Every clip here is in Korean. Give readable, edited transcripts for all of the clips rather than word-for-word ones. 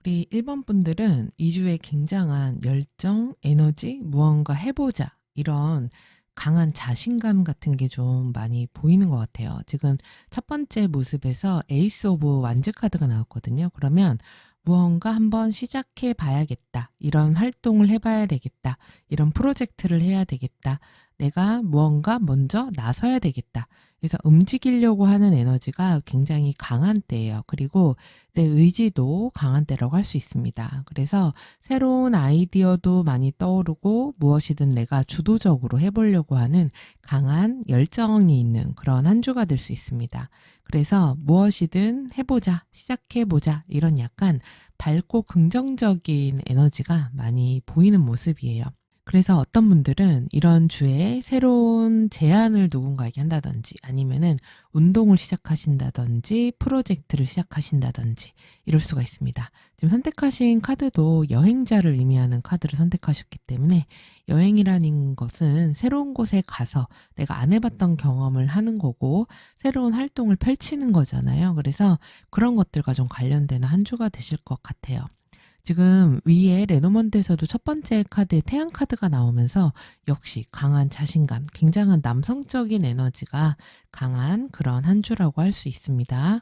우리 1번 분들은 2주에 굉장한 열정, 에너지, 무언가 해보자 이런 강한 자신감 같은 게 좀 많이 보이는 것 같아요. 지금 첫 번째 모습에서 에이스 오브 완즈 카드가 나왔거든요. 그러면 무언가 한번 시작해 봐야겠다. 이런 활동을 해봐야 되겠다. 이런 프로젝트를 해야 되겠다. 내가 무언가 먼저 나서야 되겠다. 그래서 움직이려고 하는 에너지가 굉장히 강한 때예요. 그리고 내 의지도 강한 때라고 할 수 있습니다. 그래서 새로운 아이디어도 많이 떠오르고 무엇이든 내가 주도적으로 해보려고 하는 강한 열정이 있는 그런 한 주가 될 수 있습니다. 그래서 무엇이든 해보자, 시작해보자 이런 약간 밝고 긍정적인 에너지가 많이 보이는 모습이에요. 그래서 어떤 분들은 이런 주에 새로운 제안을 누군가에게 한다든지 아니면은 운동을 시작하신다든지 프로젝트를 시작하신다든지 이럴 수가 있습니다. 지금 선택하신 카드도 여행자를 의미하는 카드를 선택하셨기 때문에 여행이라는 것은 새로운 곳에 가서 내가 안 해봤던 경험을 하는 거고 새로운 활동을 펼치는 거잖아요. 그래서 그런 것들과 좀 관련되는 한 주가 되실 것 같아요. 지금 위에 레노먼드에서도 첫 번째 카드에 태양 카드가 나오면서 역시 강한 자신감, 굉장한 남성적인 에너지가 강한 그런 한 주라고 할 수 있습니다.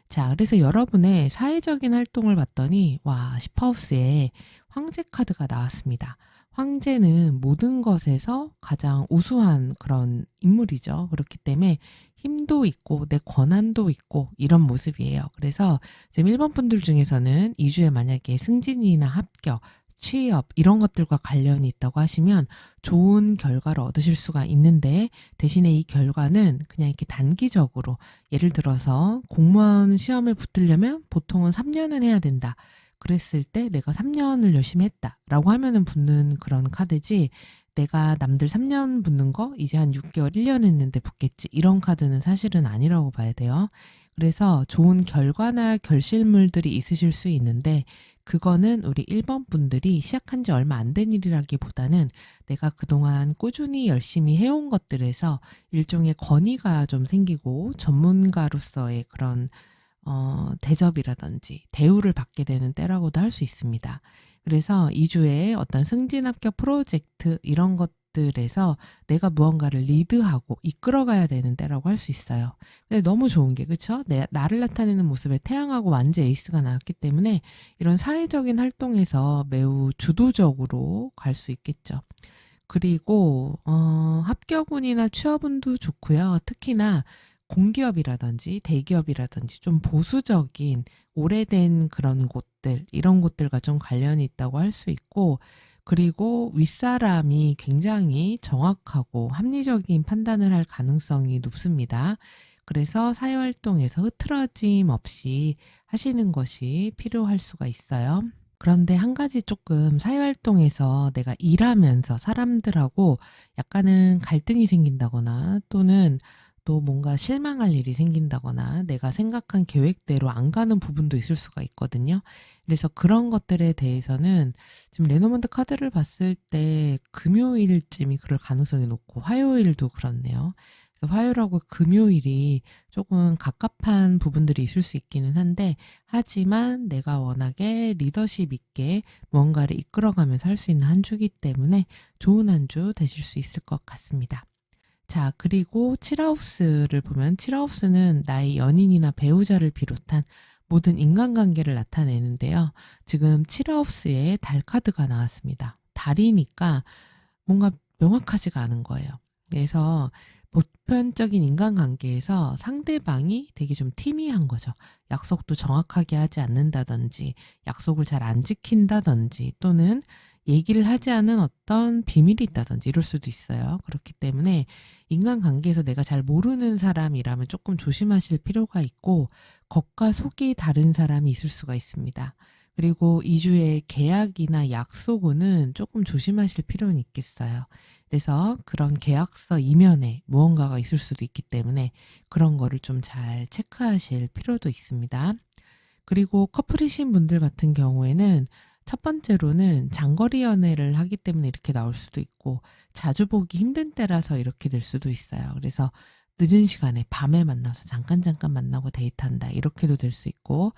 자, 그래서 여러분의 사회적인 활동을 봤더니 와, 10하우스에 황제 카드가 나왔습니다. 황제는 모든 것에서 가장 우수한 그런 인물이죠. 그렇기 때문에 힘도 있고 내 권한도 있고 이런 모습이에요. 그래서 지금 1번 분들 중에서는 2주에 만약에 승진이나 합격, 취업 이런 것들과 관련이 있다고 하시면 좋은 결과를 얻으실 수가 있는데 대신에 이 결과는 그냥 이렇게 단기적으로 예를 들어서 공무원 시험을 붙으려면 보통은 3년은 해야 된다. 그랬을 때 내가 3년을 열심히 했다라고 하면은 붙는 그런 카드지 내가 남들 3년 붙는 거 이제 한 6개월, 1년 했는데 붙겠지. 이런 카드는 사실은 아니라고 봐야 돼요. 그래서 좋은 결과나 결실물들이 있으실 수 있는데 그거는 우리 1번 분들이 시작한 지 얼마 안 된 일이라기보다는 내가 그동안 꾸준히 열심히 해온 것들에서 일종의 권위가 좀 생기고 전문가로서의 그런 대접이라든지 대우를 받게 되는 때라고도 할 수 있습니다. 그래서 2주에 어떤 승진 합격 프로젝트 이런 것들에서 내가 무언가를 리드하고 이끌어가야 되는 때라고 할 수 있어요. 근데 너무 좋은 게 그쵸? 나를 나타내는 모습에 태양하고 완즈 에이스가 나왔기 때문에 이런 사회적인 활동에서 매우 주도적으로 갈 수 있겠죠. 그리고 합격운이나 취업운도 좋고요. 특히나 공기업이라든지 대기업이라든지 좀 보수적인 오래된 그런 곳들 이런 곳들과 좀 관련이 있다고 할 수 있고 그리고 윗사람이 굉장히 정확하고 합리적인 판단을 할 가능성이 높습니다. 그래서 사회활동에서 흐트러짐 없이 하시는 것이 필요할 수가 있어요. 그런데 한 가지 조금 사회활동에서 내가 일하면서 사람들하고 약간은 갈등이 생긴다거나 또는 또 뭔가 실망할 일이 생긴다거나 내가 생각한 계획대로 안 가는 부분도 있을 수가 있거든요. 그래서 그런 것들에 대해서는 지금 레노먼트 카드를 봤을 때 금요일쯤이 그럴 가능성이 높고 화요일도 그렇네요. 그래서 화요일하고 금요일이 조금 갑갑한 부분들이 있을 수 있기는 한데 하지만 내가 워낙에 리더십 있게 뭔가를 이끌어가면서 할 수 있는 한 주기 때문에 좋은 한 주 되실 수 있을 것 같습니다. 자, 그리고 7하우스를 보면 7하우스는 나의 연인이나 배우자를 비롯한 모든 인간관계를 나타내는데요. 지금 7하우스에 달 카드가 나왔습니다. 달이니까 뭔가 명확하지가 않은 거예요. 그래서 보편적인 인간관계에서 상대방이 되게 좀 티미한 거죠. 약속도 정확하게 하지 않는다든지, 약속을 잘 안 지킨다든지, 또는 얘기를 하지 않은 어떤 비밀이 있다든지 이럴 수도 있어요. 그렇기 때문에 인간관계에서 내가 잘 모르는 사람이라면 조금 조심하실 필요가 있고, 겉과 속이 다른 사람이 있을 수가 있습니다. 그리고 2주의 계약이나 약속은 조금 조심하실 필요는 있겠어요. 그래서 그런 계약서 이면에 무언가가 있을 수도 있기 때문에 그런 거를 좀 잘 체크하실 필요도 있습니다. 그리고 커플이신 분들 같은 경우에는 첫 번째로는 장거리 연애를 하기 때문에 이렇게 나올 수도 있고 자주 보기 힘든 때라서 이렇게 될 수도 있어요. 그래서 늦은 시간에 밤에 만나서 잠깐 만나고 데이트한다 이렇게도 될 수 있고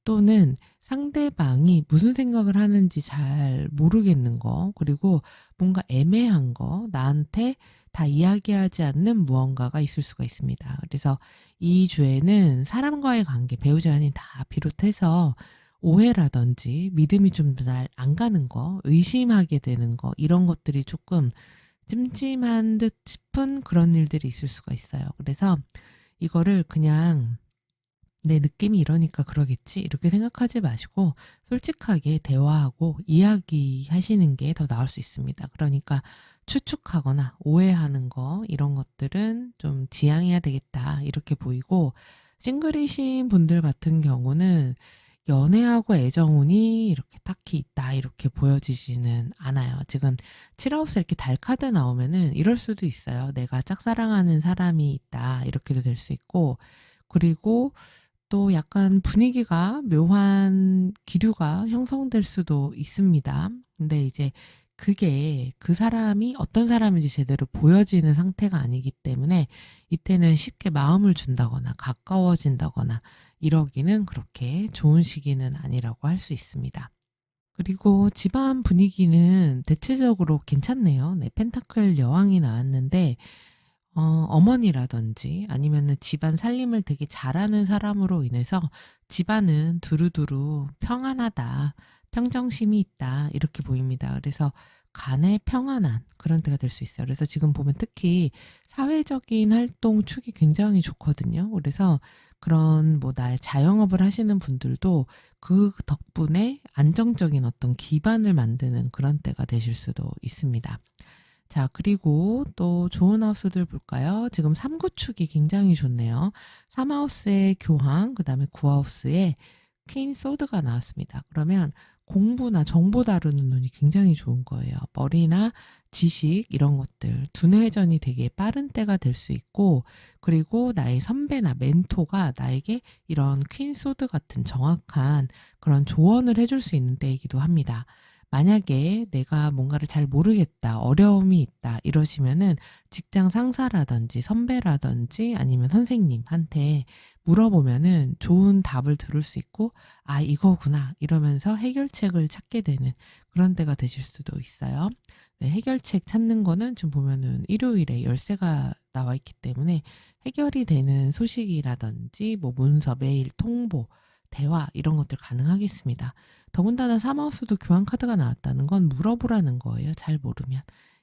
또는 상대방이 무슨 생각을 하는지 잘 모르겠는 거, 그리고 뭔가 애매한 거, 나한테 다 이야기하지 않는 무언가가 있을 수가 있습니다. 그래서 이 주에는 사람과의 관계, 배우자 간이 다 비롯해서 오해라든지 믿음이 좀 잘 안 가는 거, 의심하게 되는 거, 이런 것들이 조금 찜찜한 듯 싶은 그런 일들이 있을 수가 있어요. 그래서 이거를 그냥 내 느낌이 이러니까 그러겠지 이렇게 생각하지 마시고 솔직하게 대화하고 이야기하시는 게 더 나을 수 있습니다. 그러니까 추측하거나 오해하는 거 이런 것들은 좀 지양해야 되겠다 이렇게 보이고, 싱글이신 분들 같은 경우는 연애하고 애정운이 이렇게 딱히 있다 이렇게 보여지지는 않아요. 지금 7하우스 이렇게 달 카드 나오면은 이럴 수도 있어요. 내가 짝사랑하는 사람이 있다 이렇게도 될 수 있고, 그리고 또 약간 분위기가 묘한 기류가 형성될 수도 있습니다. 근데 이제 그게 그 사람이 어떤 사람인지 제대로 보여지는 상태가 아니기 때문에 이때는 쉽게 마음을 준다거나 가까워진다거나 이러기는 그렇게 좋은 시기는 아니라고 할 수 있습니다. 그리고 집안 분위기는 대체적으로 괜찮네요. 네, 펜타클 여왕이 나왔는데 어머니라든지 아니면은 집안 살림을 되게 잘하는 사람으로 인해서 집안은 두루두루 평안하다, 평정심이 있다 이렇게 보입니다. 그래서 간에 평안한 그런 때가 될 수 있어요. 그래서 지금 보면 특히 사회적인 활동 축이 굉장히 좋거든요. 그래서 그런 뭐 나의 자영업을 하시는 분들도 그 덕분에 안정적인 어떤 기반을 만드는 그런 때가 되실 수도 있습니다. 자, 그리고 또 좋은 하우스들 볼까요? 지금 3구축이 굉장히 좋네요. 3하우스의 교황, 그 다음에 9하우스의 퀸 소드가 나왔습니다. 그러면 공부나 정보 다루는 눈이 굉장히 좋은 거예요. 머리나 지식 이런 것들, 두뇌 회전이 되게 빠른 때가 될 수 있고, 그리고 나의 선배나 멘토가 나에게 이런 퀸 소드 같은 정확한 그런 조언을 해줄 수 있는 때이기도 합니다. 만약에 내가 뭔가를 잘 모르겠다, 어려움이 있다 이러시면은 직장 상사라든지 선배라든지 아니면 선생님한테 물어보면은 좋은 답을 들을 수 있고, 아, 이거구나 이러면서 해결책을 찾게 되는 그런 때가 되실 수도 있어요. 네, 해결책 찾는 거는 지금 보면은 일요일에 열쇠가 나와 있기 때문에 해결이 되는 소식이라든지 뭐 문서, 메일, 통보, 대화 이런 것들 가능하겠습니다. 더군다나 사마우스도 교환 카드가 나왔다는 건 물어보라는 거예요. 잘 모르면.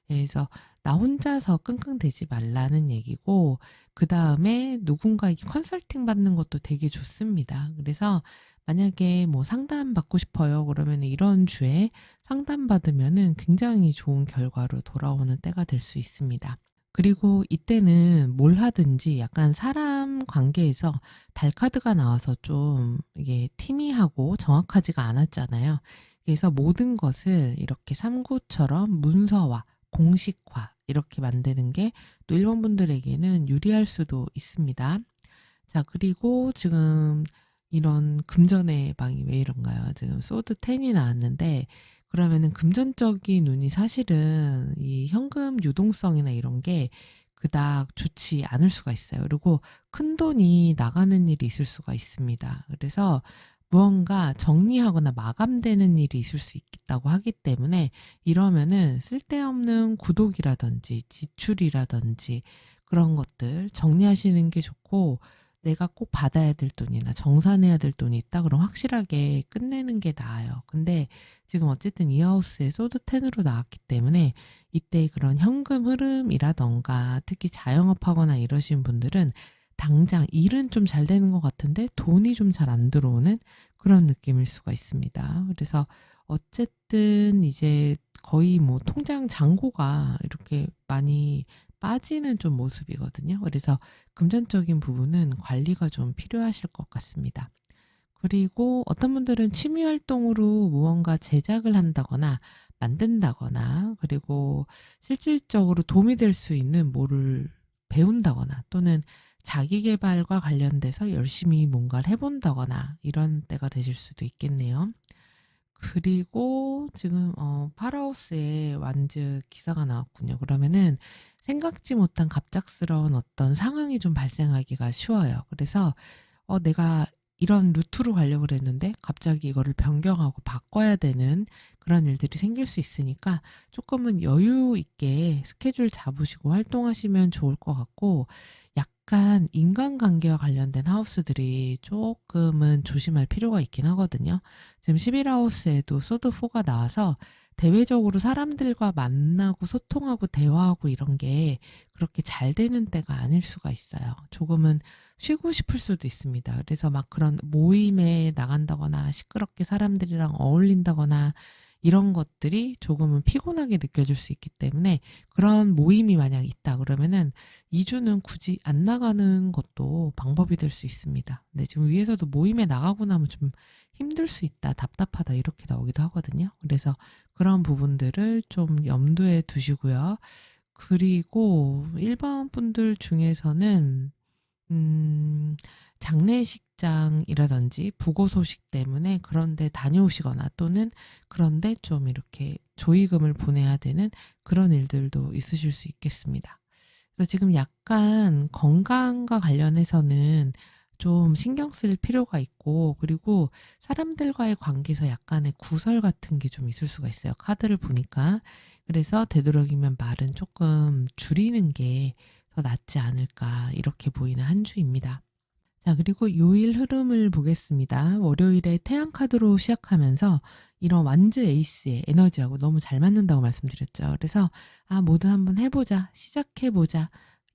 예, 그래서 나 혼자서 끙끙대지 말라는 얘기고, 그 다음에 누군가에게 컨설팅 받는 것도 되게 좋습니다. 그래서 만약에 뭐 상담 받고 싶어요. 그러면 이런 주에 상담 받으면은 굉장히 좋은 결과로 돌아오는 때가 될 수 있습니다. 그리고 이때는 뭘 하든지 약간 사람 관계에서 달 카드가 나와서 좀 이게 티미하고 정확하지가 않았잖아요. 그래서 모든 것을 이렇게 3구처럼 문서화, 공식화 이렇게 만드는 게 또 1번 분들에게는 유리할 수도 있습니다. 자, 그리고 지금 이런 금전의 방이 왜 이런가요? 지금 소드 10이 나왔는데, 그러면은 금전적인 운이 사실은 이 현금 유동성이나 이런 게 그닥 좋지 않을 수가 있어요. 그리고 큰 돈이 나가는 일이 있을 수가 있습니다. 그래서 무언가 정리하거나 마감되는 일이 있을 수 있다고 하기 때문에 이러면은 쓸데없는 구독이라든지 지출이라든지 그런 것들 정리하시는 게 좋고, 내가 꼭 받아야 될 돈이나 정산해야 될 돈이 있다 그럼 확실하게 끝내는 게 나아요. 근데 지금 어쨌든 이 하우스에 소드 10으로 나왔기 때문에 이때 그런 현금 흐름이라던가 특히 자영업하거나 이러신 분들은 당장 일은 좀 잘 되는 것 같은데 돈이 좀 잘 안 들어오는 그런 느낌일 수가 있습니다. 그래서 어쨌든 이제 거의 뭐 통장 잔고가 이렇게 많이 빠지는 좀 모습이거든요. 그래서 금전적인 부분은 관리가 좀 필요하실 것 같습니다. 그리고 어떤 분들은 취미 활동으로 무언가 제작을 한다거나 만든다거나, 그리고 실질적으로 도움이 될 수 있는 뭐를 배운다거나 또는 자기 개발과 관련돼서 열심히 뭔가를 해본다거나 이런 때가 되실 수도 있겠네요. 그리고 지금 파라오스의 완즈 기사가 나왔군요. 그러면은 생각지 못한 갑작스러운 어떤 상황이 좀 발생하기가 쉬워요. 그래서 내가 이런 루트로 가려고 그랬는데 갑자기 이거를 변경하고 바꿔야 되는 그런 일들이 생길 수 있으니까 조금은 여유 있게 스케줄 잡으시고 활동하시면 좋을 것 같고, 약간 인간관계와 관련된 하우스들이 조금은 조심할 필요가 있긴 하거든요. 지금 11하우스에도 소드4가 나와서 대외적으로 사람들과 만나고 소통하고 대화하고 이런 게 그렇게 잘 되는 때가 아닐 수가 있어요. 조금은 쉬고 싶을 수도 있습니다. 그래서 막 그런 모임에 나간다거나 시끄럽게 사람들이랑 어울린다거나 이런 것들이 조금은 피곤하게 느껴질 수 있기 때문에, 그런 모임이 만약 있다 그러면은 2주는 굳이 안 나가는 것도 방법이 될 수 있습니다. 근데 지금 위에서도 모임에 나가고 나면 좀 힘들 수 있다, 답답하다 이렇게 나오기도 하거든요. 그래서 그런 부분들을 좀 염두에 두시고요. 그리고 일반 분들 중에서는 음, 장례식장이라든지 부고 소식 때문에 그런데 다녀오시거나 또는 그런데 좀 이렇게 조의금을 보내야 되는 그런 일들도 있으실 수 있겠습니다. 그래서 지금 약간 건강과 관련해서는 좀 신경 쓸 필요가 있고, 그리고 사람들과의 관계에서 약간의 구설 같은 게 좀 있을 수가 있어요. 카드를 보니까. 그래서 되도록이면 말은 조금 줄이는 게 더 낫지 않을까 이렇게 보이는 한 주입니다. 자, 그리고 요일 흐름을 보겠습니다. 월요일에 태양 카드로 시작하면서 이런 완즈 에이스의 에너지하고 너무 잘 맞는다고 말씀드렸죠. 그래서 뭐든 한번 해보자, 시작해보자.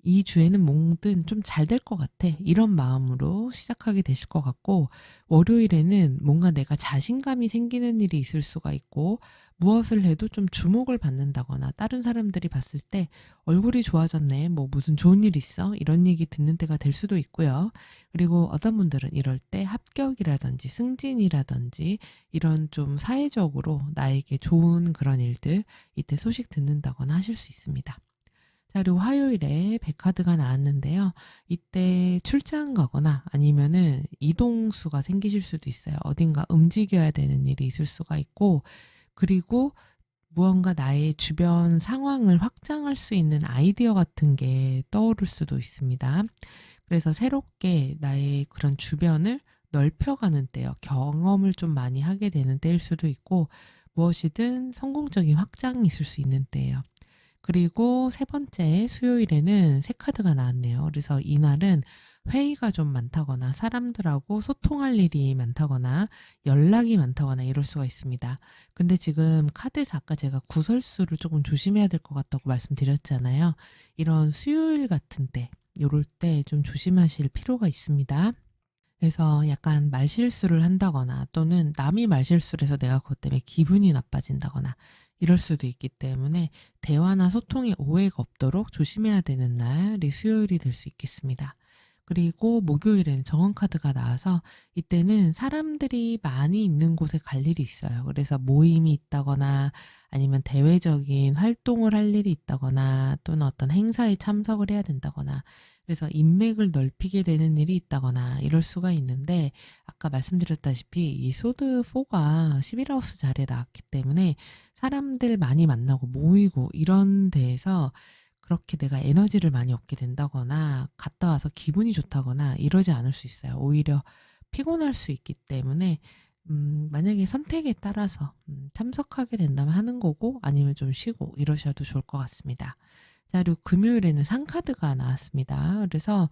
이 주에는 뭐든 좀 잘 될 것 같아. 이런 마음으로 시작하게 되실 것 같고, 월요일에는 뭔가 내가 자신감이 생기는 일이 있을 수가 있고, 무엇을 해도 좀 주목을 받는다거나 다른 사람들이 봤을 때 얼굴이 좋아졌네, 뭐 무슨 좋은 일 있어? 이런 얘기 듣는 때가 될 수도 있고요. 그리고 어떤 분들은 이럴 때 합격이라든지 승진이라든지 이런 좀 사회적으로 나에게 좋은 그런 일들 이때 소식 듣는다거나 하실 수 있습니다. 자, 그리고 화요일에 백카드가 나왔는데요. 이때 출장 가거나 아니면은 이동수가 생기실 수도 있어요. 어딘가 움직여야 되는 일이 있을 수가 있고, 그리고 무언가 나의 주변 상황을 확장할 수 있는 아이디어 같은 게 떠오를 수도 있습니다. 그래서 새롭게 나의 그런 주변을 넓혀가는 때요. 경험을 좀 많이 하게 되는 때일 수도 있고, 무엇이든 성공적인 확장이 있을 수 있는 때예요. 그리고 세 번째 수요일에는 새 카드가 나왔네요. 그래서 이날은 회의가 좀 많다거나 사람들하고 소통할 일이 많다거나 연락이 많다거나 이럴 수가 있습니다. 근데 지금 카드에서 아까 제가 구설수를 조금 조심해야 될 것 같다고 말씀드렸잖아요. 이런 수요일 같은 때, 요럴 때 좀 조심하실 필요가 있습니다. 그래서 약간 말실수를 한다거나 또는 남이 말실수를 해서 내가 그것 때문에 기분이 나빠진다거나 이럴 수도 있기 때문에 대화나 소통에 오해가 없도록 조심해야 되는 날이 수요일이 될 수 있겠습니다. 그리고 목요일에는 정언카드가 나와서 이때는 사람들이 많이 있는 곳에 갈 일이 있어요. 그래서 모임이 있다거나 아니면 대외적인 활동을 할 일이 있다거나 또는 어떤 행사에 참석을 해야 된다거나, 그래서 인맥을 넓히게 되는 일이 있다거나 이럴 수가 있는데, 아까 말씀드렸다시피 이 소드4가 11하우스 자리에 나왔기 때문에 사람들 많이 만나고 모이고 이런 데에서 그렇게 내가 에너지를 많이 얻게 된다거나 갔다 와서 기분이 좋다거나 이러지 않을 수 있어요. 오히려 피곤할 수 있기 때문에 만약에 선택에 따라서 참석하게 된다면 하는 거고 아니면 좀 쉬고 이러셔도 좋을 것 같습니다. 자, 그리고 금요일에는 상카드가 나왔습니다. 그래서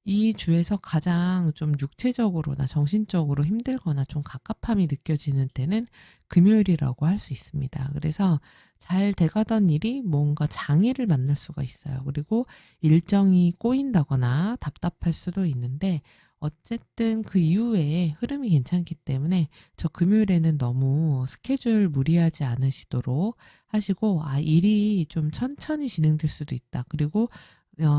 이 주에서 가장 좀 육체적으로나 정신적으로 힘들거나 좀 갑갑함이 느껴지는 때는 금요일이라고 할 수 있습니다. 그래서 잘 돼가던 일이 뭔가 장애를 만날 수가 있어요. 그리고 일정이 꼬인다거나 답답할 수도 있는데, 어쨌든 그 이후에 흐름이 괜찮기 때문에 저 금요일에는 너무 스케줄 무리하지 않으시도록 하시고, 일이 좀 천천히 진행될 수도 있다. 그리고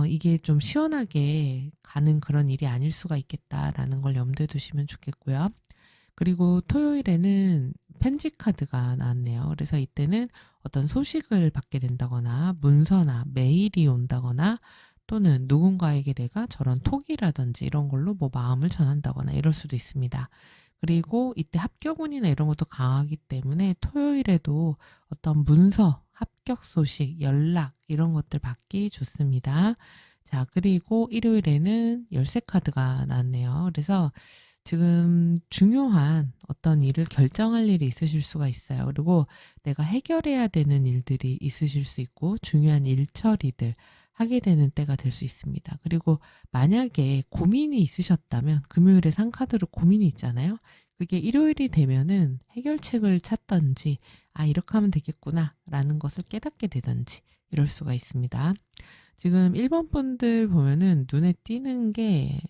이게 좀 시원하게 가는 그런 일이 아닐 수가 있겠다라는 걸 염두에 두시면 좋겠고요. 그리고 토요일에는 편지 카드가 나왔네요. 그래서 이때는 어떤 소식을 받게 된다거나 문서나 메일이 온다거나 또는 누군가에게 내가 저런 톡이라든지 이런 걸로 뭐 마음을 전한다거나 이럴 수도 있습니다. 그리고 이때 합격운이나 이런 것도 강하기 때문에 토요일에도 어떤 문서, 합격 소식, 연락 이런 것들 받기 좋습니다. 자, 그리고 일요일에는 열쇠 카드가 나왔네요. 그래서 지금 중요한 어떤 일을 결정할 일이 있으실 수가 있어요. 그리고 내가 해결해야 되는 일들이 있으실 수 있고 중요한 일 처리들 하게 되는 때가 될 수 있습니다. 그리고 만약에 고민이 있으셨다면 금요일에 상카드로 고민이 있잖아요. 그게 일요일이 되면은 해결책을 찾던지 아 이렇게 하면 되겠구나 라는 것을 깨닫게 되던지 이럴 수가 있습니다. 지금 1번 분들 보면은 눈에 띄는 게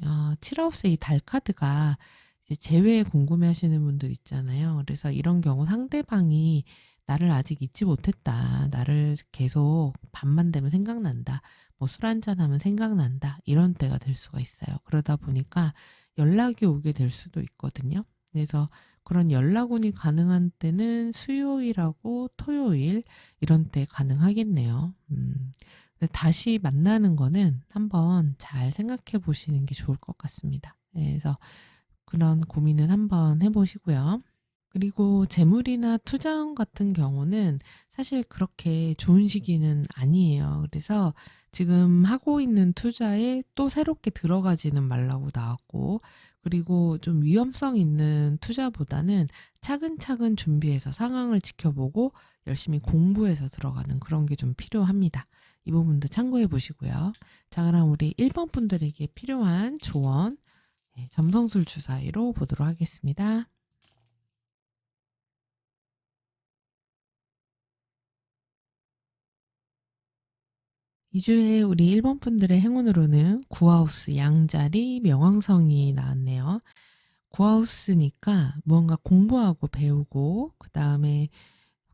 7하우스 이 달 카드가 이제 재회 궁금해하시는 분들 있잖아요. 그래서 이런 경우 상대방이 나를 아직 잊지 못했다. 나를 계속 밤만 되면 생각난다. 뭐 술 한잔하면 생각난다. 이런 때가 될 수가 있어요. 그러다 보니까 연락이 오게 될 수도 있거든요. 그래서 그런 연락운이 가능한 때는 수요일하고 토요일 이런 때 가능하겠네요. 근데 다시 만나는 거는 한번 잘 생각해 보시는 게 좋을 것 같습니다. 네, 그래서 그런 고민은 한번 해 보시고요. 그리고 재물이나 투자운 같은 경우는 사실 그렇게 좋은 시기는 아니에요. 그래서 지금 하고 있는 투자에 또 새롭게 들어가지는 말라고 나왔고, 그리고 좀 위험성 있는 투자보다는 차근차근 준비해서 상황을 지켜보고 열심히 공부해서 들어가는 그런 게 좀 필요합니다. 이 부분도 참고해 보시고요. 자, 그럼 우리 1번 분들에게 필요한 조언, 점성술 주사위로 보도록 하겠습니다. 2주에 우리 1번 분들의 행운으로는 구하우스 양자리 명왕성이 나왔네요. 구하우스니까 무언가 공부하고 배우고 그 다음에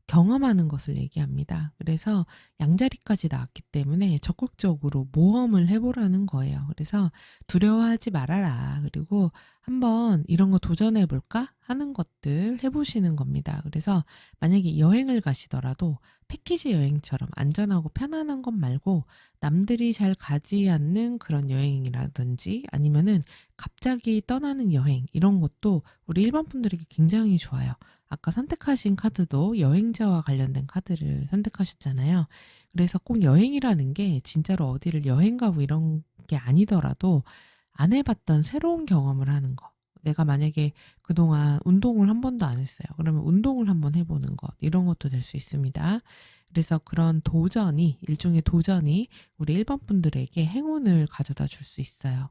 경험하는 것을 얘기합니다. 그래서 양자리까지 나왔기 때문에 적극적으로 모험을 해보라는 거예요. 그래서 두려워하지 말아라. 그리고 한번 이런 거 도전해볼까 하는 것들 해보시는 겁니다. 그래서 만약에 여행을 가시더라도 패키지 여행처럼 안전하고 편안한 것 말고 남들이 잘 가지 않는 그런 여행이라든지 아니면은 갑자기 떠나는 여행 이런 것도 우리 일반 분들에게 굉장히 좋아요. 아까 선택하신 카드도 여행자와 관련된 카드를 선택하셨잖아요. 그래서 꼭 여행이라는 게 진짜로 어디를 여행 가고 이런 게 아니더라도 안 해봤던 새로운 경험을 하는 거. 내가 만약에 그동안 운동을 한 번도 안 했어요. 그러면 운동을 한번 해보는 것. 이런 것도 될 수 있습니다. 그래서 그런 도전이, 일종의 도전이 우리 1번 분들에게 행운을 가져다 줄 수 있어요.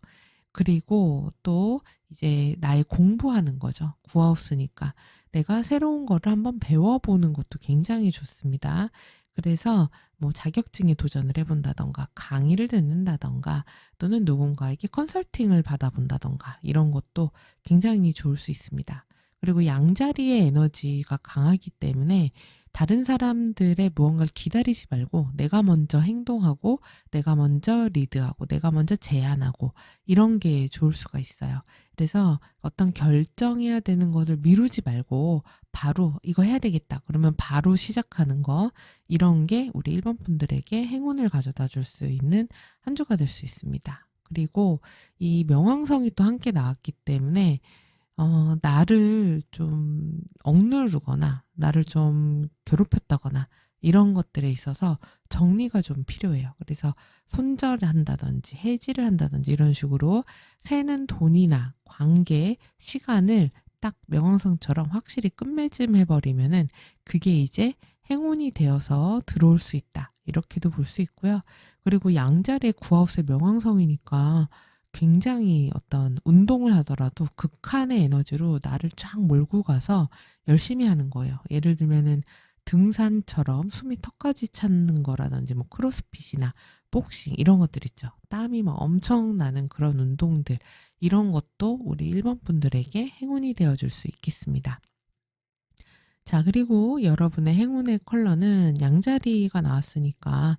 그리고 또 이제 나의 공부하는 거죠. 구하우스니까. 내가 새로운 거를 한번 배워보는 것도 굉장히 좋습니다. 그래서 뭐 자격증에 도전을 해본다던가 강의를 듣는다던가 또는 누군가에게 컨설팅을 받아본다던가 이런 것도 굉장히 좋을 수 있습니다. 그리고 양자리의 에너지가 강하기 때문에 다른 사람들의 무언가를 기다리지 말고 내가 먼저 행동하고 내가 먼저 리드하고 내가 먼저 제안하고 이런 게 좋을 수가 있어요. 그래서 어떤 결정해야 되는 것을 미루지 말고 바로 이거 해야 되겠다. 그러면 바로 시작하는 거 이런 게 우리 1번 분들에게 행운을 가져다 줄 수 있는 한 주가 될 수 있습니다. 그리고 이 명왕성이 또 함께 나왔기 때문에 나를 좀 억누르거나 나를 좀 괴롭혔다거나 이런 것들에 있어서 정리가 좀 필요해요. 그래서 손절을 한다든지 해지를 한다든지 이런 식으로 새는 돈이나 관계, 시간을 딱 명왕성처럼 확실히 끝맺음 해버리면은 그게 이제 행운이 되어서 들어올 수 있다. 이렇게도 볼 수 있고요. 그리고 양자리의 구하우스의 명왕성이니까 굉장히 어떤 운동을 하더라도 극한의 에너지로 나를 쫙 몰고 가서 열심히 하는 거예요. 예를 들면은 등산처럼 숨이 턱까지 차는 거라든지 뭐 크로스핏이나 복싱 이런 것들 있죠. 땀이 막 엄청 나는 그런 운동들 이런 것도 우리 1번 분들에게 행운이 되어줄 수 있겠습니다. 자, 그리고 여러분의 행운의 컬러는 양자리가 나왔으니까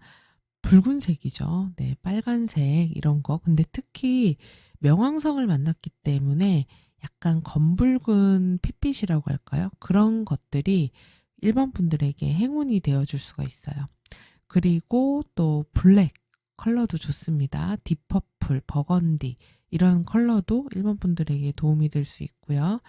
붉은색이죠. 네, 빨간색 이런 거. 근데 특히 명왕성을 만났기 때문에 약간 검붉은 핏빛이라고 할까요? 그런 것들이 1번 분들에게 행운이 되어줄 수가 있어요. 그리고 또 블랙 컬러도 좋습니다. 딥퍼플, 버건디 이런 컬러도 1번 분들에게 도움이 될 수 있고요.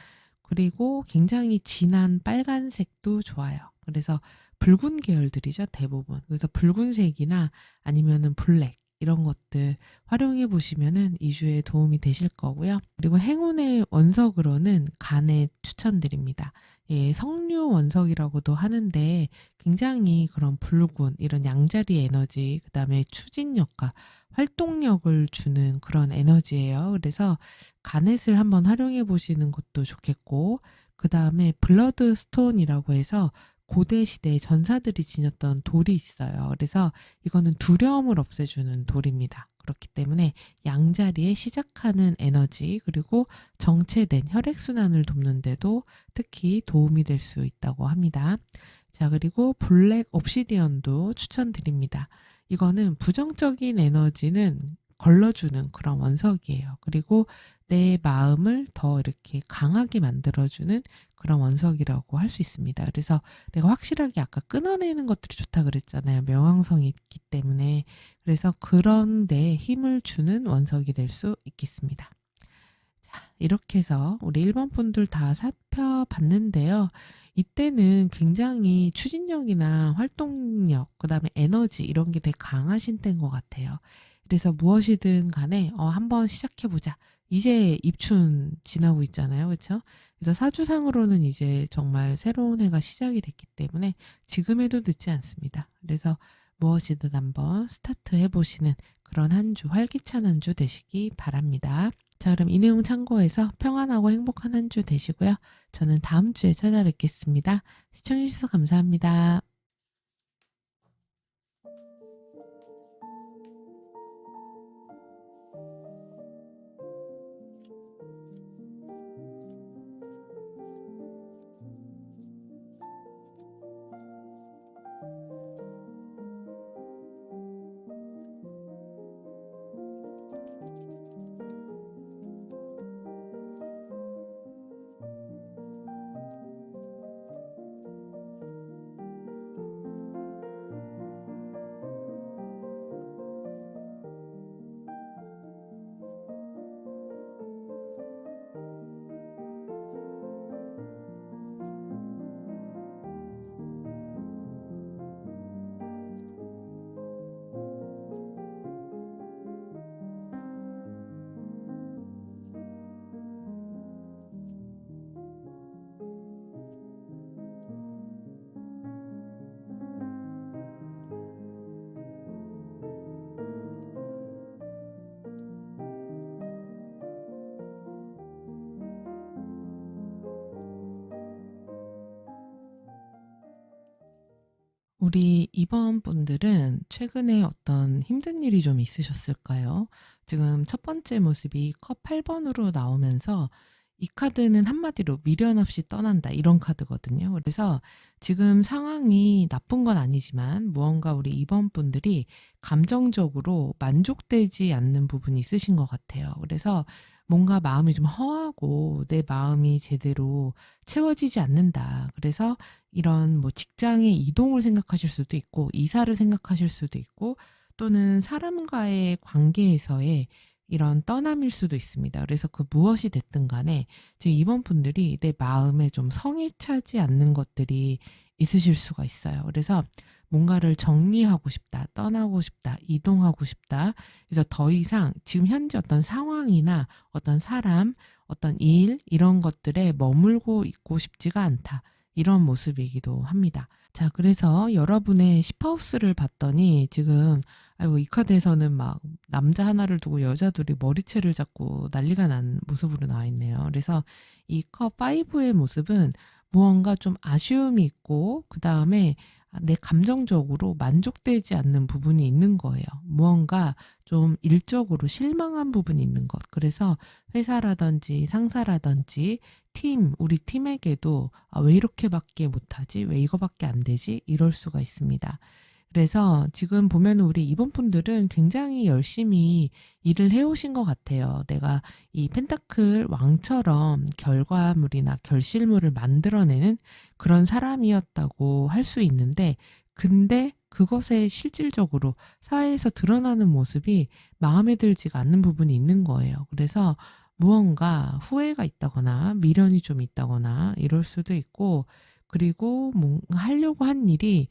그리고 굉장히 진한 빨간색도 좋아요. 그래서 붉은 계열들이죠, 대부분. 그래서 붉은색이나 아니면은 블랙 이런 것들 활용해 보시면은 2주에 도움이 되실 거고요. 그리고 행운의 원석으로는 간에 추천드립니다. 예, 석류 원석이라고도 하는데 굉장히 그런 붉은 이런 양자리 에너지, 그다음에 추진력과 활동력을 주는 그런 에너지예요. 그래서 가넷을 한번 활용해 보시는 것도 좋겠고, 그다음에 블러드 스톤이라고 해서 고대 시대에 전사들이 지녔던 돌이 있어요. 그래서 이거는 두려움을 없애주는 돌입니다. 그렇기 때문에 양자리에 시작하는 에너지, 그리고 정체된 혈액순환을 돕는데도 특히 도움이 될 수 있다고 합니다. 자, 그리고 블랙 옵시디언도 추천드립니다. 이거는 부정적인 에너지는 걸러주는 그런 원석이에요. 그리고 내 마음을 더 이렇게 강하게 만들어주는 그런 원석이라고 할 수 있습니다. 그래서 내가 확실하게 아까 끊어내는 것들이 좋다 그랬잖아요. 명왕성이 있기 때문에. 그래서 그런 데 힘을 주는 원석이 될 수 있겠습니다. 자, 이렇게 해서 우리 1번 분들 다 살펴봤는데요. 이때는 굉장히 추진력이나 활동력, 그 다음에 에너지 이런 게 되게 강하신 때인 것 같아요. 그래서 무엇이든 간에 한번 시작해보자. 이제 입춘 지나고 있잖아요. 그렇죠? 그래서 사주상으로는 이제 정말 새로운 해가 시작이 됐기 때문에 지금 해도 늦지 않습니다. 그래서 무엇이든 한번 스타트 해보시는 그런 한 주, 활기찬 한 주 되시기 바랍니다. 자, 그럼 이 내용 참고해서 평안하고 행복한 한 주 되시고요. 저는 다음 주에 찾아뵙겠습니다. 시청해주셔서 감사합니다. 우리 이번 분들은 최근에 어떤 힘든 일이 좀 있으셨을까요? 지금 첫 번째 모습이 컵 8번으로 나오면서 이 카드는 한마디로 미련 없이 떠난다 이런 카드거든요. 그래서 지금 상황이 나쁜 건 아니지만 무언가 우리 이번 분들이 감정적으로 만족되지 않는 부분이 있으신 것 같아요. 그래서 뭔가 마음이 좀 허하고 내 마음이 제대로 채워지지 않는다. 그래서 이런 뭐 직장의 이동을 생각하실 수도 있고, 이사를 생각하실 수도 있고, 또는 사람과의 관계에서의 이런 떠남일 수도 있습니다. 그래서 그 무엇이 됐든 간에 지금 이번 분들이 내 마음에 좀 성에 차지 않는 것들이 있으실 수가 있어요. 그래서 뭔가를 정리하고 싶다, 떠나고 싶다, 이동하고 싶다. 그래서 더 이상 지금 현재 어떤 상황이나 어떤 사람, 어떤 일, 이런 것들에 머물고 있고 싶지가 않다. 이런 모습이기도 합니다. 자, 그래서 여러분의 10하우스를 봤더니 지금 아이고 이 카드에서는 막 남자 하나를 두고 여자 둘이 머리채를 잡고 난리가 난 모습으로 나와 있네요. 그래서 이 컵 5의 모습은 무언가 좀 아쉬움이 있고 그다음에 내 감정적으로 만족되지 않는 부분이 있는 거예요. 무언가 좀 일적으로 실망한 부분이 있는 것. 그래서 회사라든지 상사라든지 팀, 우리 팀에게도 왜 이렇게밖에 못하지? 왜 이거밖에 안 되지? 이럴 수가 있습니다. 그래서 지금 보면 우리 이번 분들은 굉장히 열심히 일을 해오신 것 같아요. 내가 이 펜타클 왕처럼 결과물이나 결실물을 만들어내는 그런 사람이었다고 할 수 있는데, 근데 그것에 실질적으로 사회에서 드러나는 모습이 마음에 들지가 않는 부분이 있는 거예요. 그래서 무언가 후회가 있다거나 미련이 좀 있다거나 이럴 수도 있고, 그리고 뭔가 하려고 한 일이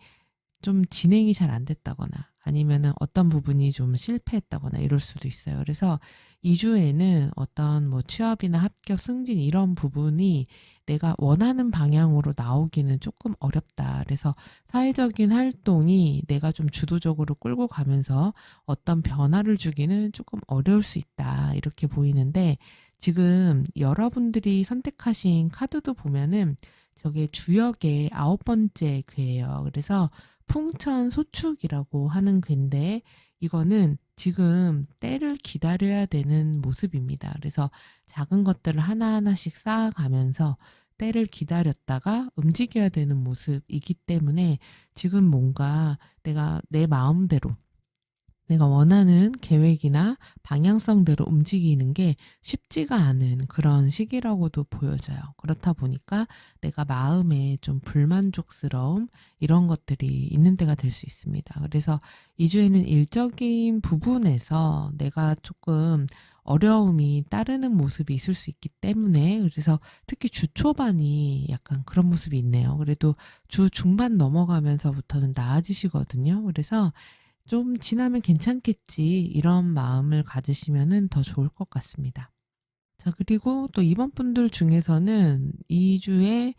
좀 진행이 잘 안 됐다거나 아니면은 어떤 부분이 좀 실패했다거나 이럴 수도 있어요. 그래서 2주에는 어떤 뭐 취업이나 합격, 승진 이런 부분이 내가 원하는 방향으로 나오기는 조금 어렵다. 그래서 사회적인 활동이 내가 좀 주도적으로 끌고 가면서 어떤 변화를 주기는 조금 어려울 수 있다. 이렇게 보이는데 지금 여러분들이 선택하신 카드도 보면은 저게 주역의 9번째 괴예요. 그래서 풍천소축이라고 하는 괴인데 이거는 지금 때를 기다려야 되는 모습입니다. 그래서 작은 것들을 하나하나씩 쌓아가면서 때를 기다렸다가 움직여야 되는 모습이기 때문에 지금 뭔가 내가 내 마음대로 내가 원하는 계획이나 방향성대로 움직이는 게 쉽지가 않은 그런 시기라고도 보여져요. 그렇다 보니까 내가 마음에 좀 불만족스러움 이런 것들이 있는 때가 될 수 있습니다. 그래서 2주에는 일적인 부분에서 내가 조금 어려움이 따르는 모습이 있을 수 있기 때문에 그래서 특히 주 초반이 약간 그런 모습이 있네요. 그래도 주 중반 넘어가면서부터는 나아지시거든요. 그래서 좀 지나면 괜찮겠지 이런 마음을 가지시면은 더 좋을 것 같습니다. 자, 그리고 또 이번 분들 중에서는 2주에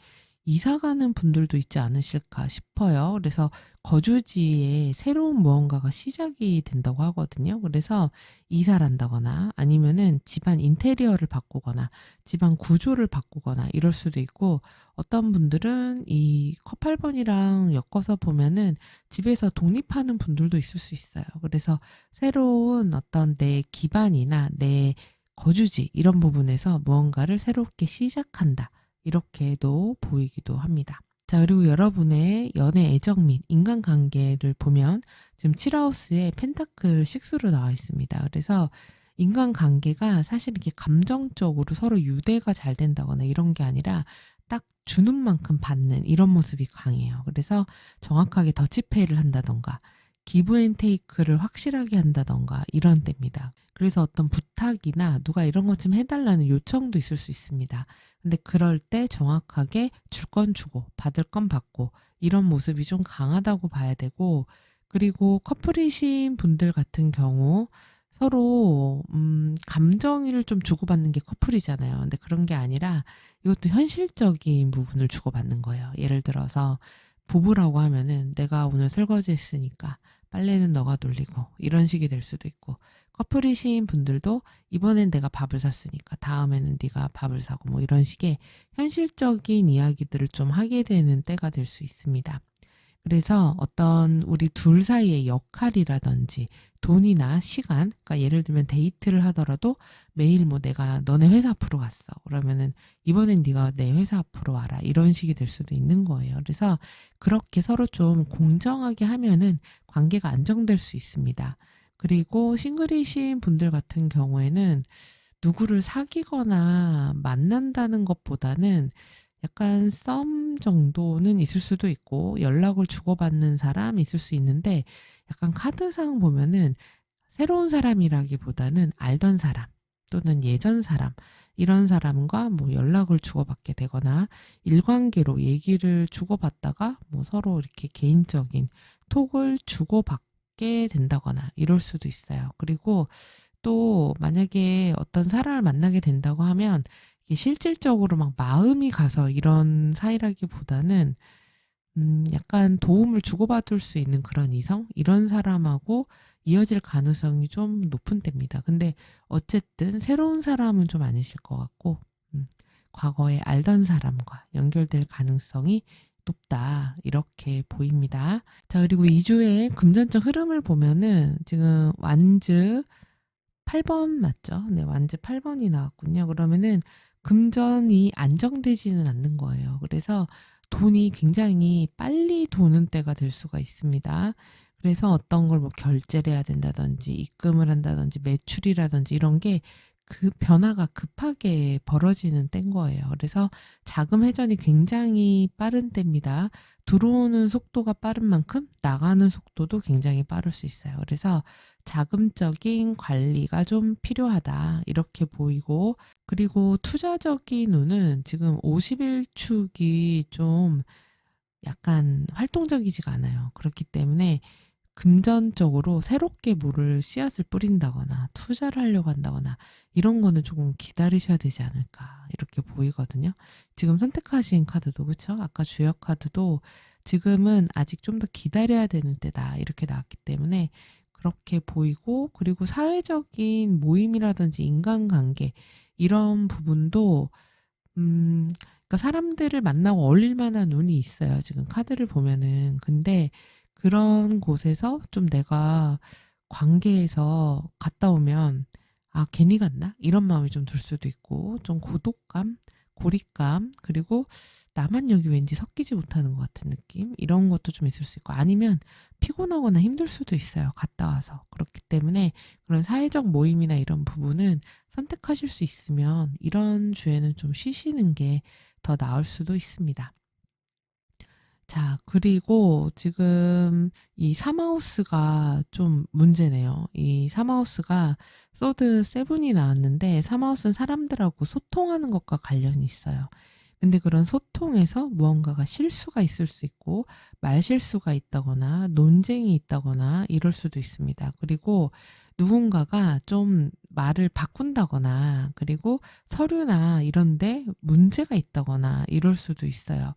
이사 가는 분들도 있지 않으실까 싶어요. 그래서 거주지에 새로운 무언가가 시작이 된다고 하거든요. 그래서 이사를 한다거나 아니면은 집안 인테리어를 바꾸거나 집안 구조를 바꾸거나 이럴 수도 있고 어떤 분들은 이 커팔번이랑 엮어서 보면은 집에서 독립하는 분들도 있을 수 있어요. 그래서 새로운 어떤 내 기반이나 내 거주지 이런 부분에서 무언가를 새롭게 시작한다. 이렇게도 보이기도 합니다. 자, 그리고 여러분의 연애 애정 및 인간관계를 보면 지금 7하우스에 펜타클 6로 나와 있습니다. 그래서 인간관계가 사실 이렇게 감정적으로 서로 유대가 잘 된다거나 이런 게 아니라 딱 주는 만큼 받는 이런 모습이 강해요. 그래서 정확하게 더치페이를 한다던가 기브앤테이크를 확실하게 한다던가 이런 때입니다. 그래서 어떤 부탁이나 누가 이런 것 좀 해달라는 요청도 있을 수 있습니다. 근데 그럴 때 정확하게 줄 건 주고 받을 건 받고 이런 모습이 좀 강하다고 봐야 되고 그리고 커플이신 분들 같은 경우 서로 감정을 좀 주고받는 게 커플이잖아요. 근데 그런 게 아니라 이것도 현실적인 부분을 주고받는 거예요. 예를 들어서 부부라고 하면은 내가 오늘 설거지 했으니까 빨래는 너가 돌리고 이런 식이 될 수도 있고 커플이신 분들도 이번엔 내가 밥을 샀으니까 다음에는 네가 밥을 사고 뭐 이런 식의 현실적인 이야기들을 좀 하게 되는 때가 될 수 있습니다. 그래서 어떤 우리 둘 사이의 역할이라든지 돈이나 시간, 그러니까 예를 들면 데이트를 하더라도 매일 뭐 내가 너네 회사 앞으로 갔어. 그러면은 이번엔 네가 내 회사 앞으로 와라. 이런 식이 될 수도 있는 거예요. 그래서 그렇게 서로 좀 공정하게 하면은 관계가 안정될 수 있습니다. 그리고 싱글이신 분들 같은 경우에는 누구를 사귀거나 만난다는 것보다는 약간 썸 정도는 있을 수도 있고 연락을 주고받는 사람 있을 수 있는데 약간 카드상 보면은 새로운 사람이라기보다는 알던 사람 또는 예전 사람 이런 사람과 뭐 연락을 주고받게 되거나 일관계로 얘기를 주고받다가 뭐 서로 이렇게 개인적인 톡을 주고받게 된다거나 이럴 수도 있어요. 그리고 또 만약에 어떤 사람을 만나게 된다고 하면 이게 실질적으로 막 마음이 가서 이런 사이라기보다는 약간 도움을 주고받을 수 있는 그런 이성? 이런 사람하고 이어질 가능성이 좀 높은 때입니다. 근데 어쨌든 새로운 사람은 좀 아니실 것 같고 과거에 알던 사람과 연결될 가능성이 높다. 이렇게 보입니다. 자, 그리고 2주의 금전적 흐름을 보면은 지금 완즈 8번 맞죠? 네, 완즈 8번이 나왔군요. 그러면은 금전이 안정되지는 않는 거예요. 그래서 돈이 굉장히 빨리 도는 때가 될 수가 있습니다. 그래서 어떤 걸 뭐 결제를 해야 된다든지 입금을 한다든지 매출이라든지 이런 게 그 변화가 급하게 벌어지는 때인 거예요. 그래서 자금 회전이 굉장히 빠른 때입니다. 들어오는 속도가 빠른 만큼 나가는 속도도 굉장히 빠를 수 있어요. 그래서 자금적인 관리가 좀 필요하다. 이렇게 보이고, 그리고 투자적인 운은 지금 50일축이 좀 약간 활동적이지가 않아요. 그렇기 때문에 금전적으로 새롭게 뭐를 씨앗을 뿌린다거나 투자를 하려고 한다거나 이런 거는 조금 기다리셔야 되지 않을까 이렇게 보이거든요. 지금 선택하신 카드도 그쵸? 아까 주역 카드도 지금은 아직 좀 더 기다려야 되는 때다 이렇게 나왔기 때문에 그렇게 보이고, 그리고 사회적인 모임이라든지 인간관계 이런 부분도 그러니까 사람들을 만나고 어울릴 만한 운이 있어요. 지금 카드를 보면은. 근데 그런 곳에서 좀 내가 관계에서 갔다 오면 아, 괜히 갔나? 이런 마음이 좀 들 수도 있고, 좀 고독감, 고립감, 그리고 나만 여기 왠지 섞이지 못하는 것 같은 느낌? 이런 것도 좀 있을 수 있고, 아니면 피곤하거나 힘들 수도 있어요. 갔다 와서. 그렇기 때문에 그런 사회적 모임이나 이런 부분은 선택하실 수 있으면 이런 주에는 좀 쉬시는 게 더 나을 수도 있습니다. 자, 그리고 지금 이 사마우스가 좀 문제네요. 이 사마우스가 소드 세븐이 나왔는데, 사마우스는 사람들하고 소통하는 것과 관련이 있어요. 근데 그런 소통에서 무언가가 실수가 있을 수 있고, 말실수가 있다거나 논쟁이 있다거나 이럴 수도 있습니다. 그리고 누군가가 좀 말을 바꾼다거나, 그리고 서류나 이런데 문제가 있다거나 이럴 수도 있어요.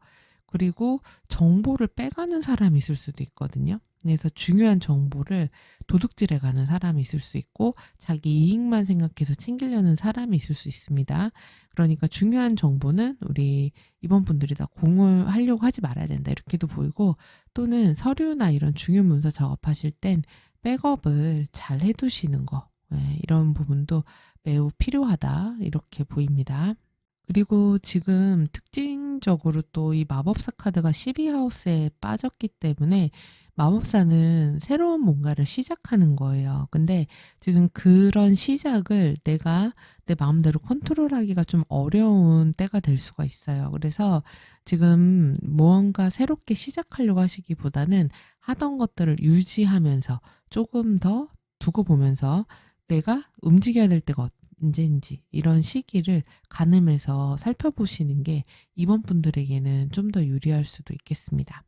그리고 정보를 빼가는 사람이 있을 수도 있거든요. 그래서 중요한 정보를 도둑질해 가는 사람이 있을 수 있고, 자기 이익만 생각해서 챙기려는 사람이 있을 수 있습니다. 그러니까 중요한 정보는 우리 이번 분들이 다 공유하려고 하지 말아야 된다 이렇게도 보이고, 또는 서류나 이런 중요 문서 작업하실 땐 백업을 잘 해두시는 거, 이런 부분도 매우 필요하다 이렇게 보입니다. 그리고 지금 특징적으로 또 이 마법사 카드가 12하우스에 빠졌기 때문에 마법사는 새로운 뭔가를 시작하는 거예요. 근데 지금 그런 시작을 내가 내 마음대로 컨트롤하기가 좀 어려운 때가 될 수가 있어요. 그래서 지금 무언가 새롭게 시작하려고 하시기보다는 하던 것들을 유지하면서 조금 더 두고 보면서 내가 움직여야 될 때가 언제인지 이런 시기를 가늠해서 살펴보시는 게 이번 분들에게는 좀 더 유리할 수도 있겠습니다.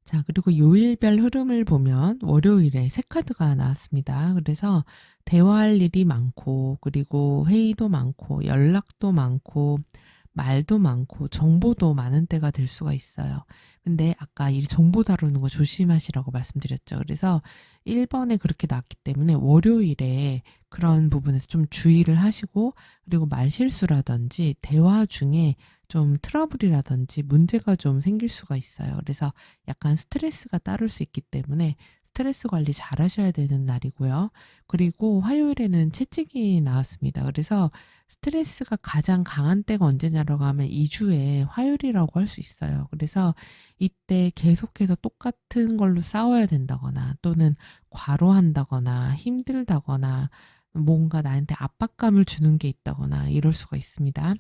자, 그리고 요일별 흐름을 보면 월요일에 새 카드가 나왔습니다. 그래서 대화할 일이 많고, 그리고 회의도 많고, 연락도 많고, 말도 많고, 정보도 많은 때가 될 수가 있어요. 근데 아까 이 정보 다루는 거 조심하시라고 말씀드렸죠. 그래서 1번에 그렇게 나왔기 때문에 월요일에 그런 부분에서 좀 주의를 하시고, 그리고 말실수라든지 대화 중에 좀 트러블이라든지 문제가 좀 생길 수가 있어요. 그래서 약간 스트레스가 따를 수 있기 때문에 스트레스 관리 잘 하셔야 되는 날이고요. 그리고 화요일에는 채찍이 나왔습니다. 그래서 스트레스가 가장 강한 때가 언제냐라고 하면 2주에 화요일이라고 할 수 있어요. 그래서 이때 계속해서 똑같은 걸로 싸워야 된다거나, 또는 과로한다거나 힘들다거나 뭔가 나한테 압박감을 주는 게 있다거나 이럴 수가 있습니다.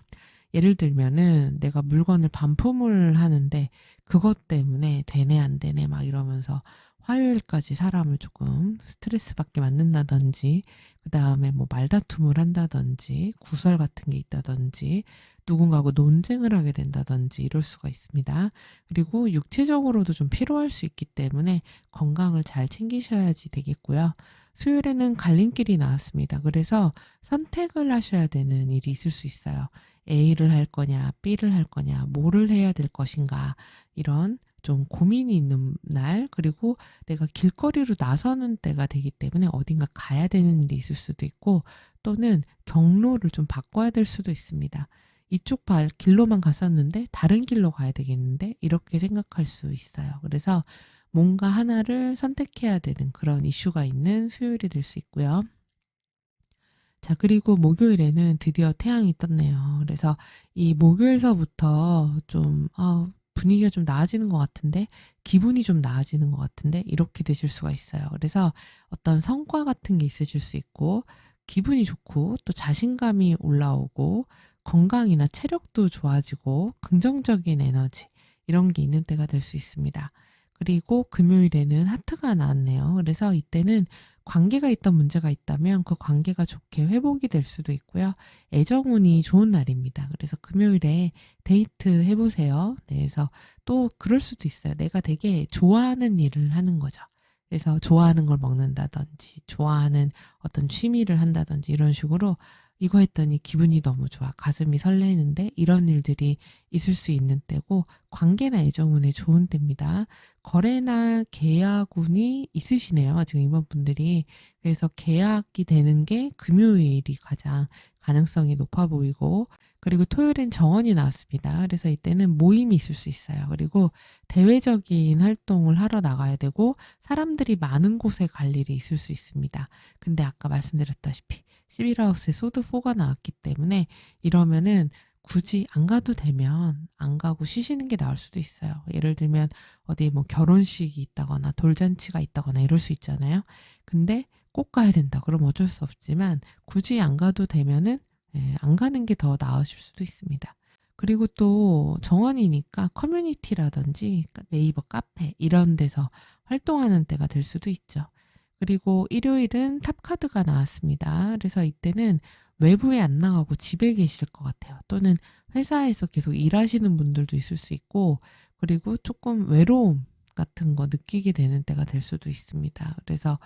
예를 들면은 내가 물건을 반품을 하는데 그것 때문에 되네 안 되네 막 이러면서 화요일까지 사람을 조금 스트레스 받게 만든다든지, 그 다음에 뭐 말다툼을 한다든지, 구설 같은 게 있다든지, 누군가하고 논쟁을 하게 된다든지 이럴 수가 있습니다. 그리고 육체적으로도 좀 피로할 수 있기 때문에 건강을 잘 챙기셔야지 되겠고요. 수요일에는 갈림길이 나왔습니다. 그래서 선택을 하셔야 되는 일이 있을 수 있어요. A를 할 거냐, B를 할 거냐, 뭐를 해야 될 것인가, 이런 좀 고민이 있는 날, 그리고 내가 길거리로 나서는 때가 되기 때문에 어딘가 가야 되는 일이 있을 수도 있고, 또는 경로를 좀 바꿔야 될 수도 있습니다. 이쪽 길로만 갔었는데 다른 길로 가야 되겠는데 이렇게 생각할 수 있어요. 그래서 뭔가 하나를 선택해야 되는 그런 이슈가 있는 수요일이 될 수 있고요. 자, 그리고 목요일에는 드디어 태양이 떴네요. 그래서 이 목요일서부터 좀 분위기가 좀 나아지는 것 같은데, 기분이 좀 나아지는 것 같은데 이렇게 되실 수가 있어요. 그래서 어떤 성과 같은 게 있으실 수 있고, 기분이 좋고 또 자신감이 올라오고 건강이나 체력도 좋아지고 긍정적인 에너지 이런 게 있는 때가 될 수 있습니다. 그리고 금요일에는 하트가 나왔네요. 그래서 이때는 관계가 있던 문제가 있다면 그 관계가 좋게 회복이 될 수도 있고요. 애정운이 좋은 날입니다. 그래서 금요일에 데이트 해보세요. 네, 그래서 또 그럴 수도 있어요. 내가 되게 좋아하는 일을 하는 거죠. 그래서 좋아하는 걸 먹는다든지 좋아하는 어떤 취미를 한다든지 이런 식으로 이거 했더니 기분이 너무 좋아. 가슴이 설레는데 이런 일들이 있을 수 있는 때고 관계나 애정운에 좋은 때입니다. 거래나 계약운이 있으시네요. 지금 이번 분들이. 그래서 계약이 되는 게 금요일이 가장 가능성이 높아 보이고 그리고 토요일엔 정원이 나왔습니다. 그래서 이때는 모임이 있을 수 있어요. 그리고 대외적인 활동을 하러 나가야 되고 사람들이 많은 곳에 갈 일이 있을 수 있습니다. 근데 아까 말씀드렸다시피 11하우스에 소드4가 나왔기 때문에 이러면은 굳이 안 가도 되면 안 가고 쉬시는 게 나을 수도 있어요. 예를 들면 어디 뭐 결혼식이 있다거나 돌잔치가 있다거나 이럴 수 있잖아요. 근데 꼭 가야 된다. 그럼 어쩔 수 없지만 굳이 안 가도 되면은 안 가는 게 더 나으실 수도 있습니다. 그리고 또 정원이니까 커뮤니티라든지 네이버 카페 이런 데서 활동하는 때가 될 수도 있죠. 그리고 일요일은 탑카드가 나왔습니다. 그래서 이때는 외부에 안 나가고 집에 계실 것 같아요. 또는 회사에서 계속 일하시는 분들도 있을 수 있고, 그리고 조금 외로움 같은 거 느끼게 되는 때가 될 수도 있습니다. 그래서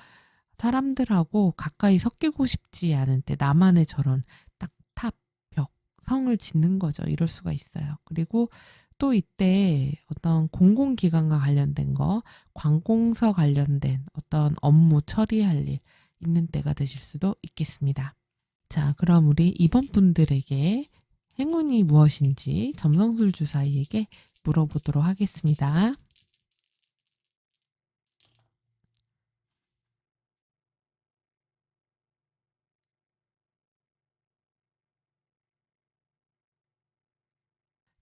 사람들하고 가까이 섞이고 싶지 않은 때 나만의 저런 딱 탑, 벽, 성을 짓는 거죠. 이럴 수가 있어요. 그리고 또 이때 어떤 공공기관과 관련된 거, 관공서 관련된 어떤 업무 처리할 일 있는 때가 되실 수도 있겠습니다. 자, 그럼 우리 이번 분들에게 행운이 무엇인지 점성술 주사위에게 물어보도록 하겠습니다.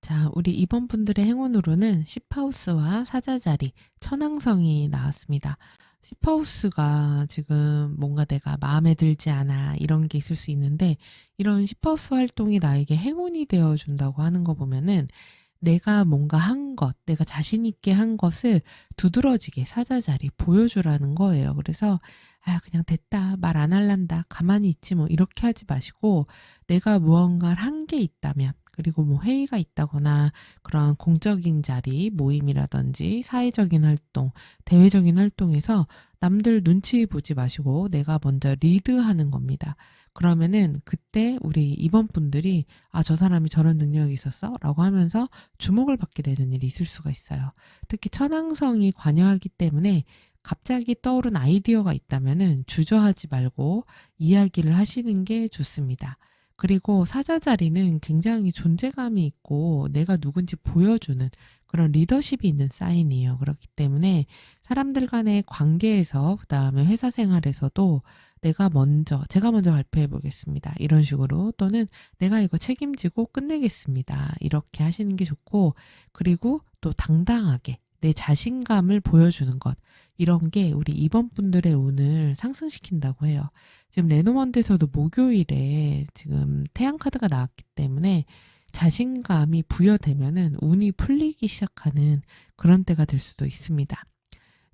자, 우리 이번 분들의 행운으로는 10하우스와 사자자리, 천왕성이 나왔습니다. 10하우스가 지금 뭔가 내가 마음에 들지 않아 이런 게 있을 수 있는데 이런 10하우스 활동이 나에게 행운이 되어준다고 하는 거 보면은 내가 뭔가 한 것, 내가 자신 있게 한 것을 두드러지게 사자자리 보여주라는 거예요. 그래서 아, 그냥 됐다, 말 안 할란다, 가만히 있지 뭐 이렇게 하지 마시고 내가 무언가를 한 게 있다면 그리고 뭐 회의가 있다거나 그런 공적인 자리, 모임이라든지 사회적인 활동, 대외적인 활동에서 남들 눈치 보지 마시고 내가 먼저 리드하는 겁니다. 그러면은 그때 우리 이번 분들이 아, 저 사람이 저런 능력이 있었어? 라고 하면서 주목을 받게 되는 일이 있을 수가 있어요. 특히 천왕성이 관여하기 때문에 갑자기 떠오른 아이디어가 있다면은 주저하지 말고 이야기를 하시는 게 좋습니다. 그리고 사자자리는 굉장히 존재감이 있고 내가 누군지 보여주는 그런 리더십이 있는 사인이에요. 그렇기 때문에 사람들 간의 관계에서 그다음에 회사 생활에서도 제가 먼저 발표해 보겠습니다. 이런 식으로 또는 내가 이거 책임지고 끝내겠습니다. 이렇게 하시는 게 좋고 그리고 또 당당하게 내 자신감을 보여주는 것. 이런 게 우리 이번 분들의 운을 상승시킨다고 해요. 지금 레노먼드에서도 목요일에 지금 태양카드가 나왔기 때문에 자신감이 부여되면은 운이 풀리기 시작하는 그런 때가 될 수도 있습니다.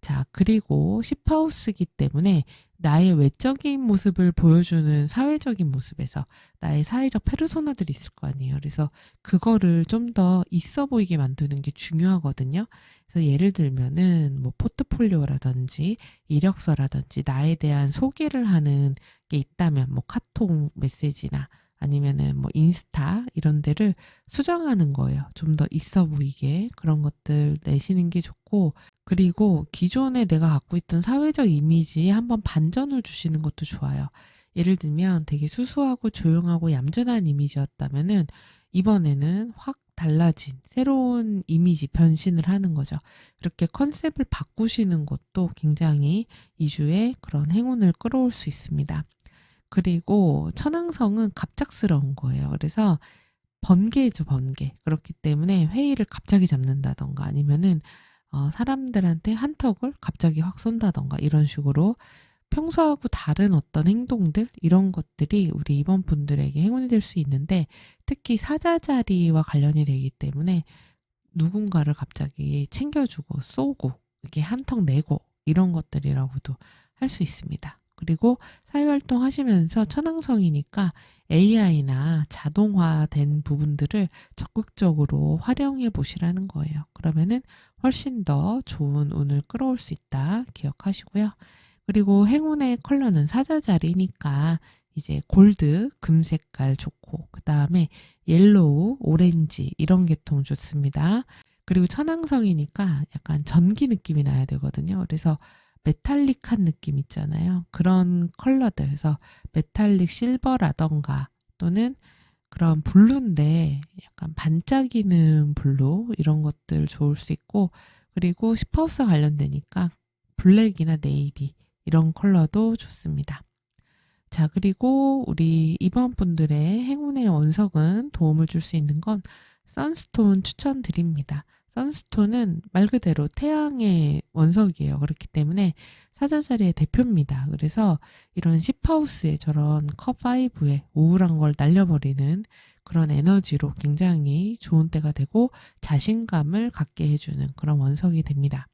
자, 그리고 10하우스이기 때문에 나의 외적인 모습을 보여주는 사회적인 모습에서 나의 사회적 페르소나들이 있을 거 아니에요. 그래서 그거를 좀 더 있어 보이게 만드는 게 중요하거든요. 그래서 예를 들면은 뭐 포트폴리오라든지 이력서라든지 나에 대한 소개를 하는 게 있다면 뭐 카톡 메시지나 아니면은 뭐 인스타 이런 데를 수정하는 거예요. 좀 더 있어 보이게 그런 것들 내시는 게 좋고 그리고 기존에 내가 갖고 있던 사회적 이미지에 한번 반전을 주시는 것도 좋아요. 예를 들면 되게 수수하고 조용하고 얌전한 이미지였다면은 이번에는 확 달라진 새로운 이미지 변신을 하는 거죠. 이렇게 컨셉을 바꾸시는 것도 굉장히 이주에 그런 행운을 끌어올 수 있습니다. 그리고 천왕성은 갑작스러운 거예요. 그래서 번개죠, 번개. 그렇기 때문에 회의를 갑자기 잡는다던가 아니면은 사람들한테 한턱을 갑자기 확 쏜다던가 이런 식으로 평소하고 다른 어떤 행동들 이런 것들이 우리 이번 분들에게 행운이 될 수 있는데 특히 사자자리와 관련이 되기 때문에 누군가를 갑자기 챙겨주고 쏘고 이렇게 한턱 내고 이런 것들이라고도 할 수 있습니다. 그리고 사회활동 하시면서 천왕성이니까 AI나 자동화된 부분들을 적극적으로 활용해 보시라는 거예요. 그러면은 훨씬 더 좋은 운을 끌어올 수 있다 기억하시고요. 그리고 행운의 컬러는 사자자리니까 이제 골드, 금색깔 좋고, 그 다음에 옐로우, 오렌지 이런 계통 좋습니다. 그리고 천왕성이니까 약간 전기 느낌이 나야 되거든요. 그래서 메탈릭한 느낌 있잖아요. 그런 컬러들, 그래서 메탈릭 실버라던가 또는 그런 블루인데 약간 반짝이는 블루 이런 것들 좋을 수 있고, 그리고 슈퍼하우스 관련되니까 블랙이나 네이비 이런 컬러도 좋습니다. 자, 그리고 우리 이번 분들의 행운의 원석은 도움을 줄 수 있는 건 선스톤 추천드립니다. 선스톤은 말 그대로 태양의 원석이에요. 그렇기 때문에 사자자리의 대표입니다. 그래서 이런 씹하우스의 저런 컵5의 우울한 걸 날려버리는 그런 에너지로 굉장히 좋은 때가 되고 자신감을 갖게 해주는 그런 원석이 됩니다.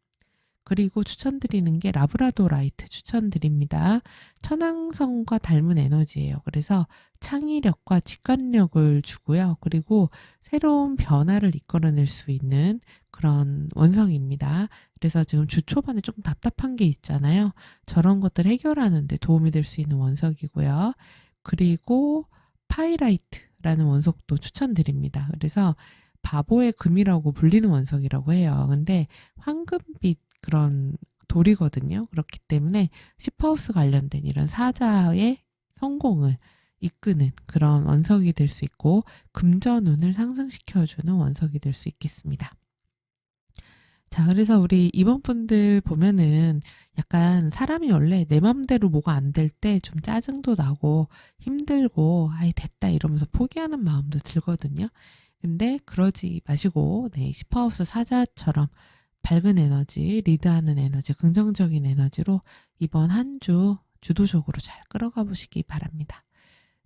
그리고 추천드리는 게 라브라도라이트 추천드립니다. 천왕성과 닮은 에너지예요. 그래서 창의력과 직관력을 주고요. 그리고 새로운 변화를 이끌어낼 수 있는 그런 원성입니다. 그래서 지금 주 초반에 조금 답답한 게 있잖아요. 저런 것들 해결하는 데 도움이 될 수 있는 원석이고요. 그리고 파이라이트라는 원석도 추천드립니다. 그래서 바보의 금이라고 불리는 원석이라고 해요. 근데 황금빛 그런 돌이거든요. 그렇기 때문에 슈퍼하우스 관련된 이런 사자의 성공을 이끄는 그런 원석이 될 수 있고, 금전운을 상승시켜주는 원석이 될 수 있겠습니다. 자, 그래서 우리 이번 분들 보면은 약간 사람이 원래 내 맘대로 뭐가 안 될 때 좀 짜증도 나고 힘들고 아이 됐다 이러면서 포기하는 마음도 들거든요. 근데 그러지 마시고 슈퍼하우스 사자처럼 밝은 에너지, 리드하는 에너지, 긍정적인 에너지로 이번 한 주 주도적으로 잘 끌어가 보시기 바랍니다.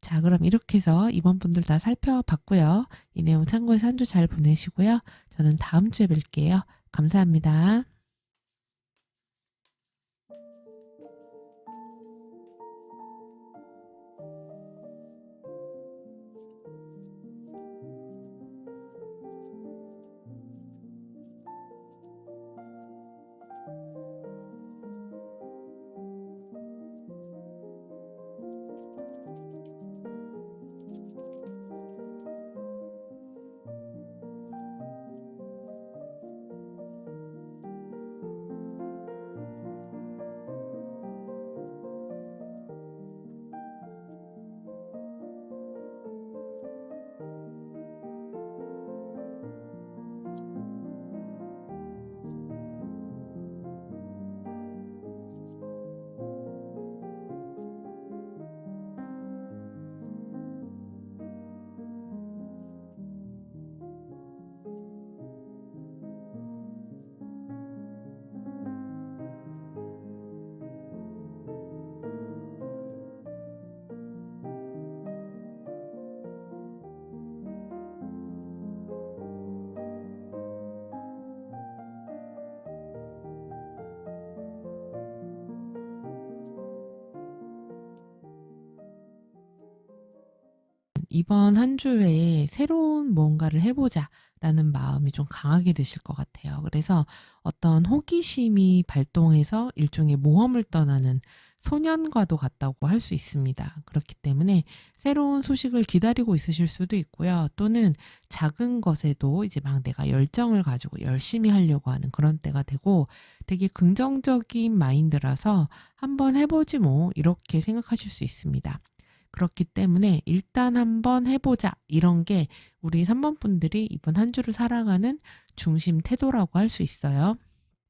자, 그럼 이렇게 해서 이번 분들 다 살펴봤고요. 이 내용 참고해서 한 주 잘 보내시고요. 저는 다음 주에 뵐게요. 감사합니다. 이번 한 주에 새로운 뭔가를 해보자라는 마음이 좀 강하게 드실 것 같아요. 그래서 어떤 호기심이 발동해서 일종의 모험을 떠나는 소년과도 같다고 할 수 있습니다. 그렇기 때문에 새로운 소식을 기다리고 있으실 수도 있고요. 또는 작은 것에도 이제 막 내가 열정을 가지고 열심히 하려고 하는 그런 때가 되고, 되게 긍정적인 마인드라서 한번 해보지 뭐 이렇게 생각하실 수 있습니다. 그렇기 때문에 일단 한번 해보자 이런 게 우리 3번 분들이 이번 한 주를 살아가는 중심 태도라고 할 수 있어요.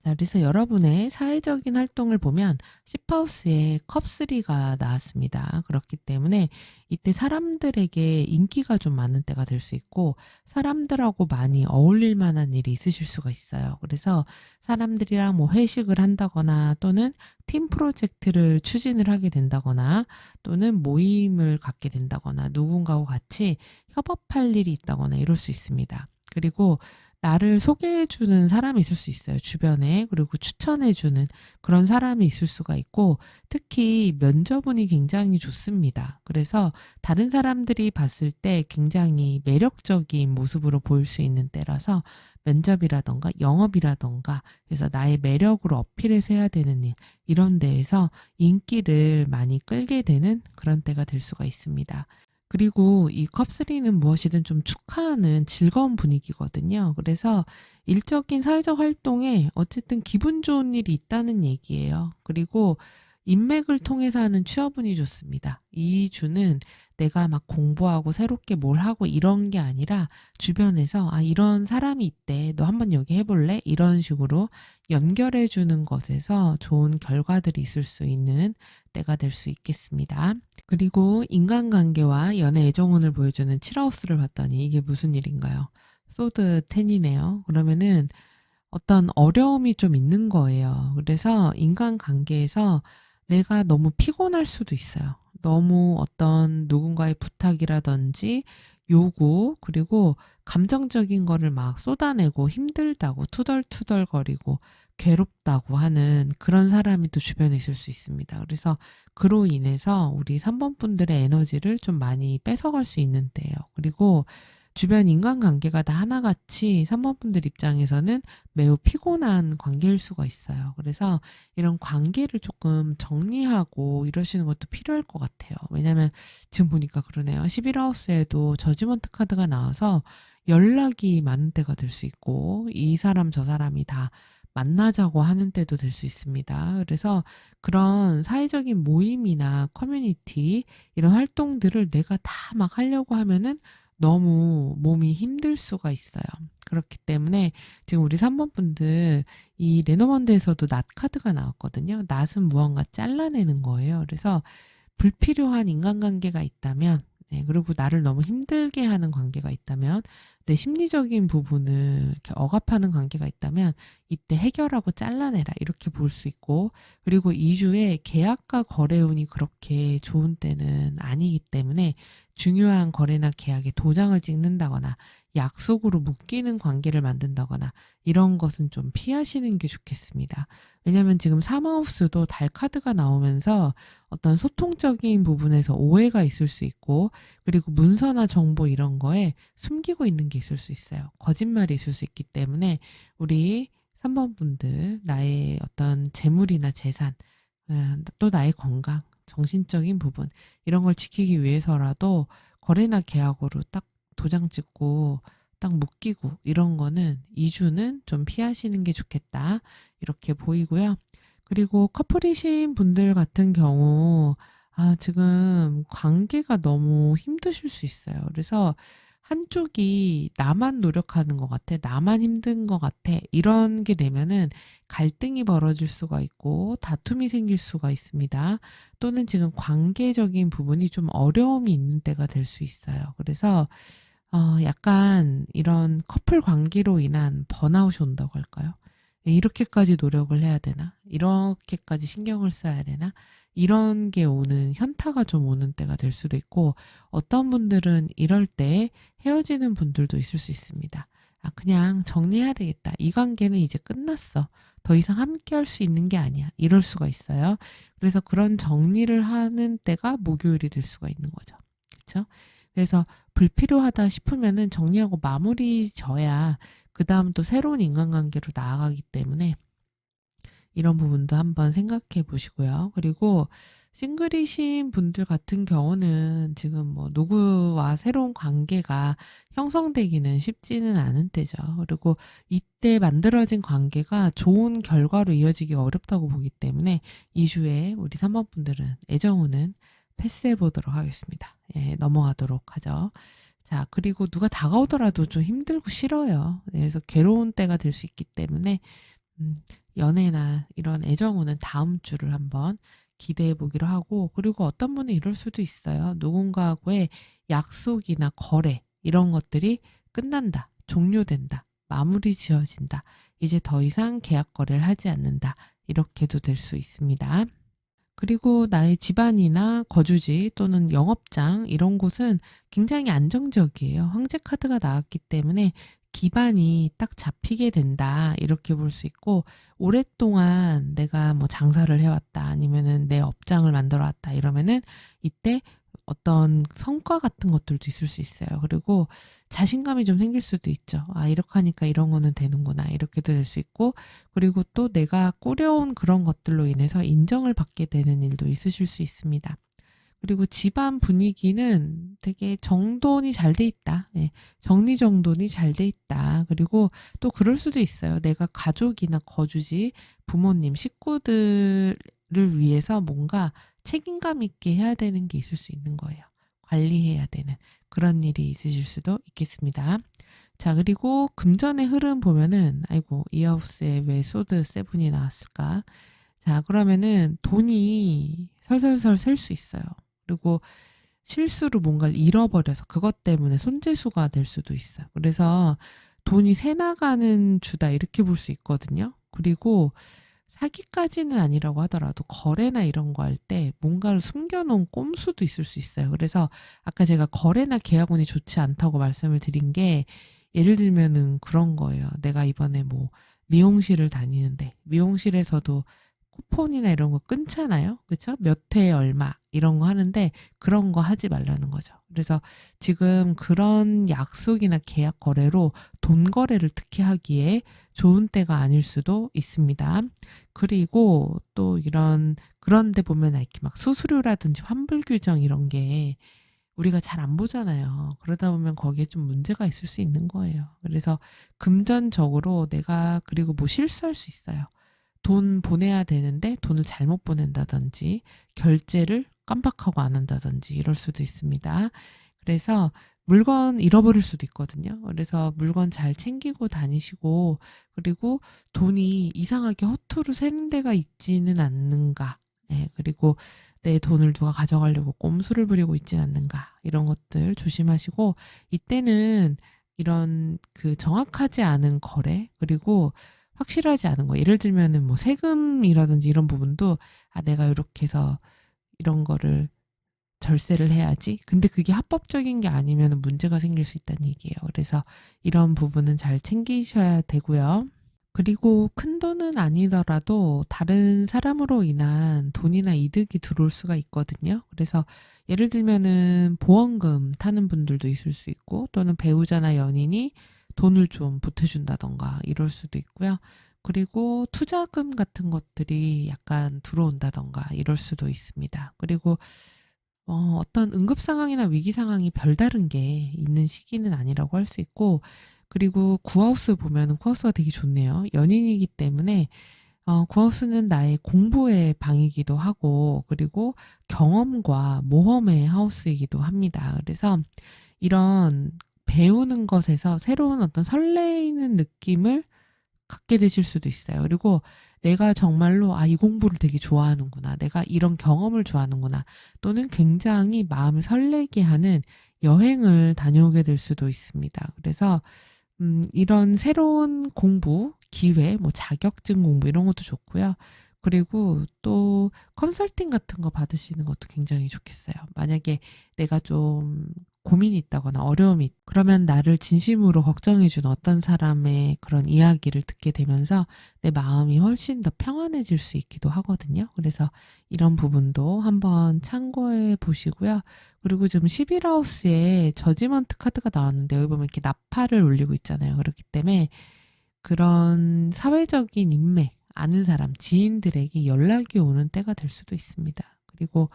자, 그래서 여러분의 사회적인 활동을 보면 씹하우스에 컵3가 나왔습니다. 그렇기 때문에 이때 사람들에게 인기가 좀 많은 때가 될 수 있고, 사람들하고 많이 어울릴 만한 일이 있으실 수가 있어요. 그래서 사람들이랑 뭐 회식을 한다거나 또는 팀 프로젝트를 추진을 하게 된다거나 또는 모임을 갖게 된다거나 누군가와 같이 협업할 일이 있다거나 이럴 수 있습니다. 그리고 나를 소개해 주는 사람이 있을 수 있어요, 주변에. 그리고 추천해 주는 그런 사람이 있을 수가 있고, 특히 면접운이 굉장히 좋습니다. 그래서 다른 사람들이 봤을 때 굉장히 매력적인 모습으로 보일 수 있는 때라서 면접이라던가 영업이라던가, 그래서 나의 매력으로 어필해서 해야 되는 일, 이런 데에서 인기를 많이 끌게 되는 그런 때가 될 수가 있습니다. 그리고 이 컵3는 무엇이든 좀 축하하는 즐거운 분위기거든요. 그래서 일적인 사회적 활동에 어쨌든 기분 좋은 일이 있다는 얘기예요. 그리고 인맥을 통해서 하는 취업운이 좋습니다. 이 주는 내가 막 공부하고 새롭게 뭘 하고 이런 게 아니라 주변에서 아, 이런 사람이 있대. 너 한번 여기 해볼래? 이런 식으로 연결해 주는 것에서 좋은 결과들이 있을 수 있는 때가 될 수 있겠습니다. 그리고 인간관계와 연애 애정운을 보여주는 칠하우스를 봤더니 이게 무슨 일인가요? 소드 10이네요. 그러면은 어떤 어려움이 좀 있는 거예요. 그래서 인간관계에서 내가 너무 피곤할 수도 있어요. 너무 어떤 누군가의 부탁이라든지 요구, 그리고 감정적인 거를 막 쏟아내고 힘들다고 투덜투덜거리고 괴롭다고 하는 그런 사람이 또 주변에 있을 수 있습니다. 그래서 그로 인해서 우리 3번 분들의 에너지를 좀 많이 뺏어갈 수 있는 때예요. 그리고 주변 인간관계가 다 하나같이 3번 분들 입장에서는 매우 피곤한 관계일 수가 있어요. 그래서 이런 관계를 조금 정리하고 이러시는 것도 필요할 것 같아요. 왜냐면 지금 보니까 그러네요. 11하우스에도 저지먼트 카드가 나와서 연락이 많은 때가 될 수 있고, 이 사람 저 사람이 다 만나자고 하는 때도 될 수 있습니다. 그래서 그런 사회적인 모임이나 커뮤니티, 이런 활동들을 내가 다 막 하려고 하면은 너무 몸이 힘들 수가 있어요. 그렇기 때문에 지금 우리 3번 분들 이 레노먼드에서도 낫 카드가 나왔거든요. 낫은 무언가 잘라내는 거예요. 그래서 불필요한 인간관계가 있다면, 네, 그리고 나를 너무 힘들게 하는 관계가 있다면, 내 심리적인 부분을 이렇게 억압하는 관계가 있다면 이때 해결하고 잘라내라 이렇게 볼 수 있고, 그리고 2주에 계약과 거래운이 그렇게 좋은 때는 아니기 때문에 중요한 거래나 계약에 도장을 찍는다거나 약속으로 묶이는 관계를 만든다거나 이런 것은 좀 피하시는 게 좋겠습니다. 왜냐하면 지금 사마우스도 달 카드가 나오면서 어떤 소통적인 부분에서 오해가 있을 수 있고, 그리고 문서나 정보 이런 거에 숨기고 있는 게 있을 수 있어요. 거짓말이 있을 수 있기 때문에 우리 3번 분들 나의 어떤 재물이나 재산, 또 나의 건강, 정신적인 부분 이런 걸 지키기 위해서라도 거래나 계약으로 딱 도장 찍고 딱 묶이고 이런 거는 2주는 좀 피하시는 게 좋겠다. 이렇게 보이고요. 그리고 커플이신 분들 같은 경우 지금 관계가 너무 힘드실 수 있어요. 그래서 한쪽이 나만 노력하는 것 같아, 나만 힘든 것 같아, 이런 게 되면은 갈등이 벌어질 수가 있고 다툼이 생길 수가 있습니다. 또는 지금 관계적인 부분이 좀 어려움이 있는 때가 될 수 있어요. 그래서 약간 이런 커플 관계로 인한 번아웃이 온다고 할까요? 이렇게까지 노력을 해야 되나? 이렇게까지 신경을 써야 되나? 이런 게 오는 현타가 좀 오는 때가 될 수도 있고, 어떤 분들은 이럴 때 헤어지는 분들도 있을 수 있습니다. 그냥 정리해야 되겠다. 이 관계는 이제 끝났어. 더 이상 함께 할 수 있는 게 아니야. 이럴 수가 있어요. 그래서 그런 정리를 하는 때가 목요일이 될 수가 있는 거죠. 그렇죠? 그래서 불필요하다 싶으면은 정리하고 마무리 져야 그 다음 또 새로운 인간관계로 나아가기 때문에 이런 부분도 한번 생각해 보시고요. 그리고 싱글이신 분들 같은 경우는 지금 뭐 누구와 새로운 관계가 형성되기는 쉽지는 않은 때죠. 그리고 이때 만들어진 관계가 좋은 결과로 이어지기가 어렵다고 보기 때문에 2주에 우리 3번 분들은 애정우는 패스해 보도록 하겠습니다. 예, 넘어가도록 하죠. 자, 그리고 누가 다가오더라도 좀 힘들고 싫어요. 네, 그래서 괴로운 때가 될 수 있기 때문에 연애나 이런 애정운은 다음 주를 한번 기대해 보기로 하고, 그리고 어떤 분은 이럴 수도 있어요. 누군가하고의 약속이나 거래 이런 것들이 끝난다, 종료된다, 마무리 지어진다, 이제 더 이상 계약 거래를 하지 않는다, 이렇게도 될 수 있습니다. 그리고 나의 집안이나 거주지 또는 영업장 이런 곳은 굉장히 안정적이에요. 황제 카드가 나왔기 때문에 기반이 딱 잡히게 된다. 이렇게 볼 수 있고, 오랫동안 내가 뭐 장사를 해왔다. 아니면은 내 업장을 만들어 왔다. 이러면은 이때 어떤 성과 같은 것들도 있을 수 있어요. 그리고 자신감이 좀 생길 수도 있죠. 아, 이렇게 하니까 이런 거는 되는구나. 이렇게도 될 수 있고, 그리고 또 내가 꾸려온 그런 것들로 인해서 인정을 받게 되는 일도 있으실 수 있습니다. 그리고 집안 분위기는 되게 정돈이 잘 돼 있다. 예, 정리정돈이 잘 돼 있다. 그리고 또 그럴 수도 있어요. 내가 가족이나 거주지, 부모님, 식구들을 위해서 뭔가 책임감 있게 해야 되는 게 있을 수 있는 거예요. 관리해야 되는 그런 일이 있으실 수도 있겠습니다. 자, 그리고 금전의 흐름 보면은, 아이고, 이 하우스에 왜 소드 세븐이 나왔을까? 자, 그러면은 돈이 설설설 셀 수 있어요. 그리고 실수로 뭔가를 잃어버려서 그것 때문에 손재수가 될 수도 있어요. 그래서 돈이 새나가는 주다 이렇게 볼 수 있거든요. 그리고 사기까지는 아니라고 하더라도 거래나 이런 거 할 때 뭔가를 숨겨놓은 꼼수도 있을 수 있어요. 그래서 아까 제가 거래나 계약운이 좋지 않다고 말씀을 드린 게 예를 들면은 그런 거예요. 내가 이번에 뭐 미용실을 다니는데 미용실에서도 쿠폰이나 이런 거 끊잖아요. 그쵸? 몇 회에 얼마 이런 거 하는데 그런 거 하지 말라는 거죠. 그래서 지금 그런 약속이나 계약 거래로 돈 거래를 특히 하기에 좋은 때가 아닐 수도 있습니다. 그리고 또 이런 그런 데 보면 이렇게 막 수수료라든지 환불 규정 이런 게 우리가 잘 안 보잖아요. 그러다 보면 거기에 좀 문제가 있을 수 있는 거예요. 그래서 금전적으로 내가 그리고 뭐 실수할 수 있어요. 돈 보내야 되는데 돈을 잘못 보낸다든지 결제를 깜빡하고 안 한다든지 이럴 수도 있습니다. 그래서 물건 잃어버릴 수도 있거든요. 그래서 물건 잘 챙기고 다니시고 그리고 돈이 이상하게 허투루 새는 데가 있지는 않는가. 예, 그리고 내 돈을 누가 가져가려고 꼼수를 부리고 있지는 않는가. 이런 것들 조심하시고 이때는 이런 그 정확하지 않은 거래 그리고 확실하지 않은 거. 예를 들면은 뭐 세금이라든지 이런 부분도 아, 내가 이렇게 해서 이런 거를 절세를 해야지. 근데 그게 합법적인 게 아니면 문제가 생길 수 있다는 얘기예요. 그래서 이런 부분은 잘 챙기셔야 되고요. 그리고 큰 돈은 아니더라도 다른 사람으로 인한 돈이나 이득이 들어올 수가 있거든요. 그래서 예를 들면은 보험금 타는 분들도 있을 수 있고 또는 배우자나 연인이 돈을 좀 보태준다던가 이럴 수도 있고요. 그리고 투자금 같은 것들이 약간 들어온다던가 이럴 수도 있습니다. 그리고 어떤 응급 상황이나 위기 상황이 별다른 게 있는 시기는 아니라고 할 수 있고, 그리고 구하우스 보면은 구하우스가 되게 좋네요. 연인이기 때문에 구하우스는 나의 공부의 방이기도 하고, 그리고 경험과 모험의 하우스이기도 합니다. 그래서 이런 배우는 것에서 새로운 어떤 설레이는 느낌을 갖게 되실 수도 있어요. 그리고 내가 정말로 아, 이 공부를 되게 좋아하는구나. 내가 이런 경험을 좋아하는구나. 또는 굉장히 마음을 설레게 하는 여행을 다녀오게 될 수도 있습니다. 그래서 이런 새로운 공부, 기회, 뭐 자격증 공부 이런 것도 좋고요. 그리고 또 컨설팅 같은 거 받으시는 것도 굉장히 좋겠어요. 만약에 내가 좀 고민이 있다거나 어려움이 그러면 나를 진심으로 걱정해준 어떤 사람의 그런 이야기를 듣게 되면서 내 마음이 훨씬 더 평안해질 수 있기도 하거든요. 그래서 이런 부분도 한번 참고해 보시고요. 그리고 지금 11하우스에 저지먼트 카드가 나왔는데 여기 보면 이렇게 나팔을 울리고 있잖아요. 그렇기 때문에 그런 사회적인 인맥, 아는 사람, 지인들에게 연락이 오는 때가 될 수도 있습니다. 그리고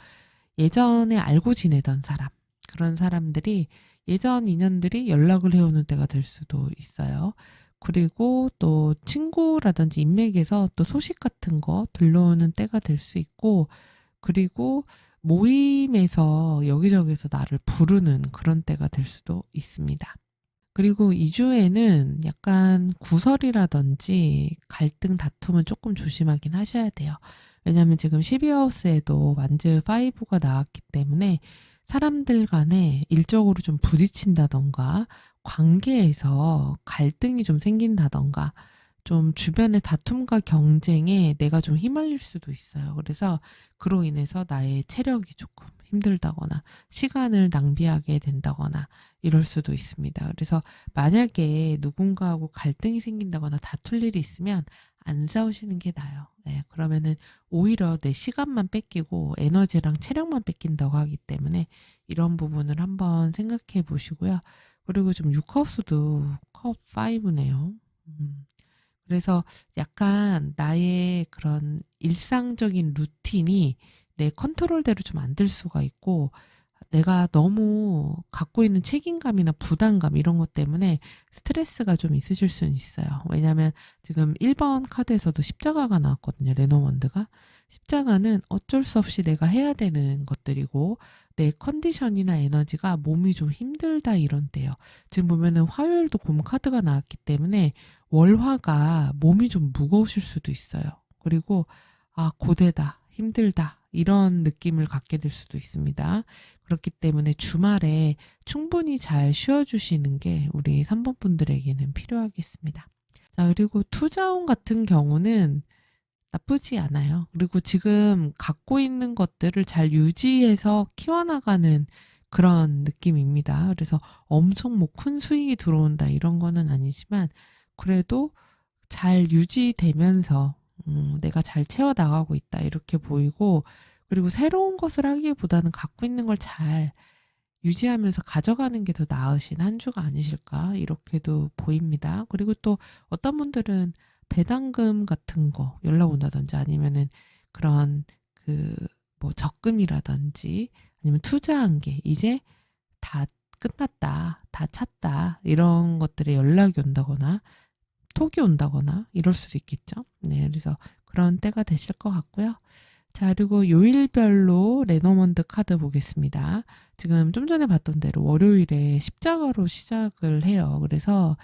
예전에 알고 지내던 사람, 그런 사람들이 예전 인연들이 연락을 해오는 때가 될 수도 있어요. 그리고 또 친구라든지 인맥에서 또 소식 같은 거 들려오는 때가 될 수 있고, 그리고 모임에서 여기저기서 나를 부르는 그런 때가 될 수도 있습니다. 그리고 이 주에는 약간 구설이라든지 갈등, 다툼은 조금 조심하긴 하셔야 돼요. 왜냐하면 지금 12하우스에도 완즈 5가 나왔기 때문에 사람들 간에 일적으로 좀 부딪힌다던가 관계에서 갈등이 좀 생긴다던가 좀 주변의 다툼과 경쟁에 내가 좀 휘말릴 수도 있어요. 그래서 그로 인해서 나의 체력이 조금 힘들다거나 시간을 낭비하게 된다거나 이럴 수도 있습니다. 그래서 만약에 누군가하고 갈등이 생긴다거나 다툴 일이 있으면 안 싸우시는 게 나아요. 네, 그러면은 오히려 내 시간만 뺏기고 에너지랑 체력만 뺏긴다고 하기 때문에 이런 부분을 한번 생각해 보시고요. 그리고 좀 6하우스도 컵 5네요. 그래서 약간 나의 그런 일상적인 루틴이 내 컨트롤대로 좀 안 될 수가 있고, 내가 너무 갖고 있는 책임감이나 부담감 이런 것 때문에 스트레스가 좀 있으실 수는 있어요. 왜냐하면 지금 1번 카드에서도 십자가가 나왔거든요. 레노먼드가. 십자가는 어쩔 수 없이 내가 해야 되는 것들이고 내 컨디션이나 에너지가 몸이 좀 힘들다 이런 때요. 지금 보면은 화요일도 곰 카드가 나왔기 때문에 월화가 몸이 좀 무거우실 수도 있어요. 그리고 고되다, 힘들다 이런 느낌을 갖게 될 수도 있습니다. 그렇기 때문에 주말에 충분히 잘 쉬어주시는 게 우리 3번 분들에게는 필요하겠습니다. 자, 그리고 투자운 같은 경우는 나쁘지 않아요. 그리고 지금 갖고 있는 것들을 잘 유지해서 키워나가는 그런 느낌입니다. 그래서 엄청 뭐 큰 수익이 들어온다 이런 거는 아니지만 그래도 잘 유지되면서 내가 잘 채워나가고 있다 이렇게 보이고, 그리고 새로운 것을 하기보다는 갖고 있는 걸 잘 유지하면서 가져가는 게 더 나으신 한 주가 아니실까 이렇게도 보입니다. 그리고 또 어떤 분들은 배당금 같은 거 연락 온다든지 아니면은 그런 그 뭐 적금이라든지 아니면 투자한 게 이제 다 끝났다, 다 찼다 이런 것들에 연락이 온다거나 톡이 온다거나 이럴 수도 있겠죠. 네, 그래서 그런 때가 되실 것 같고요. 자, 그리고 요일별로 레노먼드 카드 보겠습니다. 지금 좀 전에 봤던 대로 월요일에 십자가로 시작을 해요. 그래서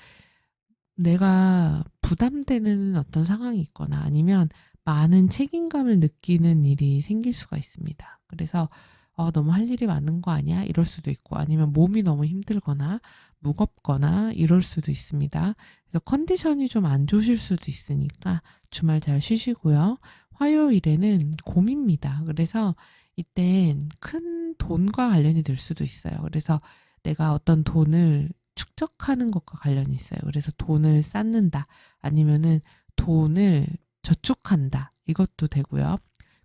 내가 부담되는 어떤 상황이 있거나 아니면 많은 책임감을 느끼는 일이 생길 수가 있습니다. 그래서 너무 할 일이 많은 거 아니야? 이럴 수도 있고 아니면 몸이 너무 힘들거나 무겁거나 이럴 수도 있습니다. 그래서 컨디션이 좀 안 좋으실 수도 있으니까 주말 잘 쉬시고요. 화요일에는 곰입니다. 그래서 이땐 큰 돈과 관련이 될 수도 있어요. 그래서 내가 어떤 돈을 축적하는 것과 관련이 있어요. 그래서 돈을 쌓는다 아니면은 돈을 저축한다 이것도 되고요.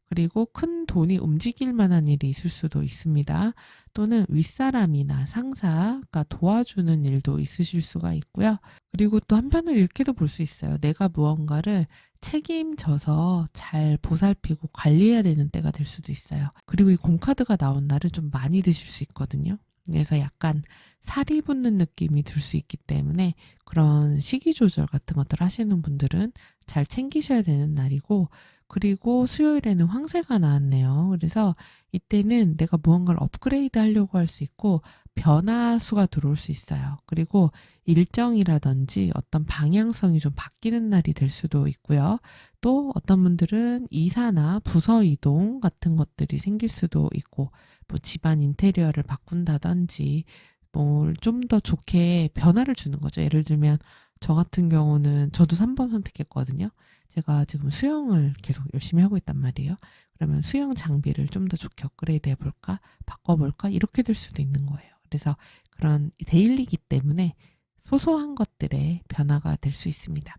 그리고 큰 돈이 움직일 만한 일이 있을 수도 있습니다. 또는 윗사람이나 상사가 도와주는 일도 있으실 수가 있고요. 그리고 또 한편으로 이렇게도 볼 수 있어요. 내가 무언가를 책임져서 잘 보살피고 관리해야 되는 때가 될 수도 있어요. 그리고 이 공카드가 나온 날은 좀 많이 드실 수 있거든요. 그래서 약간 살이 붙는 느낌이 들 수 있기 때문에 그런 식이 조절 같은 것들 하시는 분들은 잘 챙기셔야 되는 날이고, 그리고 수요일에는 황새가 나왔네요. 그래서 이때는 내가 무언가를 업그레이드 하려고 할 수 있고 변화수가 들어올 수 있어요. 그리고 일정이라든지 어떤 방향성이 좀 바뀌는 날이 될 수도 있고요. 또 어떤 분들은 이사나 부서 이동 같은 것들이 생길 수도 있고, 뭐 집안 인테리어를 바꾼다든지 뭘 좀 더 좋게 변화를 주는 거죠. 예를 들면 저 같은 경우는 저도 3번 선택했거든요. 제가 지금 수영을 계속 열심히 하고 있단 말이에요. 그러면 수영 장비를 좀 더 좋게 업그레이드 해볼까? 바꿔볼까? 이렇게 될 수도 있는 거예요. 그래서 그런 데일리기 때문에 소소한 것들의 변화가 될 수 있습니다.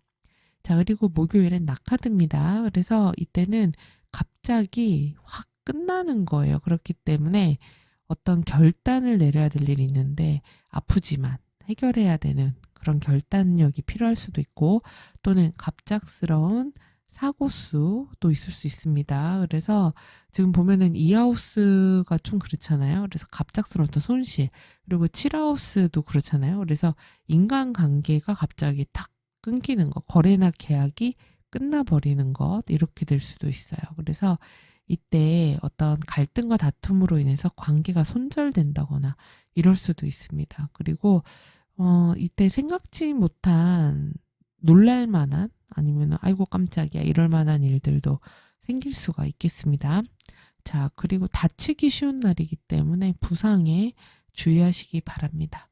자, 그리고 목요일엔 낙하드입니다. 그래서 이때는 갑자기 확 끝나는 거예요. 그렇기 때문에 어떤 결단을 내려야 될 일이 있는데 아프지만 해결해야 되는 그런 결단력이 필요할 수도 있고, 또는 갑작스러운 사고수도 있을 수 있습니다. 그래서 지금 보면은 2하우스가 좀 그렇잖아요. 그래서 갑작스러운 어떤 손실, 그리고 7하우스도 그렇잖아요. 그래서 인간관계가 갑자기 탁 끊기는 것, 거래나 계약이 끝나버리는 것, 이렇게 될 수도 있어요. 그래서 이때 어떤 갈등과 다툼으로 인해서 관계가 손절된다거나 이럴 수도 있습니다. 그리고 이때 생각지 못한 놀랄 만한 아니면 아이고 깜짝이야 이럴 만한 일들도 생길 수가 있겠습니다. 자, 그리고 다치기 쉬운 날이기 때문에 부상에 주의하시기 바랍니다.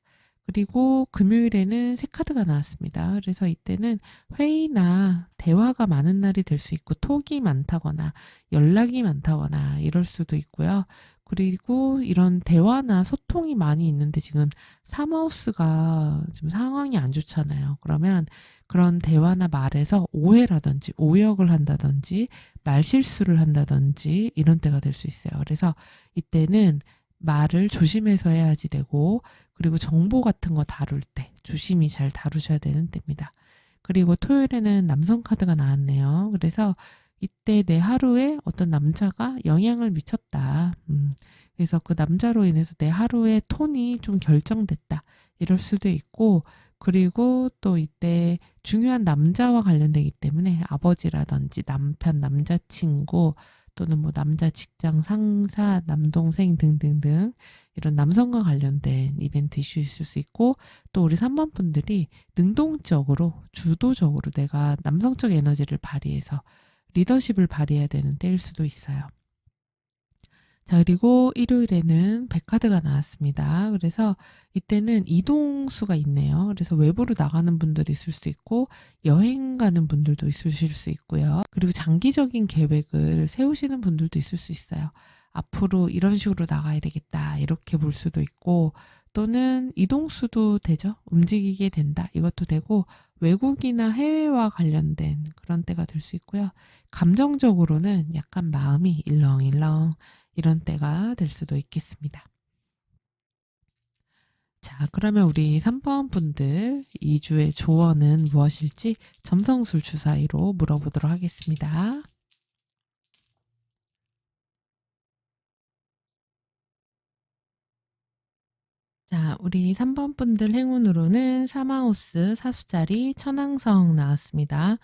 그리고 금요일에는 새 카드가 나왔습니다. 그래서 이때는 회의나 대화가 많은 날이 될 수 있고 톡이 많다거나 연락이 많다거나 이럴 수도 있고요. 그리고 이런 대화나 소통이 많이 있는데 지금 사마우스가 지금 상황이 안 좋잖아요. 그러면 그런 대화나 말에서 오해라든지 오역을 한다든지 말실수를 한다든지 이런 때가 될 수 있어요. 그래서 이때는 말을 조심해서 해야지 되고, 그리고 정보 같은 거 다룰 때 조심히 잘 다루셔야 되는 때입니다. 그리고 토요일에는 남성 카드가 나왔네요. 그래서 이때 내 하루에 어떤 남자가 영향을 미쳤다. 그래서 그 남자로 인해서 내 하루의 톤이 좀 결정됐다. 이럴 수도 있고, 그리고 또 이때 중요한 남자와 관련되기 때문에 아버지라든지 남편, 남자친구, 또는 뭐 남자 직장 상사, 남동생 등등등 이런 남성과 관련된 이벤트 이슈 있을 수 있고, 또 우리 3번 분들이 능동적으로, 주도적으로 내가 남성적 에너지를 발휘해서 리더십을 발휘해야 되는 때일 수도 있어요. 자, 그리고 일요일에는 백카드가 나왔습니다. 그래서 이때는 이동수가 있네요. 그래서 외부로 나가는 분들이 있을 수 있고, 여행 가는 분들도 있으실 수 있고요. 그리고 장기적인 계획을 세우시는 분들도 있을 수 있어요. 앞으로 이런 식으로 나가야 되겠다, 이렇게 볼 수도 있고, 또는 이동수도 되죠. 움직이게 된다, 이것도 되고, 외국이나 해외와 관련된 그런 때가 될 수 있고요. 감정적으로는 약간 마음이 일렁일렁 이런 때가 될 수도 있겠습니다. 자, 그러면 우리 3번 분들 2주의 조언은 무엇일지 점성술 주사위로 물어보도록 하겠습니다. 자, 우리 3번 분들 행운으로는 사마우스, 사수자리, 천왕성 나왔습니다.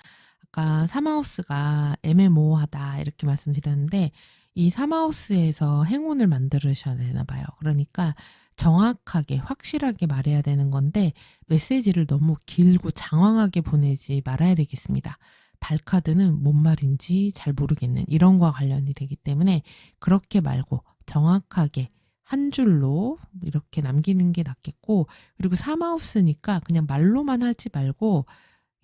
아까 사마우스가 애매모호하다 이렇게 말씀드렸는데, 이 사마우스에서 행운을 만들으셔야 되나 봐요. 그러니까 정확하게 확실하게 말해야 되는 건데, 메시지를 너무 길고 장황하게 보내지 말아야 되겠습니다. 달카드는 뭔 말인지 잘 모르겠는 이런 거와 관련이 되기 때문에 그렇게 말고 정확하게 한 줄로 이렇게 남기는 게 낫겠고, 그리고 사마우스니까 그냥 말로만 하지 말고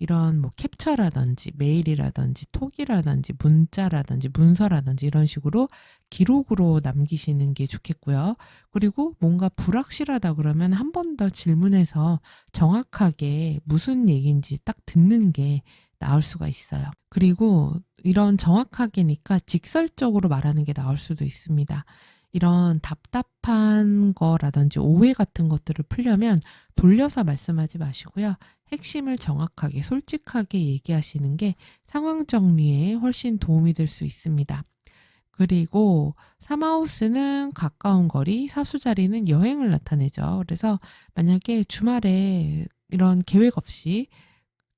이런 뭐 캡처라든지 메일이라든지 톡이라든지 문자라든지 문서라든지 이런 식으로 기록으로 남기시는 게 좋겠고요. 그리고 뭔가 불확실하다 그러면 한 번 더 질문해서 정확하게 무슨 얘기인지 딱 듣는 게 나을 수가 있어요. 그리고 이런 정확하게니까 직설적으로 말하는 게 나을 수도 있습니다. 이런 답답한 거라든지 오해 같은 것들을 풀려면 돌려서 말씀하지 마시고요. 핵심을 정확하게 솔직하게 얘기하시는 게 상황 정리에 훨씬 도움이 될 수 있습니다. 그리고 사마우스는 가까운 거리, 사수자리는 여행을 나타내죠. 그래서 만약에 주말에 이런 계획 없이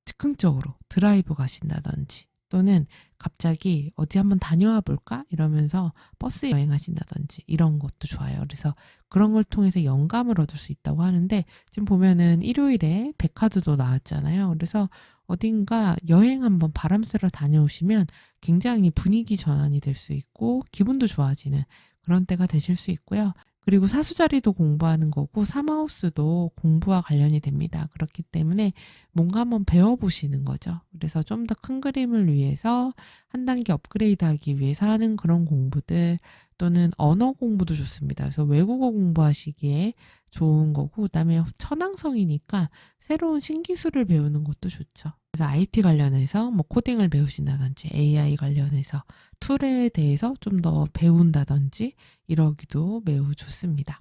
즉흥적으로 드라이브 가신다든지, 또는 갑자기 어디 한번 다녀와 볼까? 이러면서 버스 여행하신다든지 이런 것도 좋아요. 그래서 그런 걸 통해서 영감을 얻을 수 있다고 하는데, 지금 보면은 일요일에 백화드도 나왔잖아요. 그래서 어딘가 여행 한번 바람 쐬러 다녀오시면 굉장히 분위기 전환이 될 수 있고 기분도 좋아지는 그런 때가 되실 수 있고요. 그리고 사수자리도 공부하는 거고 사마우스도 공부와 관련이 됩니다. 그렇기 때문에 뭔가 한번 배워보시는 거죠. 그래서 좀 더 큰 그림을 위해서 한 단계 업그레이드 하기 위해서 하는 그런 공부들, 또는 언어 공부도 좋습니다. 그래서 외국어 공부하시기에 좋은 거고, 그다음에 천왕성이니까 새로운 신기술을 배우는 것도 좋죠. 그래서 IT 관련해서 뭐 코딩을 배우신다든지 AI 관련해서 툴에 대해서 좀 더 배운다든지 이러기도 매우 좋습니다.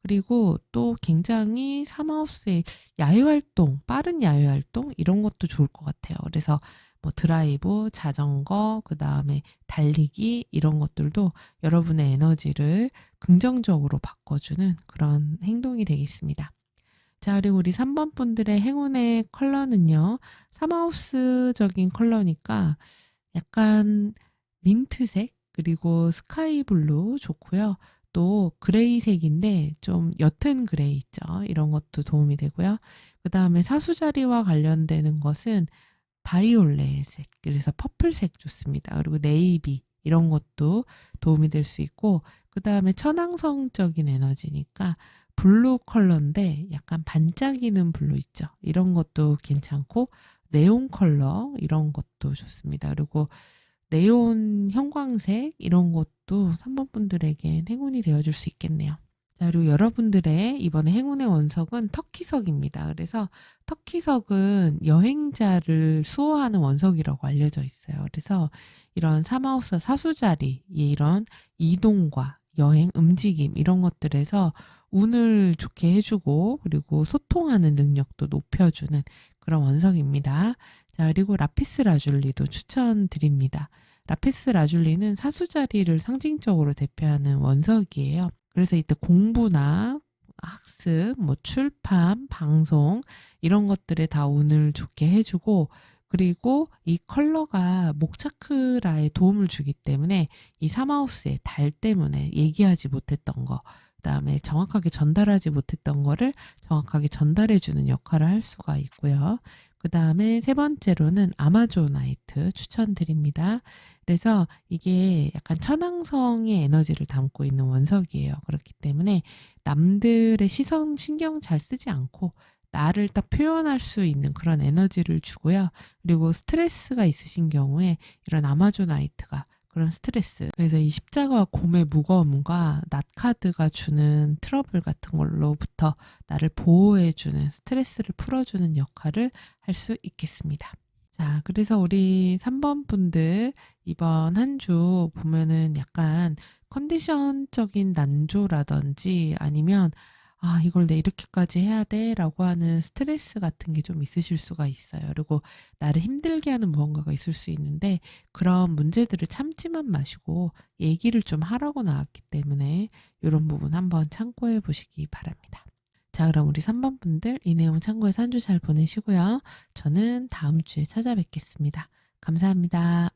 그리고 또 굉장히 사마우스의 야외 활동, 빠른 야외 활동 이런 것도 좋을 것 같아요. 그래서 뭐 드라이브, 자전거, 그 다음에 달리기 이런 것들도 여러분의 에너지를 긍정적으로 바꿔주는 그런 행동이 되겠습니다. 자, 그리고 우리 3번 분들의 행운의 컬러는요, 사마우스적인 컬러니까 약간 민트색, 그리고 스카이 블루 좋고요. 또 그레이색인데 좀 옅은 그레이 있죠. 이런 것도 도움이 되고요. 그 다음에 사수자리와 관련되는 것은 바이올렛색, 그래서 퍼플색 좋습니다. 그리고 네이비 이런 것도 도움이 될 수 있고, 그 다음에 천왕성적인 에너지니까 블루 컬러인데 약간 반짝이는 블루 있죠. 이런 것도 괜찮고, 네온 컬러 이런 것도 좋습니다. 그리고 네온 형광색 이런 것도 3번 분들에겐 행운이 되어줄 수 있겠네요. 자, 그리고 여러분들의 이번에 행운의 원석은 터키석입니다. 그래서 터키석은 여행자를 수호하는 원석이라고 알려져 있어요. 그래서 이런 사마우스 사수자리, 이런 이동과 여행, 움직임 이런 것들에서 운을 좋게 해주고 그리고 소통하는 능력도 높여주는 그런 원석입니다. 자, 그리고 라피스 라줄리도 추천드립니다. 라피스 라줄리는 사수자리를 상징적으로 대표하는 원석이에요. 그래서 이때 공부나 학습, 뭐 출판, 방송 이런 것들에 다 운을 좋게 해주고 그리고 이 컬러가 목차크라에 도움을 주기 때문에 이 사마우스의 달 때문에 얘기하지 못했던 거 그다음에 정확하게 전달하지 못했던 거를 정확하게 전달해주는 역할을 할 수가 있고요. 그다음에 세 번째로는 아마존나이트 추천드립니다. 그래서 이게 약간 천왕성의 에너지를 담고 있는 원석이에요. 그렇기 때문에 남들의 시선 신경 잘 쓰지 않고 나를 딱 표현할 수 있는 그런 에너지를 주고요. 그리고 스트레스가 있으신 경우에 이런 아마존나이트가 그런 스트레스. 그래서 이 십자가와 곰의 무거움과 낫카드가 주는 트러블 같은 걸로부터 나를 보호해주는 스트레스를 풀어주는 역할을 할 수 있겠습니다. 자, 그래서 우리 3번 분들 이번 한 주 보면은 약간 컨디션적인 난조라든지 아니면 아, 이걸 내 이렇게까지 해야 돼 라고 하는 스트레스 같은 게 좀 있으실 수가 있어요. 그리고 나를 힘들게 하는 무언가가 있을 수 있는데 그런 문제들을 참지만 마시고 얘기를 좀 하라고 나왔기 때문에 이런 부분 한번 참고해 보시기 바랍니다. 자, 그럼 우리 3번 분들 이 내용 참고해서 한 주 잘 보내시고요. 저는 다음 주에 찾아뵙겠습니다. 감사합니다.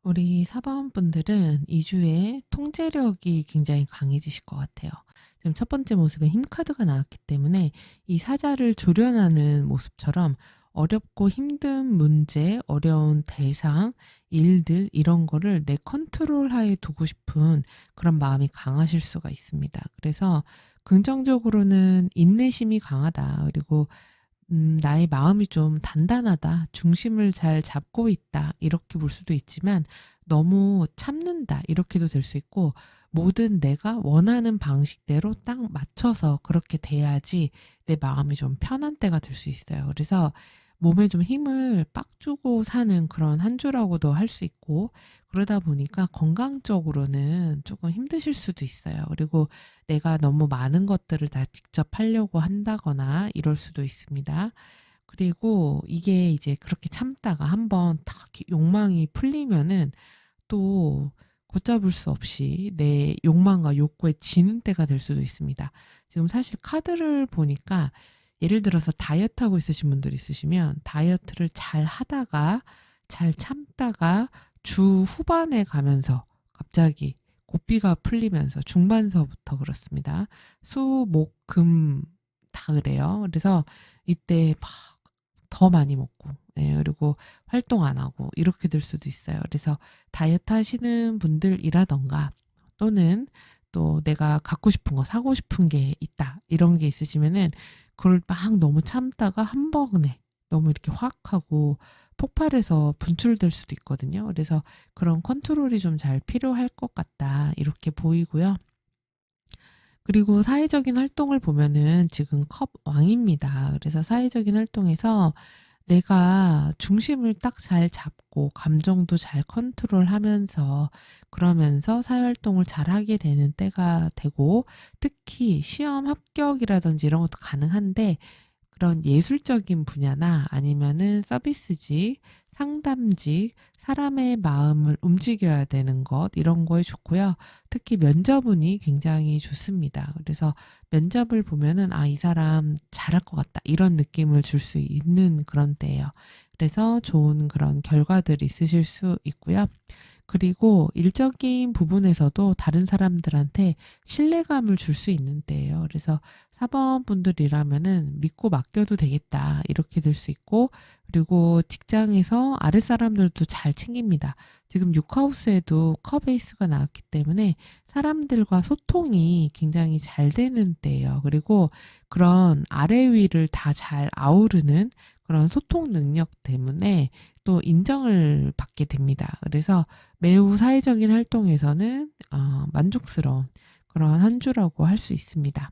우리 4번 분들은 2주에 통제력이 굉장히 강해지실 것 같아요. 지금 첫 번째 모습에 힘카드가 나왔기 때문에 이 사자를 조련하는 모습처럼 어렵고 힘든 문제, 어려운 대상, 일들 이런 거를 내 컨트롤 하에 두고 싶은 그런 마음이 강하실 수가 있습니다. 그래서 긍정적으로는 인내심이 강하다. 그리고 나의 마음이 좀 단단하다, 중심을 잘 잡고 있다, 이렇게 볼 수도 있지만 너무 참는다, 이렇게도 될 수 있고 모든 내가 원하는 방식대로 딱 맞춰서 그렇게 돼야지 내 마음이 좀 편한 때가 될 수 있어요. 그래서 몸에 좀 힘을 빡 주고 사는 그런 한 주라고도 할 수 있고 그러다 보니까 건강적으로는 조금 힘드실 수도 있어요. 그리고 내가 너무 많은 것들을 다 직접 하려고 한다거나 이럴 수도 있습니다. 그리고 이게 이제 그렇게 참다가 한번 딱 이렇게 욕망이 풀리면은 또 걷잡을 수 없이 내 욕망과 욕구에 지는 때가 될 수도 있습니다. 지금 사실 카드를 보니까 예를 들어서 다이어트 하고 있으신 분들 있으시면 다이어트를 잘 하다가 잘 참다가 주 후반에 가면서 갑자기 고삐가 풀리면서 중반서부터 그렇습니다. 수, 목, 금 다 그래요. 그래서 이때 막 더 많이 먹고 그리고 활동 안 하고 이렇게 될 수도 있어요. 그래서 다이어트 하시는 분들이라던가 또는 또 내가 갖고 싶은 거 사고 싶은 게 있다 이런 게 있으시면은 그걸 막 너무 참다가 한 번에 너무 이렇게 확 하고 폭발해서 분출될 수도 있거든요. 그래서 그런 컨트롤이 좀 잘 필요할 것 같다. 이렇게 보이고요. 그리고 사회적인 활동을 보면은 지금 컵 왕입니다. 그래서 사회적인 활동에서 내가 중심을 딱 잘 잡고 감정도 잘 컨트롤하면서 그러면서 사회활동을 잘 하게 되는 때가 되고, 특히 시험 합격이라든지 이런 것도 가능한데 그런 예술적인 분야나 아니면은 서비스직, 상담직, 사람의 마음을 움직여야 되는 것, 이런 거에 좋고요. 특히 면접운이 굉장히 좋습니다. 그래서 면접을 보면은 아, 이 사람 잘할 것 같다, 이런 느낌을 줄 수 있는 그런 때예요. 그래서 좋은 그런 결과들이 있으실 수 있고요. 그리고 일적인 부분에서도 다른 사람들한테 신뢰감을 줄 수 있는 때예요. 그래서 사범분들이라면은 믿고 맡겨도 되겠다, 이렇게 될 수 있고, 그리고 직장에서 아랫사람들도 잘 챙깁니다. 지금 6하우스에도 커베이스가 나왔기 때문에 사람들과 소통이 굉장히 잘 되는 때예요. 그리고 그런 아래 위를 다 잘 아우르는 그런 소통 능력 때문에 또 인정을 받게 됩니다. 그래서 매우 사회적인 활동에서는 만족스러운 그런 한 주라고 할 수 있습니다.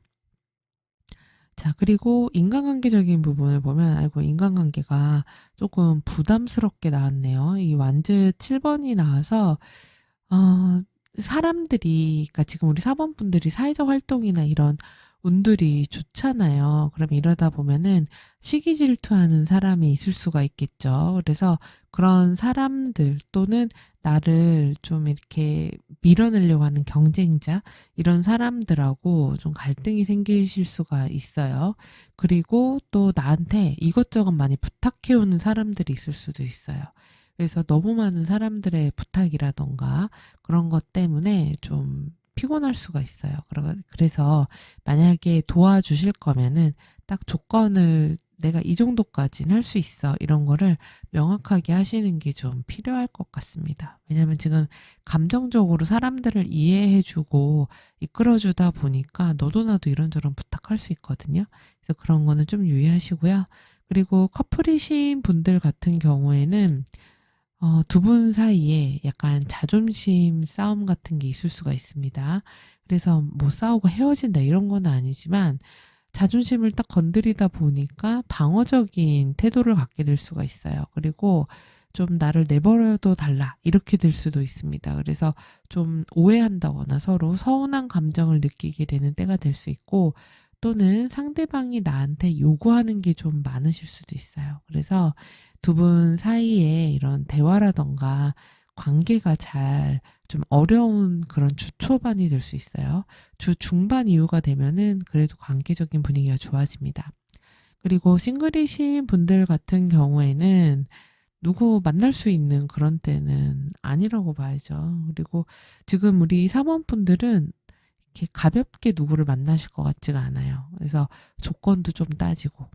자, 그리고 인간관계적인 부분을 보면, 아이고, 인간관계가 조금 부담스럽게 나왔네요. 이 완즈 7번이 나와서, 어, 사람들이, 그러니까 지금 우리 사번분들이 사회적 활동이나 이런 운들이 좋잖아요. 그럼 이러다 보면은 시기 질투하는 사람이 있을 수가 있겠죠. 그래서 그런 사람들 또는 나를 좀 이렇게 밀어내려고 하는 경쟁자, 이런 사람들하고 좀 갈등이 생기실 수가 있어요. 그리고 또 나한테 이것저것 많이 부탁해오는 사람들이 있을 수도 있어요. 그래서 너무 많은 사람들의 부탁이라던가 그런 것 때문에 좀 피곤할 수가 있어요. 그래서 만약에 도와주실 거면은 딱 조건을 내가 이 정도까지는 할 수 있어, 이런 거를 명확하게 하시는 게 좀 필요할 것 같습니다. 왜냐면 지금 감정적으로 사람들을 이해해주고 이끌어주다 보니까 너도 나도 이런저런 부탁할 수 있거든요. 그래서 그런 거는 좀 유의하시고요. 그리고 커플이신 분들 같은 경우에는 두 분 사이에 약간 자존심 싸움 같은 게 있을 수가 있습니다. 그래서 뭐 싸우고 헤어진다 이런 건 아니지만 자존심을 딱 건드리다 보니까 방어적인 태도를 갖게 될 수가 있어요. 그리고 좀 나를 내버려둬 달라, 이렇게 될 수도 있습니다. 그래서 좀 오해한다거나 서로 서운한 감정을 느끼게 되는 때가 될 수 있고, 또는 상대방이 나한테 요구하는 게 좀 많으실 수도 있어요. 그래서 두 분 사이에 이런 대화라던가 관계가 잘 좀 어려운 그런 주 초반이 될 수 있어요. 주 중반 이후가 되면은 그래도 관계적인 분위기가 좋아집니다. 그리고 싱글이신 분들 같은 경우에는 누구 만날 수 있는 그런 때는 아니라고 봐야죠. 그리고 지금 우리 사모분들은 이렇게 가볍게 누구를 만나실 것 같지가 않아요. 그래서 조건도 좀 따지고,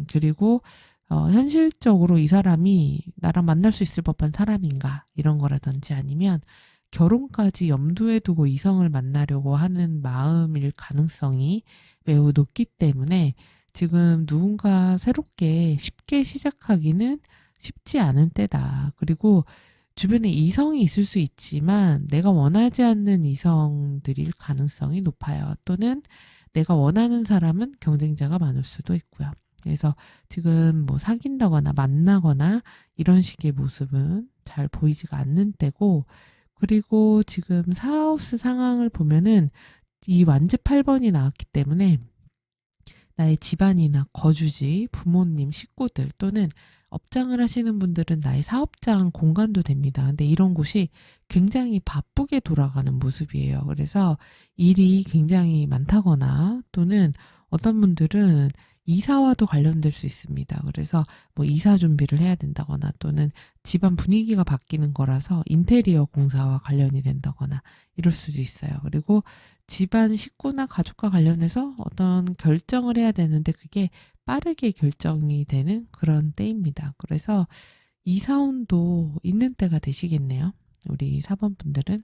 그리고 현실적으로 이 사람이 나랑 만날 수 있을 법한 사람인가, 이런 거라든지, 아니면 결혼까지 염두에 두고 이성을 만나려고 하는 마음일 가능성이 매우 높기 때문에 지금 누군가 새롭게 쉽게 시작하기는 쉽지 않은 때다. 그리고 주변에 이성이 있을 수 있지만 내가 원하지 않는 이성들일 가능성이 높아요. 또는 내가 원하는 사람은 경쟁자가 많을 수도 있고요. 그래서 지금 뭐 사귄다거나 만나거나 이런 식의 모습은 잘 보이지가 않는 때고, 그리고 지금 사하우스 상황을 보면은 이 완즈 8번이 나왔기 때문에 나의 집안이나 거주지, 부모님, 식구들 또는 업장을 하시는 분들은 나의 사업장 공간도 됩니다. 근데 이런 곳이 굉장히 바쁘게 돌아가는 모습이에요. 그래서 일이 굉장히 많다거나, 또는 어떤 분들은 이사와도 관련될 수 있습니다. 그래서 뭐 이사 준비를 해야 된다거나, 또는 집안 분위기가 바뀌는 거라서 인테리어 공사와 관련이 된다거나 이럴 수도 있어요. 그리고 집안 식구나 가족과 관련해서 어떤 결정을 해야 되는데 그게 빠르게 결정이 되는 그런 때입니다. 그래서 이사운도 있는 때가 되시겠네요. 우리 사번분들은.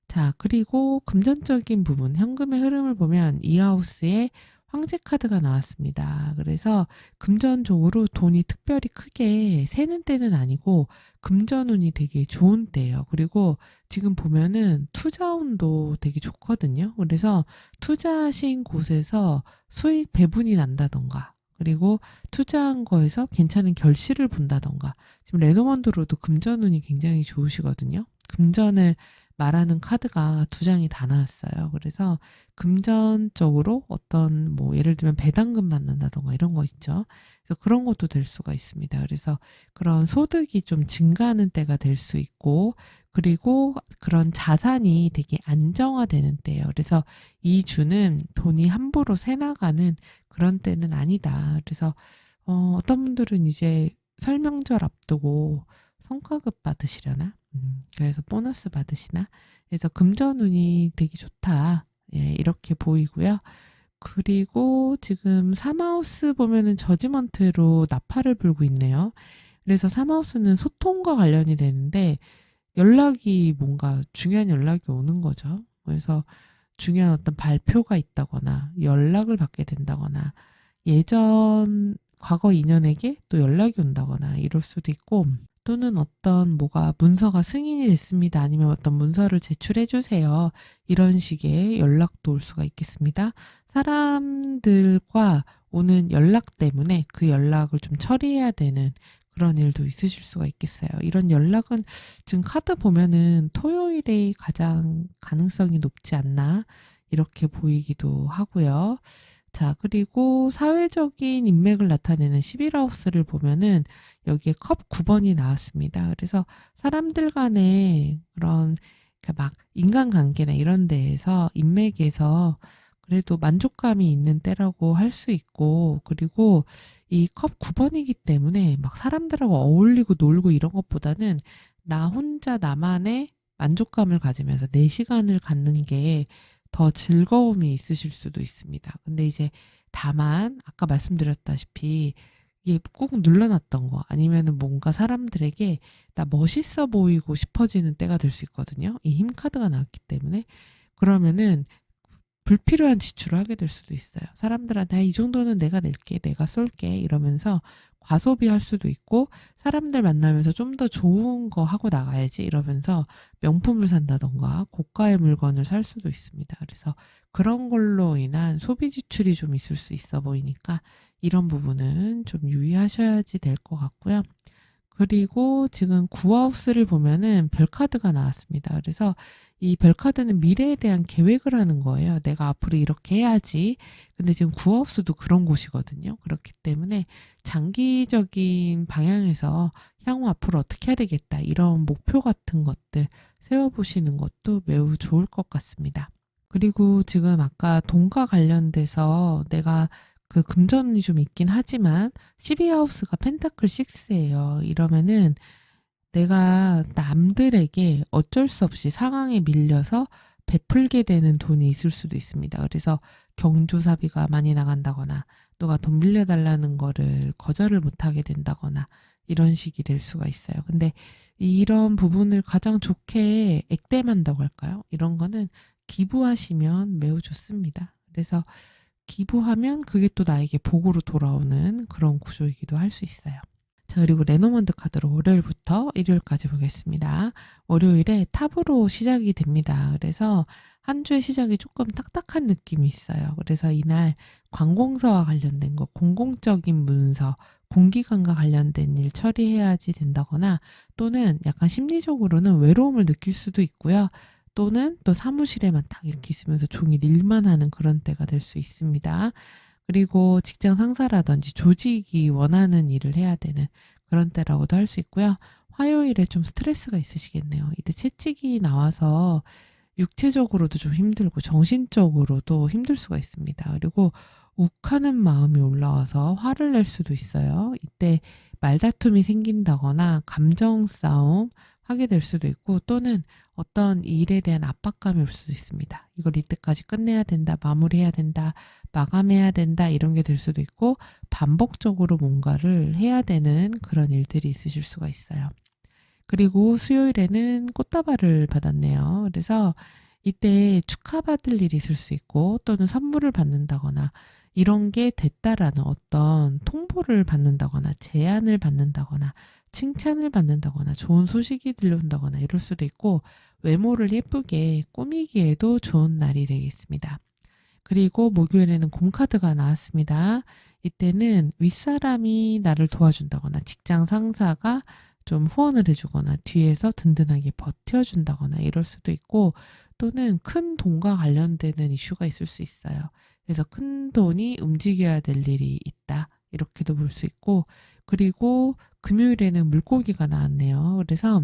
자, 그리고 금전적인 부분, 현금의 흐름을 보면 이 하우스에 황제 카드가 나왔습니다. 그래서 금전적으로 돈이 특별히 크게 새는 때는 아니고 금전운이 되게 좋은 때예요. 그리고 지금 보면은 투자운도 되게 좋거든요. 그래서 투자하신 곳에서 수익 배분이 난다던가, 그리고 투자한 거에서 괜찮은 결실을 본다던가. 지금 레노먼드로도 금전운이 굉장히 좋으시거든요. 금전을 말하는 카드가 두 장이 다 나왔어요. 그래서 금전적으로 어떤 뭐 예를 들면 배당금 받는다던가 이런 거 있죠. 그래서 그런 것도 될 수가 있습니다. 그래서 그런 소득이 좀 증가하는 때가 될 수 있고, 그리고 그런 자산이 되게 안정화되는 때예요. 그래서 이 주는 돈이 함부로 새나가는 그런 때는 아니다. 그래서 어떤 분들은 이제 설명절 앞두고 성과급 받으시려나? 그래서 보너스 받으시나? 그래서 금전운이 되게 좋다. 예, 이렇게 보이고요. 그리고 지금 삼하우스 보면은 저지먼트로 나팔을 불고 있네요. 그래서 삼하우스는 소통과 관련이 되는데 연락이 뭔가 중요한 연락이 오는 거죠. 그래서 중요한 어떤 발표가 있다거나 연락을 받게 된다거나 예전 과거 인연에게 또 연락이 온다거나 이럴 수도 있고, 또는 어떤 뭐가 문서가 승인이 됐습니다. 아니면 어떤 문서를 제출해 주세요. 이런 식의 연락도 올 수가 있겠습니다. 사람들과 오는 연락 때문에 그 연락을 좀 처리해야 되는 그런 일도 있으실 수가 있겠어요. 이런 연락은 지금 카드 보면은 토요일에 가장 가능성이 높지 않나 이렇게 보이기도 하고요. 자, 그리고 사회적인 인맥을 나타내는 11하우스를 보면은 여기에 컵 9번이 나왔습니다. 그래서 사람들 간의 그런 막 인간관계나 이런 데에서 인맥에서 그래도 만족감이 있는 때라고 할 수 있고, 그리고 이 컵 9번이기 때문에 막 사람들하고 어울리고 놀고 이런 것보다는 나 혼자 나만의 만족감을 가지면서 내 시간을 갖는 게 더 즐거움이 있으실 수도 있습니다. 근데 이제 다만 아까 말씀드렸다시피 이게 꾹 눌러놨던 거 아니면은 뭔가 사람들에게 나 멋있어 보이고 싶어지는 때가 될 수 있거든요. 이 힘 카드가 나왔기 때문에. 그러면은 불필요한 지출을 하게 될 수도 있어요. 사람들한테 이 정도는 내가 낼게, 내가 쏠게 이러면서 과소비할 수도 있고, 사람들 만나면서 좀 더 좋은 거 하고 나가야지 이러면서 명품을 산다던가 고가의 물건을 살 수도 있습니다. 그래서 그런 걸로 인한 소비 지출이 좀 있을 수 있어 보이니까 이런 부분은 좀 유의하셔야지 될 것 같고요. 그리고 지금 구하우스를 보면은 별카드가 나왔습니다. 그래서 이 별카드는 미래에 대한 계획을 하는 거예요. 내가 앞으로 이렇게 해야지. 근데 지금 구하우스도 그런 곳이거든요. 그렇기 때문에 장기적인 방향에서 향후 앞으로 어떻게 해야 되겠다. 이런 목표 같은 것들 세워보시는 것도 매우 좋을 것 같습니다. 그리고 지금 아까 돈과 관련돼서 내가 그 금전이 좀 있긴 하지만 12하우스가 펜타클 6예요. 이러면은 내가 남들에게 어쩔 수 없이 상황에 밀려서 베풀게 되는 돈이 있을 수도 있습니다. 그래서 경조사비가 많이 나간다거나 누가 돈 빌려달라는 거를 거절을 못하게 된다거나 이런 식이 될 수가 있어요. 근데 이런 부분을 가장 좋게 액땜한다고 할까요? 이런 거는 기부하시면 매우 좋습니다. 그래서 기부하면 그게 또 나에게 복으로 돌아오는 그런 구조이기도 할 수 있어요. 자, 그리고 레노먼드 카드로 월요일부터 일요일까지 보겠습니다. 월요일에 탑으로 시작이 됩니다. 그래서 한 주의 시작이 조금 딱딱한 느낌이 있어요. 그래서 이날 관공서와 관련된 거, 공공적인 문서, 공기관과 관련된 일 처리해야지 된다거나, 또는 약간 심리적으로는 외로움을 느낄 수도 있고요. 또는 또 사무실에만 딱 이렇게 있으면서 종일 일만 하는 그런 때가 될 수 있습니다. 그리고 직장 상사라든지 조직이 원하는 일을 해야 되는 그런 때라고도 할 수 있고요. 화요일에 좀 스트레스가 있으시겠네요. 이때 채찍이 나와서 육체적으로도 좀 힘들고 정신적으로도 힘들 수가 있습니다. 그리고 욱하는 마음이 올라와서 화를 낼 수도 있어요. 이때 말다툼이 생긴다거나 감정 싸움 하게 될 수도 있고, 또는 어떤 일에 대한 압박감이 올 수도 있습니다. 이걸 이때까지 끝내야 된다, 마무리해야 된다, 마감해야 된다 이런 게 될 수도 있고, 반복적으로 뭔가를 해야 되는 그런 일들이 있으실 수가 있어요. 그리고 수요일에는 꽃다발을 받았네요. 그래서 이때 축하받을 일이 있을 수 있고, 또는 선물을 받는다거나 이런 게 됐다라는 어떤 통보를 받는다거나 제안을 받는다거나 칭찬을 받는다거나 좋은 소식이 들려온다거나 이럴 수도 있고 외모를 예쁘게 꾸미기에도 좋은 날이 되겠습니다. 그리고 목요일에는 공카드가 나왔습니다. 이때는 윗사람이 나를 도와준다거나 직장 상사가 좀 후원을 해주거나 뒤에서 든든하게 버텨준다거나 이럴 수도 있고 또는 큰 돈과 관련되는 이슈가 있을 수 있어요. 그래서 큰 돈이 움직여야 될 일이 있다. 이렇게도 볼 수 있고 그리고 금요일에는 물고기가 나왔네요. 그래서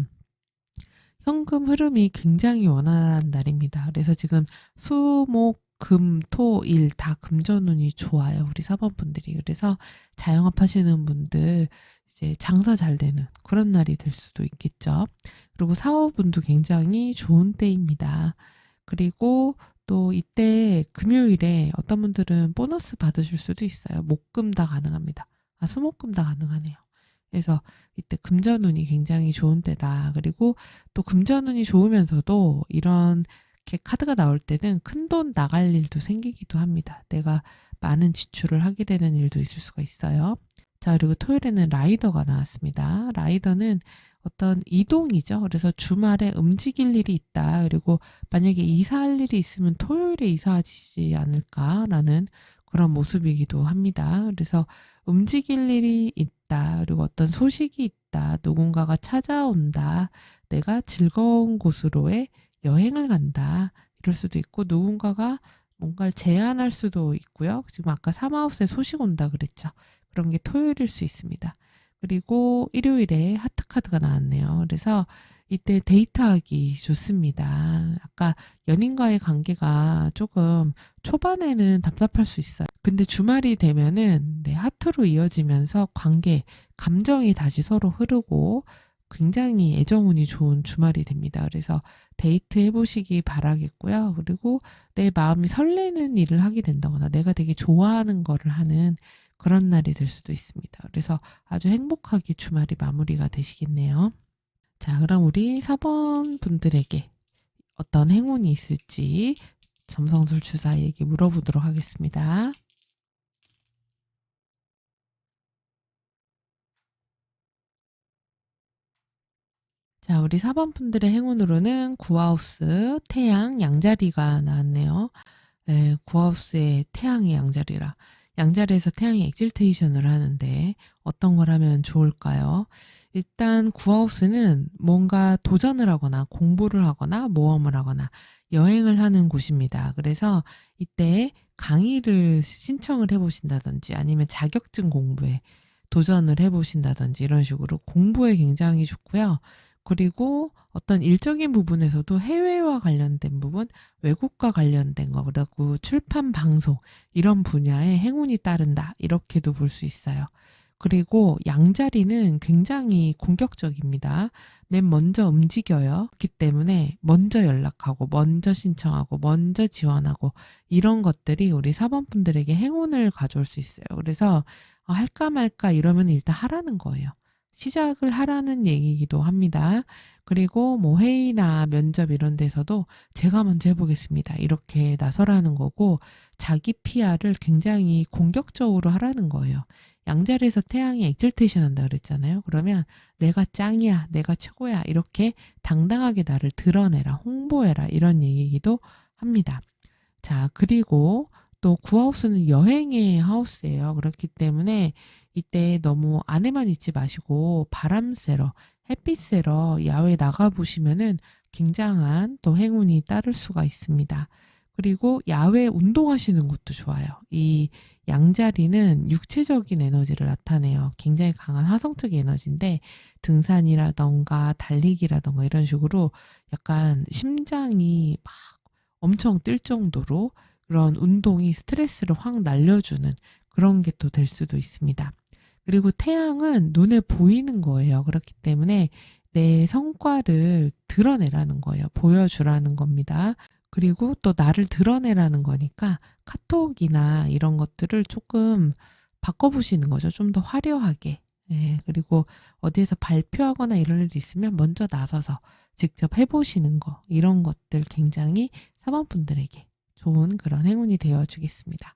현금 흐름이 굉장히 원활한 날입니다. 그래서 지금 수, 목, 금, 토, 일 다 금전운이 좋아요. 우리 사번분들이. 그래서 자영업 하시는 분들 이제 장사 잘 되는 그런 날이 될 수도 있겠죠. 그리고 사업운도 굉장히 좋은 때입니다. 그리고 또 이때 금요일에 어떤 분들은 보너스 받으실 수도 있어요. 목금 다 가능합니다. 수목금 다 가능하네요. 그래서 이때 금전운이 굉장히 좋은 때다. 그리고 또 금전운이 좋으면서도 이런 이렇게 카드가 나올 때는 큰돈 나갈 일도 생기기도 합니다. 내가 많은 지출을 하게 되는 일도 있을 수가 있어요. 자, 그리고 토요일에는 라이더가 나왔습니다. 라이더는 어떤 이동이죠. 그래서 주말에 움직일 일이 있다. 그리고 만약에 이사할 일이 있으면 토요일에 이사하지 않을까라는 그런 모습이기도 합니다. 그래서 움직일 일이 있다. 그리고 어떤 소식이 있다. 누군가가 찾아온다. 내가 즐거운 곳으로의 여행을 간다. 이럴 수도 있고 누군가가 뭔가를 제안할 수도 있고요. 지금 아까 사마우스에 소식 온다 그랬죠. 그런 게 토요일일 수 있습니다. 그리고 일요일에 하트카드가 나왔네요. 그래서 이때 데이트하기 좋습니다. 아까 연인과의 관계가 조금 초반에는 답답할 수 있어요. 근데 주말이 되면은 네, 하트로 이어지면서 관계, 감정이 다시 서로 흐르고 굉장히 애정운이 좋은 주말이 됩니다. 그래서 데이트 해보시기 바라겠고요. 그리고 내 마음이 설레는 일을 하게 된다거나 내가 되게 좋아하는 거를 하는 그런 날이 될 수도 있습니다. 그래서 아주 행복하게 주말이 마무리가 되시겠네요. 자, 그럼 우리 4번 분들에게 어떤 행운이 있을지 점성술 주사에게 물어보도록 하겠습니다. 자, 우리 4번 분들의 행운으로는 구하우스, 태양, 양자리가 나왔네요. 네, 구하우스의 태양의 양자리라. 양자리에서 태양이 엑질테이션을 하는데 어떤 걸 하면 좋을까요? 일단 구하우스는 뭔가 도전을 하거나 공부를 하거나 모험을 하거나 여행을 하는 곳입니다. 그래서 이때 강의를 신청을 해보신다든지 아니면 자격증 공부에 도전을 해보신다든지 이런 식으로 공부에 굉장히 좋고요. 그리고 어떤 일적인 부분에서도 해외와 관련된 부분, 외국과 관련된 거, 그리고 출판, 방송 이런 분야에 행운이 따른다. 이렇게도 볼 수 있어요. 그리고 양자리는 굉장히 공격적입니다. 맨 먼저 움직여요. 그렇기 때문에 먼저 연락하고, 먼저 신청하고, 먼저 지원하고 이런 것들이 우리 사번분들에게 행운을 가져올 수 있어요. 그래서 할까 말까 이러면 일단 하라는 거예요. 시작을 하라는 얘기이기도 합니다. 그리고 뭐 회의나 면접 이런 데서도 제가 먼저 해보겠습니다. 이렇게 나서라는 거고 자기 PR을 굉장히 공격적으로 하라는 거예요. 양자리에서 태양이 엑셀테이션 한다 그랬잖아요. 그러면 내가 짱이야, 내가 최고야 이렇게 당당하게 나를 드러내라, 홍보해라 이런 얘기이기도 합니다. 자, 그리고 또 구하우스는 여행의 하우스예요. 그렇기 때문에 이때 너무 안에만 있지 마시고 바람 쐬러, 햇빛 쐬러 야외 나가보시면은 굉장한 또 행운이 따를 수가 있습니다. 그리고 야외 운동하시는 것도 좋아요. 이 양자리는 육체적인 에너지를 나타내요. 굉장히 강한 화성적 에너지인데 등산이라던가 달리기라던가 이런 식으로 약간 심장이 막 엄청 뛸 정도로 그런 운동이 스트레스를 확 날려주는 그런 게 또 될 수도 있습니다. 그리고 태양은 눈에 보이는 거예요. 그렇기 때문에 내 성과를 드러내라는 거예요. 보여주라는 겁니다. 그리고 또 나를 드러내라는 거니까 카톡이나 이런 것들을 조금 바꿔보시는 거죠. 좀 더 화려하게. 예, 그리고 어디에서 발표하거나 이런 일이 있으면 먼저 나서서 직접 해보시는 거. 이런 것들 굉장히 사번분들에게 좋은 그런 행운이 되어 주겠습니다.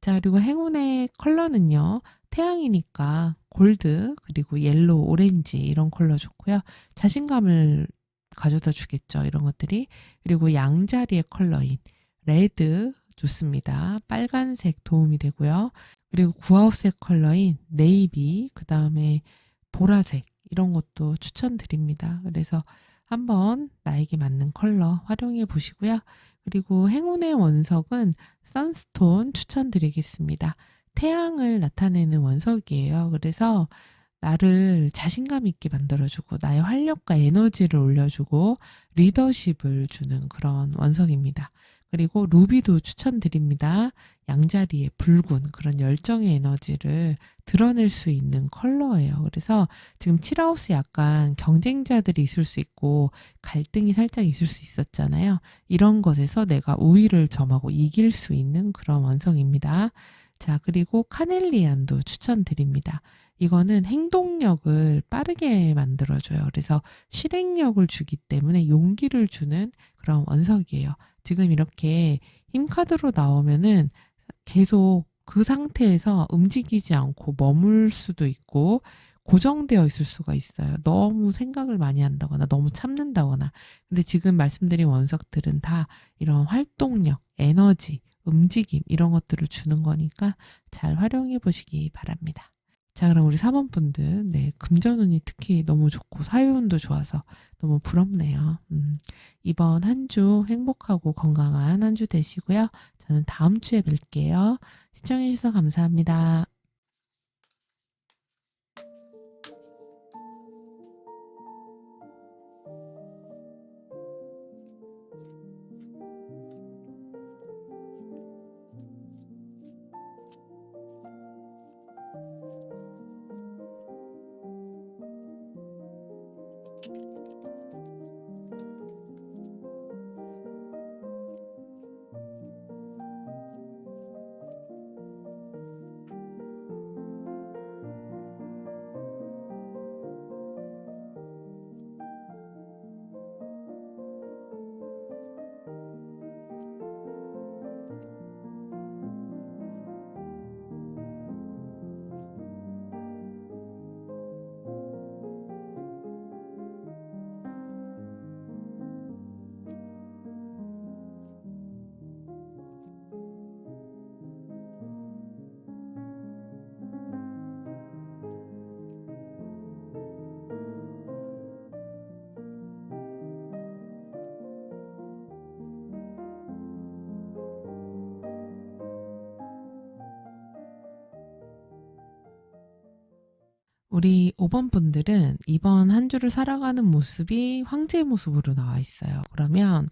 자, 그리고 행운의 컬러는요. 태양이니까 골드, 그리고 옐로우, 오렌지 이런 컬러 좋고요. 자신감을 가져다 주겠죠. 이런 것들이. 그리고 양자리의 컬러인 레드 좋습니다. 빨간색 도움이 되고요. 그리고 구하우스의 컬러인 네이비, 그 다음에 보라색 이런 것도 추천드립니다. 그래서 한번 나에게 맞는 컬러 활용해 보시고요. 그리고 행운의 원석은 선스톤 추천드리겠습니다. 태양을 나타내는 원석이에요. 그래서 나를 자신감 있게 만들어주고 나의 활력과 에너지를 올려주고 리더십을 주는 그런 원석입니다. 그리고 루비도 추천드립니다. 양자리의 붉은 그런 열정의 에너지를 드러낼 수 있는 컬러예요. 그래서 지금 칠하우스 약간 경쟁자들이 있을 수 있고 갈등이 살짝 있을 수 있었잖아요. 이런 것에서 내가 우위를 점하고 이길 수 있는 그런 원석입니다. 자, 그리고 카넬리안도 추천드립니다. 이거는 행동력을 빠르게 만들어줘요. 그래서 실행력을 주기 때문에 용기를 주는 그런 원석이에요. 지금 이렇게 힘카드로 나오면은 계속 그 상태에서 움직이지 않고 머물 수도 있고 고정되어 있을 수가 있어요. 너무 생각을 많이 한다거나 너무 참는다거나. 근데 지금 말씀드린 원석들은 다 이런 활동력, 에너지, 움직임 이런 것들을 주는 거니까 잘 활용해 보시기 바랍니다. 자, 그럼 우리 4번 분들, 네, 금전운이 특히 너무 좋고 사유운도 좋아서 너무 부럽네요. 이번 한 주 행복하고 건강한 한 주 되시고요. 저는 다음 주에 뵐게요. 시청해주셔서 감사합니다. 우리 5번 분들은 이번 한 주를 살아가는 모습이 황제의 모습으로 나와 있어요. 그러면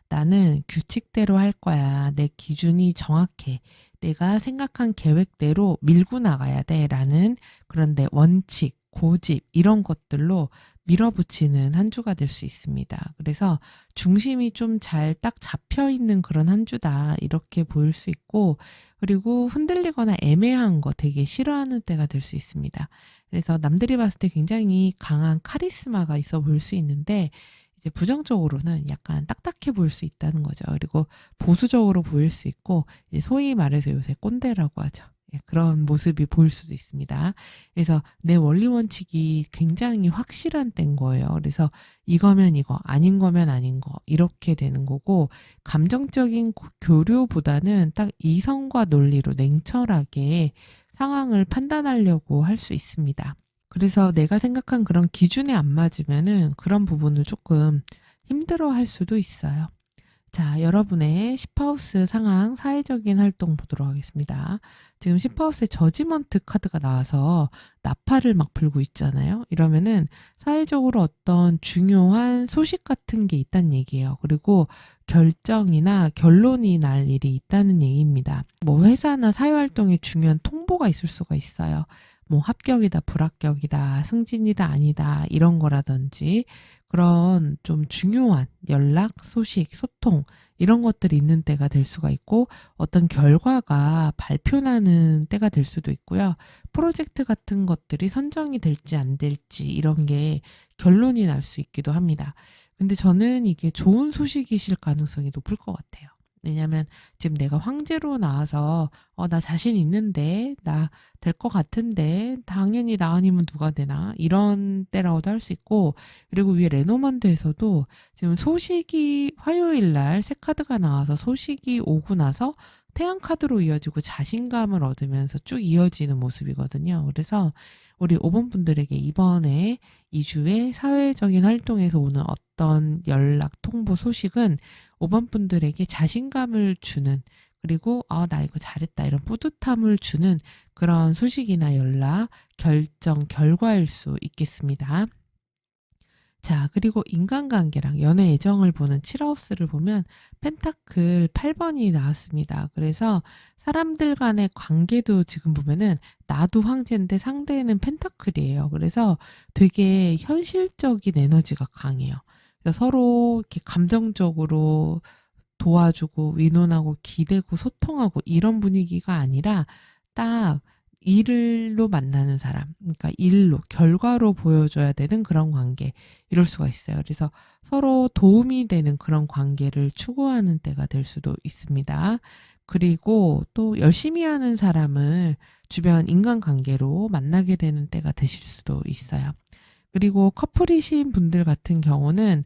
나는 규칙대로 할 거야. 내 기준이 정확해. 내가 생각한 계획대로 밀고 나가야 돼. 라는 그런 내 원칙, 고집, 이런 것들로 밀어붙이는 한 주가 될 수 있습니다. 그래서 중심이 좀 잘 딱 잡혀 있는 그런 한 주다. 이렇게 보일 수 있고, 그리고 흔들리거나 애매한 거 되게 싫어하는 때가 될 수 있습니다. 그래서 남들이 봤을 때 굉장히 강한 카리스마가 있어 보일 수 있는데, 이제 부정적으로는 약간 딱딱해 보일 수 있다는 거죠. 그리고 보수적으로 보일 수 있고, 이제 소위 말해서 요새 꼰대라고 하죠. 예, 그런 모습이 보일 수도 있습니다. 그래서 내 원리 원칙이 굉장히 확실한 때인 거예요. 그래서 이거면 이거, 아닌 거면 아닌 거, 이렇게 되는 거고, 감정적인 교류보다는 딱 이성과 논리로 냉철하게 상황을 판단하려고 할 수 있습니다. 그래서 내가 생각한 그런 기준에 안 맞으면은 그런 부분을 조금 힘들어 할 수도 있어요. 자, 여러분의 10하우스 상황 사회적인 활동 보도록 하겠습니다. 지금 10하우스에 저지먼트 카드가 나와서 나팔을 막 불고 있잖아요. 이러면은 사회적으로 어떤 중요한 소식 같은 게 있다는 얘기예요. 그리고 결정이나 결론이 날 일이 있다는 얘기입니다. 뭐 회사나 사회활동에 중요한 통보가 있을 수가 있어요. 뭐 합격이다, 불합격이다, 승진이다, 아니다, 이런 거라든지 그런 좀 중요한 연락, 소식, 소통 이런 것들이 있는 때가 될 수가 있고 어떤 결과가 발표나는 때가 될 수도 있고요. 프로젝트 같은 것들이 선정이 될지 안 될지 이런 게 결론이 날 수 있기도 합니다. 근데 저는 이게 좋은 소식이실 가능성이 높을 것 같아요. 왜냐면 지금 내가 황제로 나와서 나 자신 있는데, 나 될 것 같은데, 당연히 나 아니면 누가 되나? 이런 때라고도 할 수 있고, 그리고 위에 레노먼드에서도 지금 소식이 화요일 날 새 카드가 나와서 소식이 오고 나서 태양 카드로 이어지고 자신감을 얻으면서 쭉 이어지는 모습이거든요. 그래서 우리 5번 분들에게 이번에 2주의 사회적인 활동에서 오는 어떤 연락, 통보, 소식은 5번 분들에게 자신감을 주는, 그리고 나 이거 잘했다 이런 뿌듯함을 주는 그런 소식이나 연락, 결정, 결과일 수 있겠습니다. 자, 그리고 인간관계랑 연애 애정을 보는 7하우스를 보면 펜타클 8번이 나왔습니다. 그래서 사람들 간의 관계도 지금 보면은 나도 황제인데 상대는 펜타클이에요. 그래서 되게 현실적인 에너지가 강해요. 그래서 서로 이렇게 감정적으로 도와주고 의논하고 기대고 소통하고 이런 분위기가 아니라 딱 일로 만나는 사람, 그러니까 일로, 결과로 보여줘야 되는 그런 관계, 이럴 수가 있어요. 그래서 서로 도움이 되는 그런 관계를 추구하는 때가 될 수도 있습니다. 그리고 또 열심히 하는 사람을 주변 인간관계로 만나게 되는 때가 되실 수도 있어요. 그리고 커플이신 분들 같은 경우는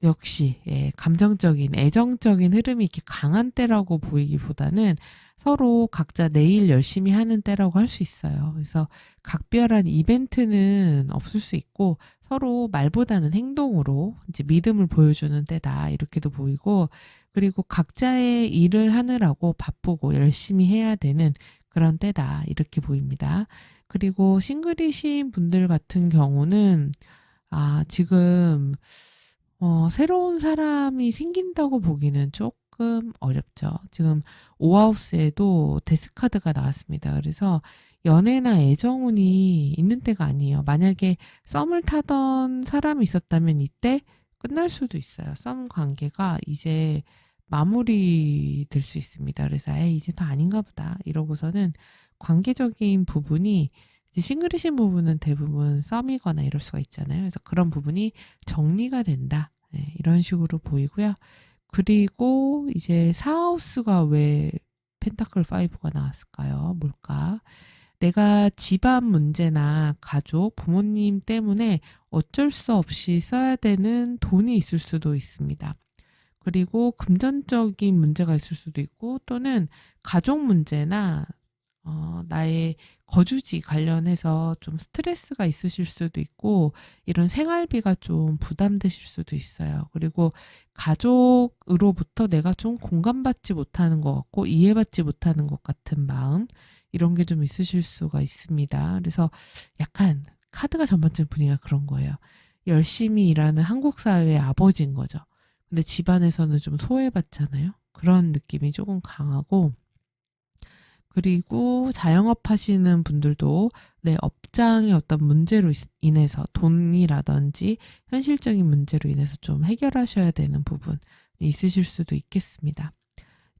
역시 감정적인, 애정적인 흐름이 이렇게 강한 때라고 보이기보다는 서로 각자 내일 열심히 하는 때라고 할 수 있어요. 그래서 각별한 이벤트는 없을 수 있고 서로 말보다는 행동으로 이제 믿음을 보여주는 때다 이렇게도 보이고, 그리고 각자의 일을 하느라고 바쁘고 열심히 해야 되는 그런 때다 이렇게 보입니다. 그리고 싱글이신 분들 같은 경우는 지금 새로운 사람이 생긴다고 보기는 조금 어렵죠. 지금 오하우스에도 데스카드가 나왔습니다. 그래서 연애나 애정운이 있는 때가 아니에요. 만약에 썸을 타던 사람이 있었다면 이때 끝날 수도 있어요. 썸 관계가 이제 마무리 될 수 있습니다. 그래서 이제 더 아닌가 보다 이러고서는 관계적인 부분이, 이제 싱글이신 부분은 대부분 썸이거나 이럴 수가 있잖아요. 그래서 그런 부분이 정리가 된다. 네, 이런 식으로 보이고요. 그리고 이제 사하우스가 왜 펜타클 5가 나왔을까요? 뭘까? 내가 집안 문제나 가족, 부모님 때문에 어쩔 수 없이 써야 되는 돈이 있을 수도 있습니다. 그리고 금전적인 문제가 있을 수도 있고, 또는 가족 문제나 나의 거주지 관련해서 좀 스트레스가 있으실 수도 있고, 이런 생활비가 좀 부담되실 수도 있어요. 그리고 가족으로부터 내가 좀 공감받지 못하는 것 같고, 이해받지 못하는 것 같은 마음, 이런 게 좀 있으실 수가 있습니다. 그래서 약간 카드가 전반적인 분위기가 그런 거예요. 열심히 일하는 한국 사회의 아버지인 거죠. 근데 집안에서는 좀 소외받잖아요. 그런 느낌이 조금 강하고, 그리고 자영업 하시는 분들도 내 업장의 어떤 문제로 인해서 돈이라든지 현실적인 문제로 인해서 좀 해결하셔야 되는 부분이 있으실 수도 있겠습니다.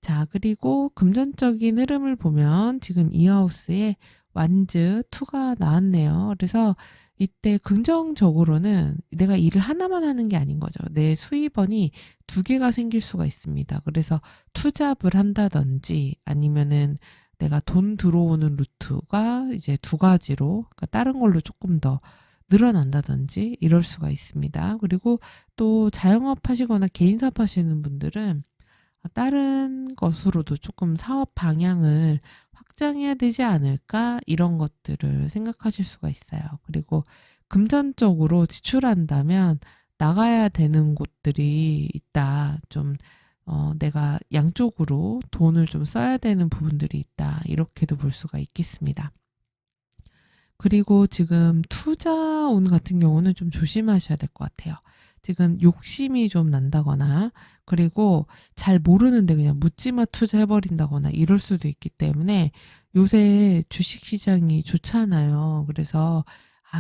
자, 그리고 금전적인 흐름을 보면 지금 이 하우스에 완즈 2가 나왔네요. 그래서 이때 긍정적으로는 내가 일을 하나만 하는 게 아닌 거죠. 내 수입원이 2개가 생길 수가 있습니다. 그래서 투잡을 한다든지 아니면은 내가 돈 들어오는 루트가 이제 2가지로, 그러니까 다른 걸로 조금 더 늘어난다든지 이럴 수가 있습니다. 그리고 또 자영업 하시거나 개인 사업 하시는 분들은 다른 것으로도 조금 사업 방향을 확장해야 되지 않을까, 이런 것들을 생각하실 수가 있어요. 그리고 금전적으로 지출한다면 나가야 되는 곳들이 있다. 좀 내가 양쪽으로 돈을 좀 써야 되는 부분들이 있다. 이렇게도 볼 수가 있겠습니다. 그리고 지금 투자운 같은 경우는 좀 조심하셔야 될 것 같아요. 지금 욕심이 좀 난다거나, 그리고 잘 모르는데 그냥 묻지마 투자해버린다거나 이럴 수도 있기 때문에, 요새 주식시장이 좋잖아요. 그래서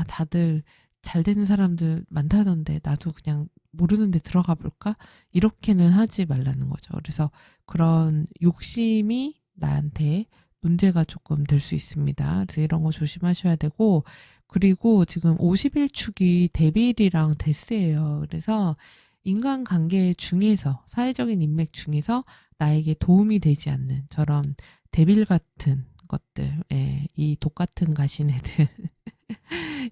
다들 잘 되는 사람들 많다던데 나도 그냥 모르는데 들어가 볼까? 이렇게는 하지 말라는 거죠. 그래서 그런 욕심이 나한테 문제가 조금 될 수 있습니다. 그래서 이런 거 조심하셔야 되고, 그리고 지금 50일 축이 데빌이랑 데스예요. 그래서 인간관계 중에서, 사회적인 인맥 중에서 나에게 도움이 되지 않는 저런 데빌 같은 것들, 예, 이 독 같은 가신 애들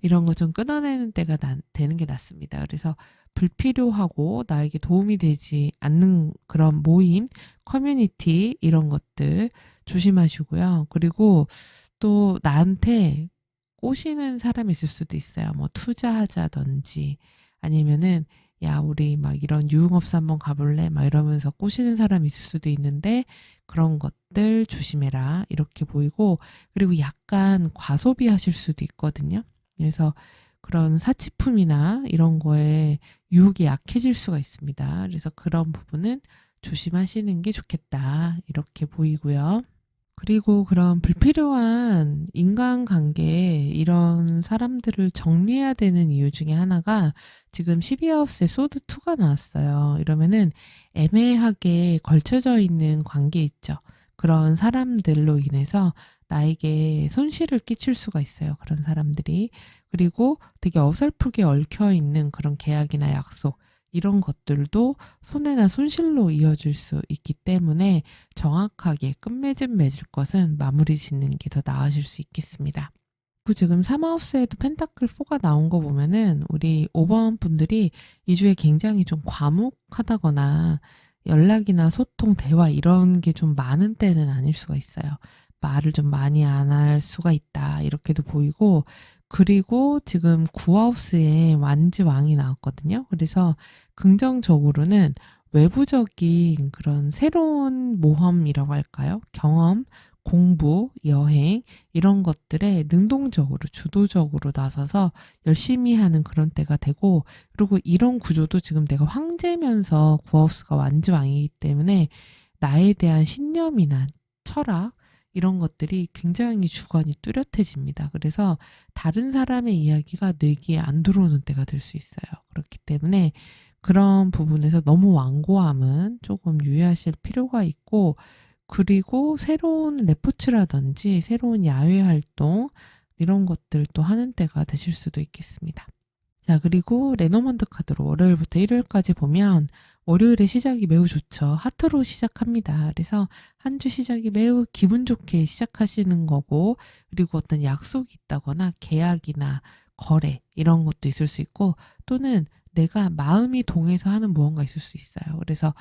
이런 거 좀 끊어내는 때가 되는 게 낫습니다. 그래서 불필요하고 나에게 도움이 되지 않는 그런 모임, 커뮤니티 이런 것들 조심하시고요. 그리고 또 나한테 꼬시는 사람이 있을 수도 있어요. 뭐 투자하자든지 아니면은 야, 우리 막 이런 유흥업소 한번 가볼래? 막 이러면서 꼬시는 사람이 있을 수도 있는데 그런 것들 조심해라. 이렇게 보이고, 그리고 약간 과소비하실 수도 있거든요. 그래서 그런 사치품이나 이런 거에 유혹이 약해질 수가 있습니다. 그래서 그런 부분은 조심하시는 게 좋겠다. 이렇게 보이고요. 그리고 그런 불필요한 인간관계 이런 사람들을 정리해야 되는 이유 중에 하나가 지금 12하우스에 소드2가 나왔어요. 이러면은 애매하게 걸쳐져 있는 관계 있죠. 그런 사람들로 인해서 나에게 손실을 끼칠 수가 있어요. 그런 사람들이. 그리고 되게 어설프게 얽혀 있는 그런 계약이나 약속 이런 것들도 손해나 손실로 이어질 수 있기 때문에 정확하게 끝맺음 맺을 것은 마무리 짓는 게 더 나으실 수 있겠습니다. 그 지금 3하우스에도 펜타클 4가 나온 거 보면은 우리 5번 분들이 이 주에 굉장히 좀 과묵하다거나 연락이나 소통, 대화 이런 게 좀 많은 때는 아닐 수가 있어요. 말을 좀 많이 안 할 수가 있다. 이렇게도 보이고, 그리고 지금 9하우스에 완지왕이 나왔거든요. 그래서 긍정적으로는 외부적인 그런 새로운 모험이라고 할까요? 경험, 공부, 여행 이런 것들에 능동적으로 주도적으로 나서서 열심히 하는 그런 때가 되고, 그리고 이런 구조도 지금 내가 황제면서 구하우스가 완지왕이기 때문에 나에 대한 신념이나 철학 이런 것들이 굉장히 주관이 뚜렷해집니다. 그래서 다른 사람의 이야기가 내 귀에 안 들어오는 때가 될 수 있어요. 그렇기 때문에 그런 부분에서 너무 완고함은 조금 유의하실 필요가 있고, 그리고 새로운 레포츠라든지 새로운 야외 활동 이런 것들도 하는 때가 되실 수도 있겠습니다. 자, 그리고 레노먼드 카드로 월요일부터 일요일까지 보면 월요일의 시작이 매우 좋죠. 하트로 시작합니다. 그래서 한 주 시작이 매우 기분 좋게 시작하시는 거고, 그리고 어떤 약속이 있다거나 계약이나 거래 이런 것도 있을 수 있고, 또는 내가 마음이 동해서 하는 무언가 있을 수 있어요. 그래서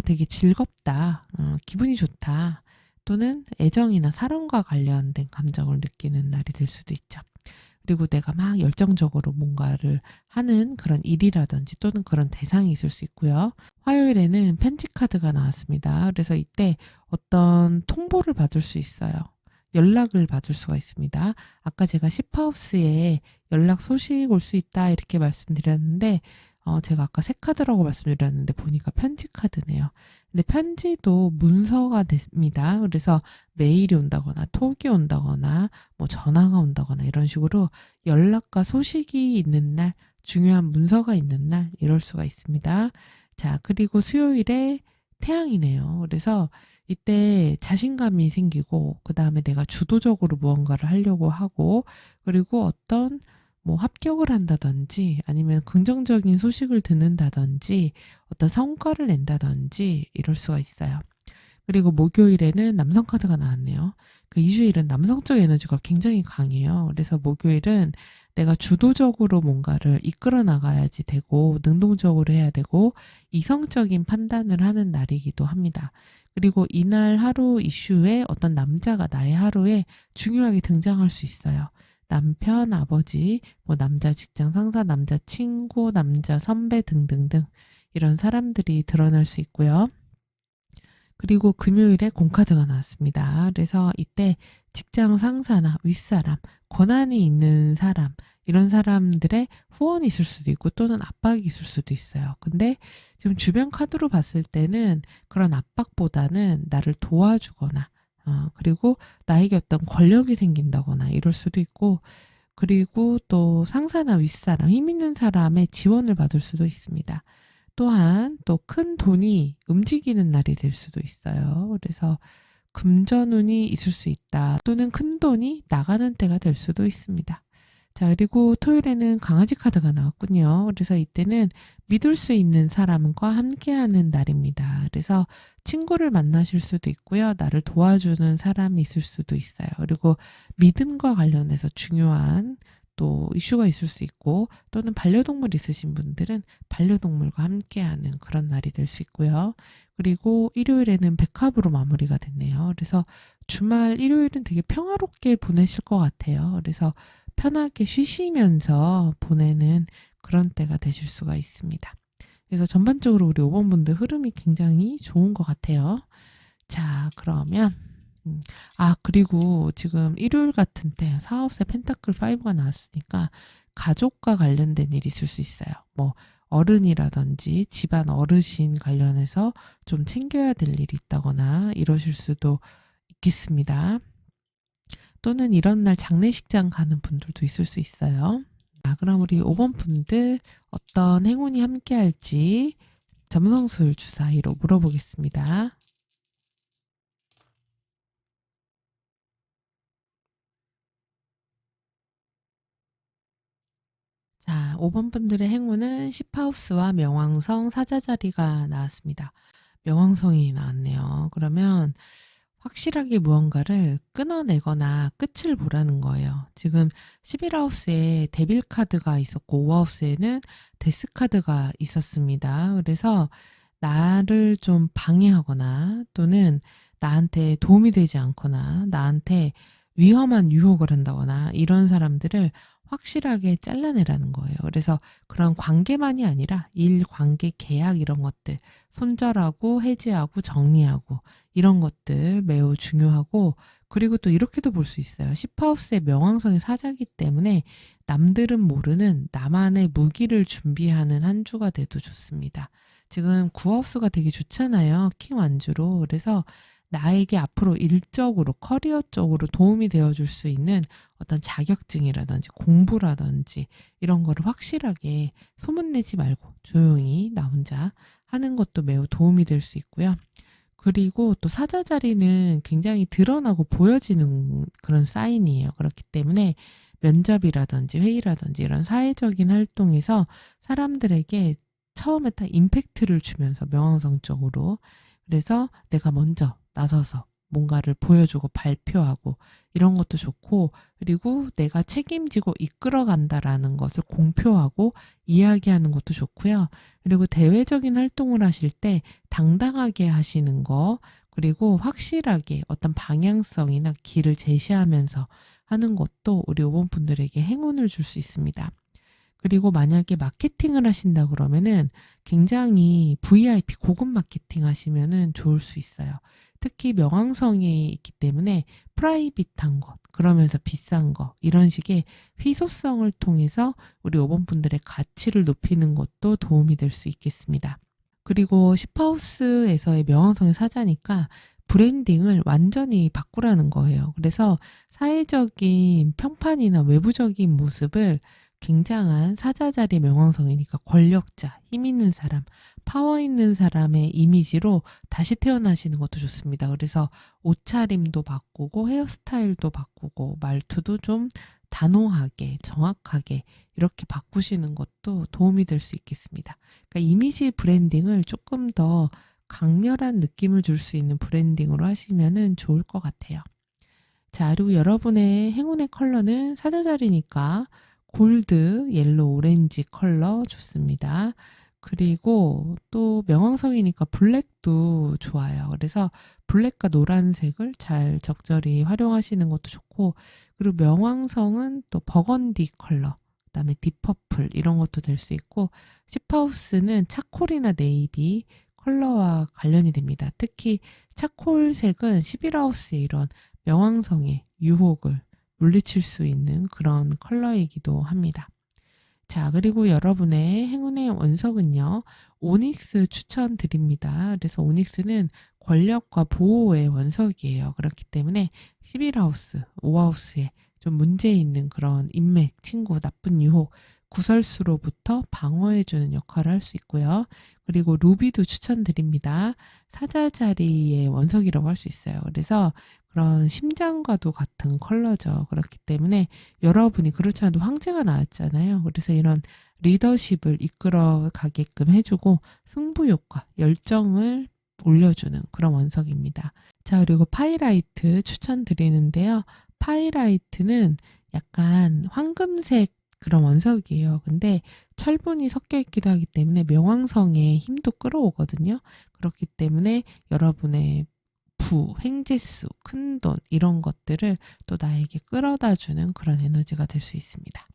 되게 즐겁다, 기분이 좋다, 또는 애정이나 사랑과 관련된 감정을 느끼는 날이 될 수도 있죠. 그리고 내가 막 열정적으로 뭔가를 하는 그런 일이라든지 또는 그런 대상이 있을 수 있고요. 화요일에는 편지 카드가 나왔습니다. 그래서 이때 어떤 통보를 받을 수 있어요. 연락을 받을 수가 있습니다. 아까 제가 10하우스에 연락 소식 올 수 있다 이렇게 말씀드렸는데 제가 아까 새 카드라고 말씀드렸는데 보니까 편지 카드네요. 근데 편지도 문서가 됩니다. 그래서 메일이 온다거나 톡이 온다거나 뭐 전화가 온다거나 이런 식으로 연락과 소식이 있는 날, 중요한 문서가 있는 날 이럴 수가 있습니다. 자, 그리고 수요일에 태양이네요. 그래서 이때 자신감이 생기고 그 다음에 내가 주도적으로 무언가를 하려고 하고, 그리고 어떤 뭐 합격을 한다든지 아니면 긍정적인 소식을 듣는다든지 어떤 성과를 낸다든지 이럴 수가 있어요. 그리고 목요일에는 남성 카드가 나왔네요. 그 이주일은 남성적 에너지가 굉장히 강해요. 그래서 목요일은 내가 주도적으로 뭔가를 이끌어 나가야지 되고 능동적으로 해야 되고 이성적인 판단을 하는 날이기도 합니다. 그리고 이날 하루 이슈에 어떤 남자가 나의 하루에 중요하게 등장할 수 있어요. 남편, 아버지, 뭐 남자 직장 상사, 남자 친구, 남자 선배 등등등 이런 사람들이 드러날 수 있고요. 그리고 금요일에 공카드가 나왔습니다. 그래서 이때 직장 상사나 윗사람, 권한이 있는 사람, 이런 사람들의 후원이 있을 수도 있고 또는 압박이 있을 수도 있어요. 근데 지금 주변 카드로 봤을 때는 그런 압박보다는 나를 도와주거나 그리고 나에게 어떤 권력이 생긴다거나 이럴 수도 있고, 그리고 또 상사나 윗사람, 힘 있는 사람의 지원을 받을 수도 있습니다. 또한 또 큰 돈이 움직이는 날이 될 수도 있어요. 그래서 금전운이 있을 수 있다. 또는 큰 돈이 나가는 때가 될 수도 있습니다. 자, 그리고 토요일에는 강아지 카드가 나왔군요. 그래서 이때는 믿을 수 있는 사람과 함께하는 날입니다. 그래서 친구를 만나실 수도 있고요. 나를 도와주는 사람이 있을 수도 있어요. 그리고 믿음과 관련해서 중요한 또 이슈가 있을 수 있고, 또는 반려동물 있으신 분들은 반려동물과 함께하는 그런 날이 될 수 있고요. 그리고 일요일에는 백합으로 마무리가 됐네요. 그래서 주말 일요일은 되게 평화롭게 보내실 것 같아요. 그래서 편하게 쉬시면서 보내는 그런 때가 되실 수가 있습니다. 그래서 전반적으로 우리 5번 분들 흐름이 굉장히 좋은 것 같아요. 자, 그러면 그리고 지금 일요일 같은 때 사업세 펜타클 5가 나왔으니까 가족과 관련된 일이 있을 수 있어요. 뭐 어른이라든지 집안 어르신 관련해서 좀 챙겨야 될 일이 있다거나 이러실 수도 있겠습니다. 또는 이런 날 장례식장 가는 분들도 있을 수 있어요. 자, 그럼 우리 5번 분들 어떤 행운이 함께 할지 점성술 주사위로 물어보겠습니다. 자, 5번 분들의 행운은 10하우스와 명왕성 사자자리가 나왔습니다. 명왕성이 나왔네요. 그러면 확실하게 무언가를 끊어내거나 끝을 보라는 거예요. 지금 11하우스에 데빌 카드가 있었고 5하우스에는 데스 카드가 있었습니다. 그래서 나를 좀 방해하거나 또는 나한테 도움이 되지 않거나 나한테 위험한 유혹을 한다거나 이런 사람들을 확실하게 잘라내라는 거예요. 그래서 그런 관계만이 아니라 일, 관계, 계약 이런 것들 손절하고 해지하고 정리하고 이런 것들 매우 중요하고, 그리고 또 이렇게도 볼 수 있어요. 10하우스의 명왕성이 사자기 때문에 남들은 모르는 나만의 무기를 준비하는 한 주가 돼도 좋습니다. 지금 9하우스가 되게 좋잖아요. 킹 완주로. 그래서 나에게 앞으로 일적으로 커리어 쪽으로 도움이 되어줄 수 있는 어떤 자격증이라든지 공부라든지 이런 거를 확실하게 소문내지 말고 조용히 나 혼자 하는 것도 매우 도움이 될 수 있고요. 그리고 또 사자 자리는 굉장히 드러나고 보여지는 그런 사인이에요. 그렇기 때문에 면접이라든지 회의라든지 이런 사회적인 활동에서 사람들에게 처음에 딱 임팩트를 주면서 명왕성적으로, 그래서 내가 먼저 나서서 뭔가를 보여주고 발표하고 이런 것도 좋고, 그리고 내가 책임지고 이끌어간다라는 것을 공표하고 이야기하는 것도 좋고요. 그리고 대외적인 활동을 하실 때 당당하게 하시는 거, 그리고 확실하게 어떤 방향성이나 길을 제시하면서 하는 것도 우리 5번 분들에게 행운을 줄 수 있습니다. 그리고 만약에 마케팅을 하신다 그러면은 굉장히 VIP 고급 마케팅 하시면은 좋을 수 있어요. 특히 명왕성이 있기 때문에 프라이빗한 것, 그러면서 비싼 거, 이런 식의 희소성을 통해서 우리 5번 분들의 가치를 높이는 것도 도움이 될 수 있겠습니다. 그리고 10하우스에서의 명왕성의 사자니까 브랜딩을 완전히 바꾸라는 거예요. 그래서 사회적인 평판이나 외부적인 모습을 굉장한 사자자리 명왕성이니까 권력자, 힘 있는 사람, 파워 있는 사람의 이미지로 다시 태어나시는 것도 좋습니다. 그래서 옷차림도 바꾸고 헤어스타일도 바꾸고 말투도 좀 단호하게, 정확하게 이렇게 바꾸시는 것도 도움이 될 수 있겠습니다. 그러니까 이미지 브랜딩을 조금 더 강렬한 느낌을 줄 수 있는 브랜딩으로 하시면 좋을 것 같아요. 자, 그리고 여러분의 행운의 컬러는 사자자리니까 골드, 옐로우, 오렌지 컬러 좋습니다. 그리고 또 명왕성이니까 블랙도 좋아요. 그래서 블랙과 노란색을 잘 적절히 활용하시는 것도 좋고, 그리고 명왕성은 또 버건디 컬러, 그다음에 딥퍼플 이런 것도 될 수 있고, 10하우스는 차콜이나 네이비 컬러와 관련이 됩니다. 특히 차콜색은 11하우스의 이런 명왕성의 유혹을 물리칠 수 있는 그런 컬러이기도 합니다. 자, 그리고 여러분의 행운의 원석은요, 오닉스 추천드립니다. 그래서 오닉스는 권력과 보호의 원석이에요. 그렇기 때문에 11하우스, 5하우스에 좀 문제 있는 그런 인맥, 친구, 나쁜 유혹, 구설수로부터 방어해주는 역할을 할 수 있고요. 그리고 루비도 추천드립니다. 사자자리의 원석이라고 할 수 있어요. 그래서 그런 심장과도 같은 컬러죠. 그렇기 때문에 여러분이 그렇지 않아도 황제가 나왔잖아요. 그래서 이런 리더십을 이끌어 가게끔 해주고 승부욕과 열정을 올려주는 그런 원석입니다. 자, 그리고 파이라이트 추천드리는데요. 파이라이트는 약간 황금색 그런 원석이에요. 근데 철분이 섞여 있기도 하기 때문에 명왕성의 힘도 끌어오거든요. 그렇기 때문에 여러분의 횡재수, 큰돈 이런 것들을 또 나에게 끌어다 주는 그런 에너지가 될 수 있습니다.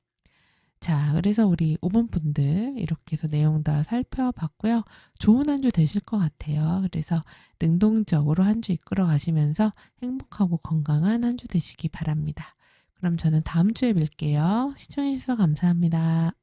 자, 그래서 우리 5번 분들 이렇게 해서 내용 다 살펴봤고요. 좋은 한 주 되실 것 같아요. 그래서 능동적으로 한 주 이끌어 가시면서 행복하고 건강한 한 주 되시기 바랍니다. 그럼 저는 다음 주에 뵐게요. 시청해주셔서 감사합니다.